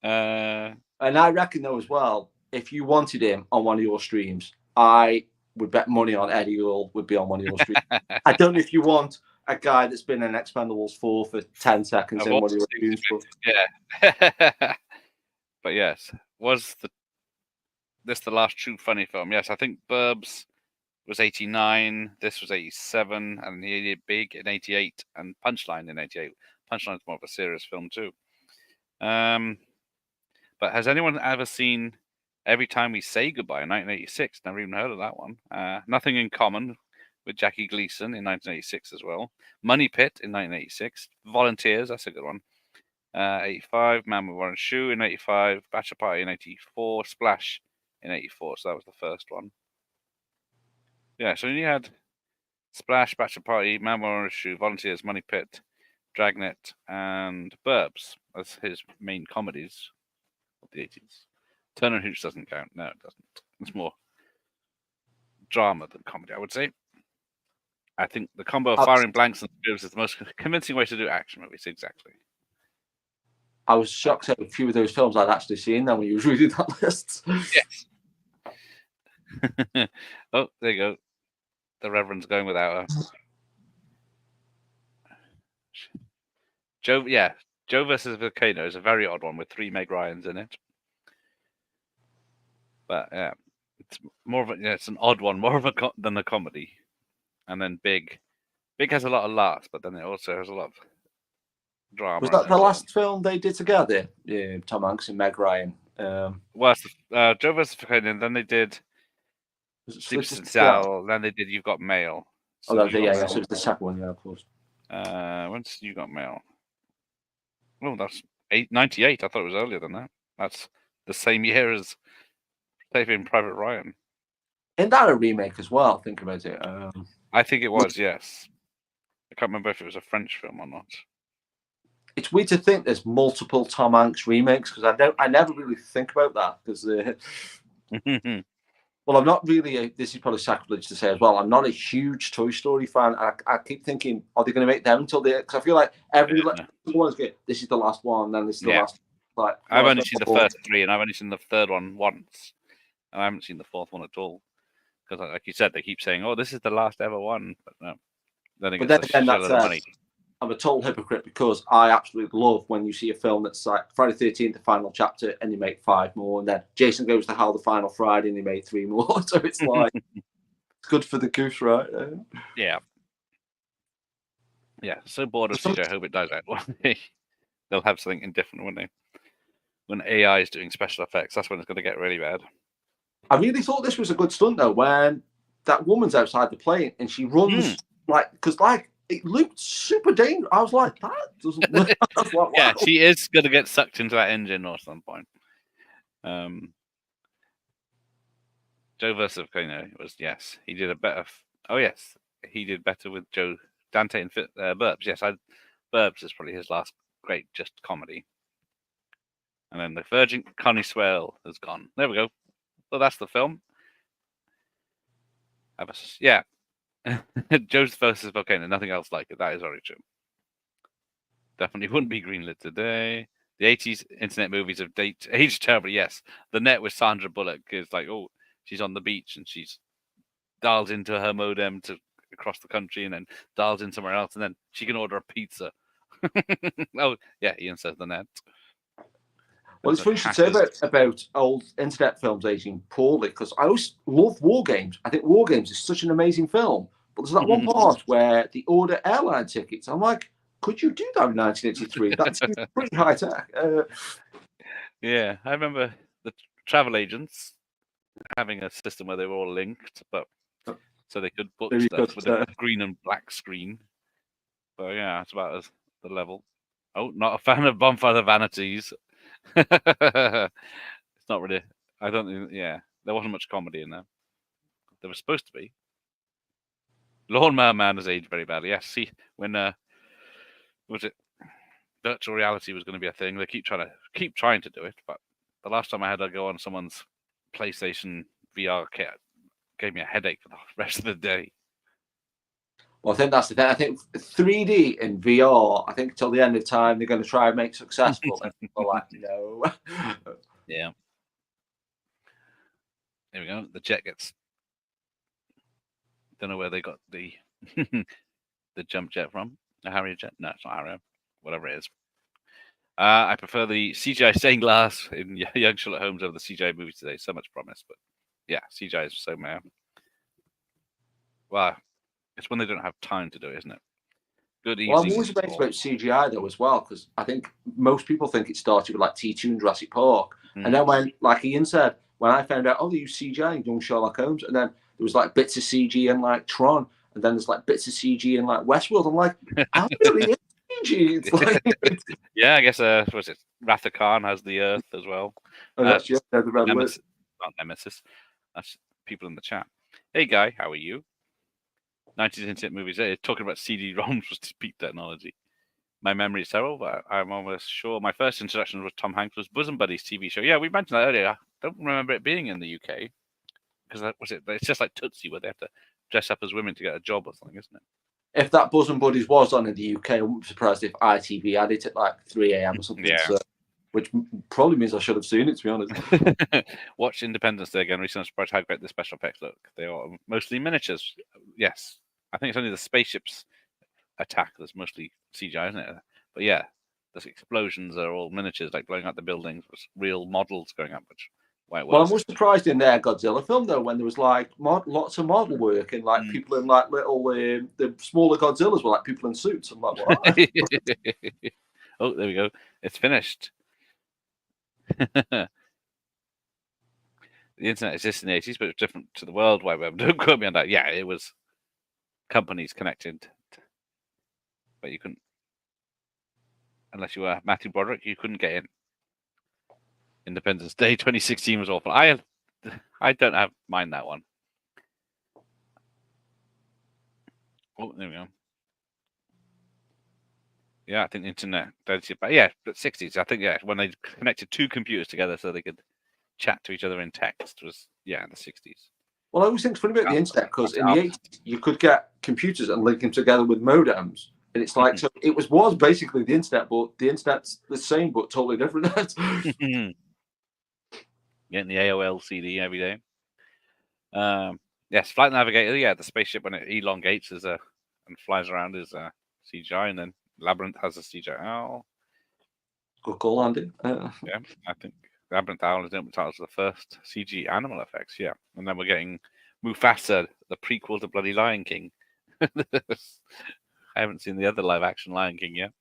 Speaker 9: And I reckon though as well, if you wanted him on one of your streams, I would bet money on Eddie Earl would be on one of your streams. I don't know if you want a guy that's been in Expendables 4 for 10 seconds in one of your streams.
Speaker 8: Yeah. But yes, was this the last true funny film? Yes, I think Burbs was 89, this was 87, and he did Big in 88, and Punchline in 88. Punchline's more of a serious film too. But has anyone ever seen Every Time We Say Goodbye in 1986? Never even heard of that one. Nothing in Common with Jackie Gleason in 1986 as well. Money Pit in 1986. Volunteers, that's a good one. 85, Man with One Shoe in 85. Bachelor Party in 84. Splash in 84. So that was the first one. Yeah, so you had Splash, Bachelor Party, Man with One Shoe, Volunteers, Money Pit, Dragnet, and Burbs as his main comedies of the 80s. Turner and Hooch doesn't count. No, it doesn't. It's more drama than comedy, I would say. I think the combo of firing blanks and screws is the most convincing way to do action movies. Exactly.
Speaker 9: I was shocked at a few of those films I'd actually seen then when you was reading that list.
Speaker 8: Yes. Oh, there you go. The Reverend's going without her. Joe versus Volcano is a very odd one with 3 Meg Ryans in it. But yeah, it's more of it's an odd one, more of than a comedy. And then Big has a lot of laughs, but then it also has a lot of drama.
Speaker 9: Was that the last film they did together? Yeah, Tom Hanks and Meg Ryan.
Speaker 8: Well, Joe vs. Volcano, and then they did Sleepless in Seattle, then they did You've Got Mail.
Speaker 9: So so it was the second one, yeah, of course.
Speaker 8: When's You Got Mail? Oh, that's 98. I thought it was earlier than that. That's the same year as Saving Private Ryan.
Speaker 9: Isn't that a remake as well? Think about it.
Speaker 8: I think it was, yes. I can't remember if it was a French film or not.
Speaker 9: It's weird to think there's multiple Tom Hanks remakes because I never really think about that because well, I'm not really. This is probably sacrilege to say as well. I'm not a huge Toy Story fan. I keep thinking, are they going to make them until they? Because I feel like everyone's going. This is the last one, then this is the last. Like
Speaker 8: I've only seen the first 3, and I've only seen the third one once, and I haven't seen the fourth one at all. Because, like you said, they keep saying, "Oh, this is the last ever one," but no. Then it gets a shitload of money.
Speaker 9: I'm a total hypocrite because I absolutely love when you see a film that's like Friday the 13th, the final chapter, and they make 5 more, and then Jason Goes to Hell, the final Friday, and they made 3 more. So it's like it's good for the goose, right?
Speaker 8: Yeah. Yeah. So bored of CGI. I hope it dies out one day. They'll have something indifferent, won't they? When AI is doing special effects, that's when it's going to get really bad.
Speaker 9: I really thought this was a good stunt though, when that woman's outside the plane and she runs because it looked super dangerous. I was like, that doesn't look. I was like, wow.
Speaker 8: Yeah, she is going to get sucked into that engine or some point. Joe versus Volcano was yes. He did a better. Yes, he did better with Joe Dante and Burbs. Yes, Burbs is probably his last great just comedy. And then the Virgin Connie Swell has gone. There we go. So that's the film. Yeah. Joe's versus Volcano. Nothing else like it. That is very true. Definitely wouldn't be greenlit today. The 80s internet movies have aged terribly. Yes. The Net with Sandra Bullock is like, oh, she's on the beach and she's dialed into her modem to across the country and then dials in somewhere else and then she can order a pizza. Oh, yeah. Ian says The Net.
Speaker 9: Well, it's funny you should say about old internet films aging poorly because I always love War Games. I think War Games is such an amazing film. But there's that one part where they order airline tickets. I'm like, could you do that in 1983? That's pretty high tech.
Speaker 8: Yeah, I remember the travel agents having a system where they were all linked, but so they could book stuff with a green and black screen. But yeah, it's about the level. Oh, not a fan of Bonfire Vanities. It's not really. I don't think. Yeah, there wasn't much comedy in there. There was supposed to be. Lawnmower Man has aged very badly. Yes, see when was it virtual reality was going to be a thing? They keep trying to do it, but the last time I had to go on someone's PlayStation VR kit gave me a headache for the rest of the day.
Speaker 9: Well, I think that's the thing. I think 3D and VR, I think till the end of time, they're going to try and make successful. And people are like, no.
Speaker 8: Yeah. There we go. The jet gets. Don't know where they got the the jump jet from. A Harrier jet? No, it's not Harrier. Whatever it is. I prefer the CGI stained glass in Young Sherlock Holmes over the CGI movies today. So much promise, but yeah, CGI is so meh. Well, it's when they don't have time to do it, isn't it? Good, easy.
Speaker 9: Well, I'm always amazed about CGI though as well, because I think most people think it started with like T2 and Jurassic Park, and then when, like Ian said, when I found out, oh, they use CGI in Young Sherlock Holmes, and then there was like bits of CG in like Tron, and then there's like bits of CG in like Westworld. I'm like, how really is CG? It's like,
Speaker 8: yeah, I guess was it Wrath of Khan has the Earth as well.
Speaker 9: Oh, that's the Red
Speaker 8: Nemesis, not Nemesis. That's people in the chat. Hey, Guy, how are you? 90s internet movies. Talking about CD-ROMs was peak technology. My memory is terrible, but I'm almost sure my first introduction with Tom Hanks was Bosom Buddies TV show. Yeah, we mentioned that earlier. I don't remember it being in the UK because that was it. It's just like Tootsie, where they have to dress up as women to get a job or something, isn't it?
Speaker 9: If that Bosom Buddies was on in the UK, I wouldn't be surprised if ITV had it at like 3 a.m. or something.
Speaker 8: Yeah.
Speaker 9: So, which probably means I should have seen it, to be honest.
Speaker 8: Watch Independence Day again. Recently, I'm surprised how great the special effects look. They are mostly miniatures. Yes. I think it's only the spaceships attack that's mostly CGI, isn't it? But yeah, the explosions are all miniatures, like blowing out the buildings with real models going up, which why it was.
Speaker 9: Well, I was surprised in their Godzilla film though, when there was like lots of model work and like people in like little the smaller Godzillas were like people in suits. I'm like, what?
Speaker 8: Oh, there we go. It's finished. The internet existed in the 80s, but it was different to the World Wide Web. Don't quote me on that. Yeah, it was companies connected, but you couldn't, unless you were Matthew Broderick, you couldn't get in. Independence Day 2016 was awful. I don't have mind that one. Oh, there we go. Yeah, I think the internet. But yeah, but 60s. I think when they connected 2 computers together so they could chat to each other in text was the 60s.
Speaker 9: Well, I always think it's funny about the internet because in the 80s you could get computers and link them together with modems, and it's like so it was basically the internet, but the internet's the same but totally different.
Speaker 8: Getting the AOL CD every day. Yes, Flight Navigator. Yeah, the spaceship when it elongates and flies around is CGI, and then Labyrinth has a CGI owl.
Speaker 9: Good call, Andy.
Speaker 8: Yeah, I think Labyrinth Owl is the title to the first CG animal effects. Yeah, and then we're getting Mufasa, the prequel to bloody Lion King. I haven't seen the other live action Lion King yet.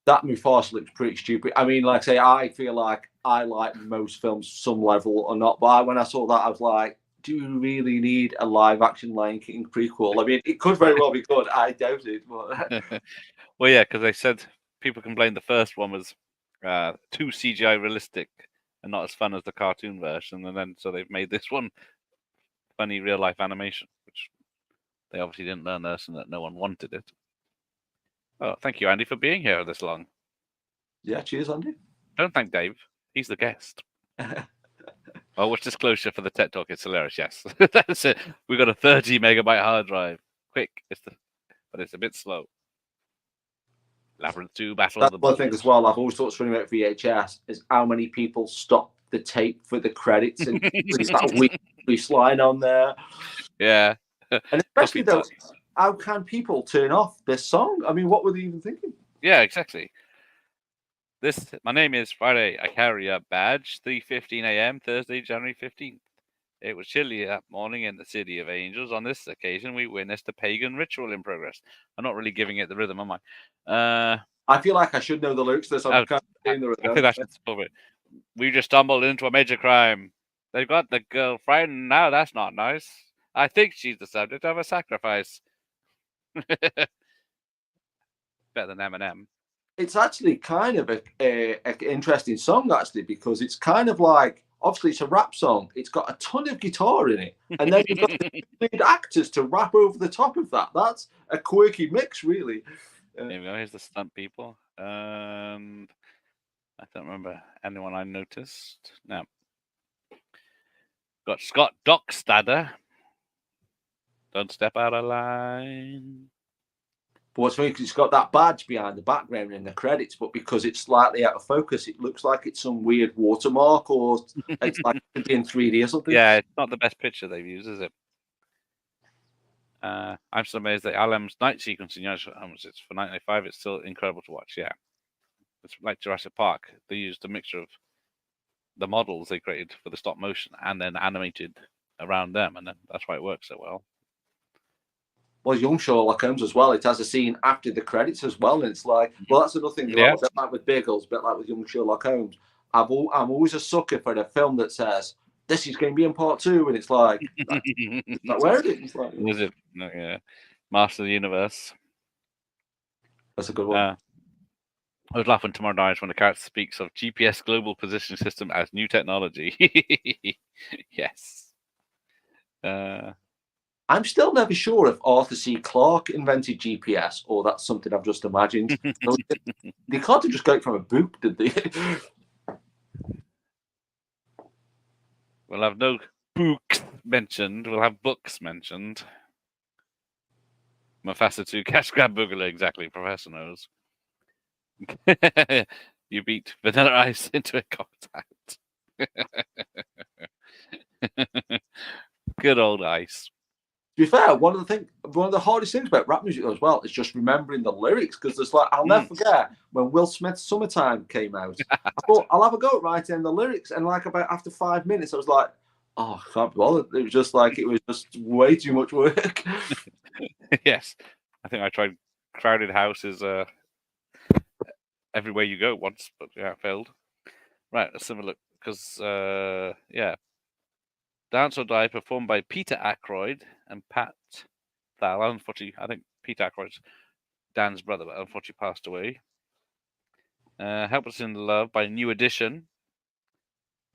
Speaker 9: That Mufasa looks pretty stupid. I mean, like I say, I feel like I like most films to some level or not, but when I saw that, I was like, do you really need a live action Lion King prequel? I mean, it could very well be good. I doubt it. But...
Speaker 8: Well, yeah, because they said people complained the first one was too CGI realistic and not as fun as the cartoon version, and then so they've made this one funny real life animation, which they obviously didn't learn this and that no one wanted it. Oh, thank you, Andy, for being here this long.
Speaker 9: Yeah, cheers, Andy.
Speaker 8: Don't thank Dave. He's the guest. Oh, what's disclosure for the TED Talk? It's hilarious, yes. That's it. We've got a 30 megabyte hard drive. Quick. But it's a bit slow. Labyrinth 2, Battle
Speaker 9: That's
Speaker 8: of the
Speaker 9: one thing as well. I've always thought it's funny about VHS is how many people stop the tape for the credits and there's that weekly line on there.
Speaker 8: Yeah.
Speaker 9: And especially though, how can people turn off this song? I mean, what were they even thinking?
Speaker 8: Yeah, exactly. My name is Friday. I carry a badge. 3:15 a.m. Thursday, January 15th. It was chilly that morning in the city of angels. On this occasion, we witnessed a pagan ritual in progress. I'm not really giving it the rhythm, am I?
Speaker 9: I feel like I should know the lyrics to this.
Speaker 8: I think I should solve it. We just stumbled into a major crime. They've got the girl frightened. Now that's not nice. I think she's the subject of a sacrifice. Better than Eminem.
Speaker 9: It's actually kind of an interesting song, actually, because it's kind of like, obviously it's a rap song. It's got a ton of guitar in it. And then you've got the lead actors to rap over the top of that. That's a quirky mix, really.
Speaker 8: There we go. Here's the stunt people. And I don't remember anyone I noticed. No. Got Scott Dockstader. Don't step out of line.
Speaker 9: But what's funny, because it's got that badge behind the background in the credits, but because it's slightly out of focus, it looks like it's some weird watermark or it's like in 3D or something.
Speaker 8: Yeah, it's not the best picture they've used, is it? I'm still amazed that Alam's night sequence in it's for 1995. It's still incredible to watch. Yeah, it's like Jurassic Park. They used a mixture of the models they created for the stop motion and then animated around them, and then that's why it works so well.
Speaker 9: Well, young Sherlock Holmes as well. It has a scene after the credits as well, and it's like, well, that's another thing.
Speaker 8: Yeah.
Speaker 9: A bit like with Bagels, a bit like with young Sherlock Holmes. I'm always a sucker for a film that says this is going to be in part 2, and it's like, where is it? It's like,
Speaker 8: is it? No, yeah, Master of the Universe.
Speaker 9: That's a good one.
Speaker 8: I was laughing tomorrow night when the character speaks of GPS global positioning system as new technology. Yes.
Speaker 9: I'm still never sure if Arthur C. Clarke invented GPS or that's something I've just imagined. They can't have just got it from a book, did they?
Speaker 8: We'll have no books mentioned. We'll have books mentioned. Mufasa 2, Cash Grab Boogaloo, exactly. Professor knows. You beat Vanilla Ice into a contact. Good old Ice.
Speaker 9: To be fair, one of the hardest things about rap music as well is just remembering the lyrics, because there's like, I'll never forget when Will Smith's Summertime came out. I thought I'll have a go at writing the lyrics, and like about after 5 minutes, I was like, oh, I can't be bothered. It was just like, it was just way too much work.
Speaker 8: Yes, I think I tried Crowded Houses Everywhere You Go once, but yeah, it failed. Right, let's have a look, because yeah. Dance or Die, performed by Peter Ackroyd and Pat Thal. Unfortunately, I think Peter Ackroyd's Dan's brother, but unfortunately passed away. Help Us in Love by New Edition.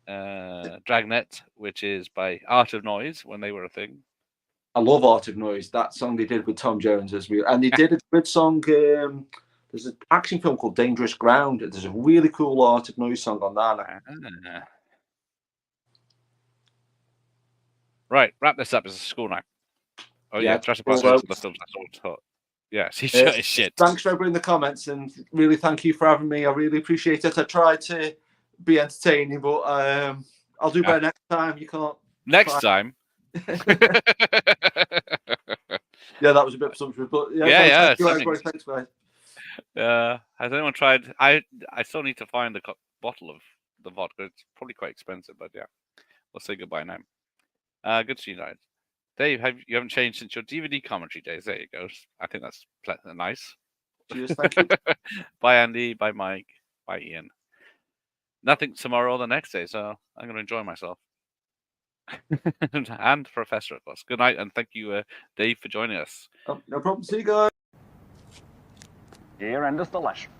Speaker 8: Dragnet, which is by Art of Noise, when they were a thing.
Speaker 9: I love Art of Noise. That song they did with Tom Jones as well. And they did a good song. There's an action film called Dangerous Ground. There's a really cool Art of Noise song on that.
Speaker 8: Right, wrap this up. It's a school now. Oh yeah, Jurassic Park. Yeah, he's shit.
Speaker 9: Thanks for everybody in the comments, and really thank you for having me. I really appreciate it. I tried to be entertaining, but I'll do better next time. You can't.
Speaker 8: Next time.
Speaker 9: Yeah, that was a bit presumptuous, but
Speaker 8: yeah.
Speaker 9: Thanks, everybody. Thanks, guys.
Speaker 8: Has anyone tried? I still need to find a bottle of the vodka. It's probably quite expensive, but yeah, we'll say goodbye now. Good to see you guys. Dave, you haven't changed since your DVD commentary days. There you go. I think that's nice.
Speaker 9: Cheers, thank you.
Speaker 8: Bye, Andy. Bye, Mike. Bye, Ian. Nothing tomorrow or the next day, so I'm going to enjoy myself. And Professor, of course. Good night, and thank you, Dave, for joining us.
Speaker 9: Oh, no problem. See you guys.
Speaker 5: Here endeth the lesson.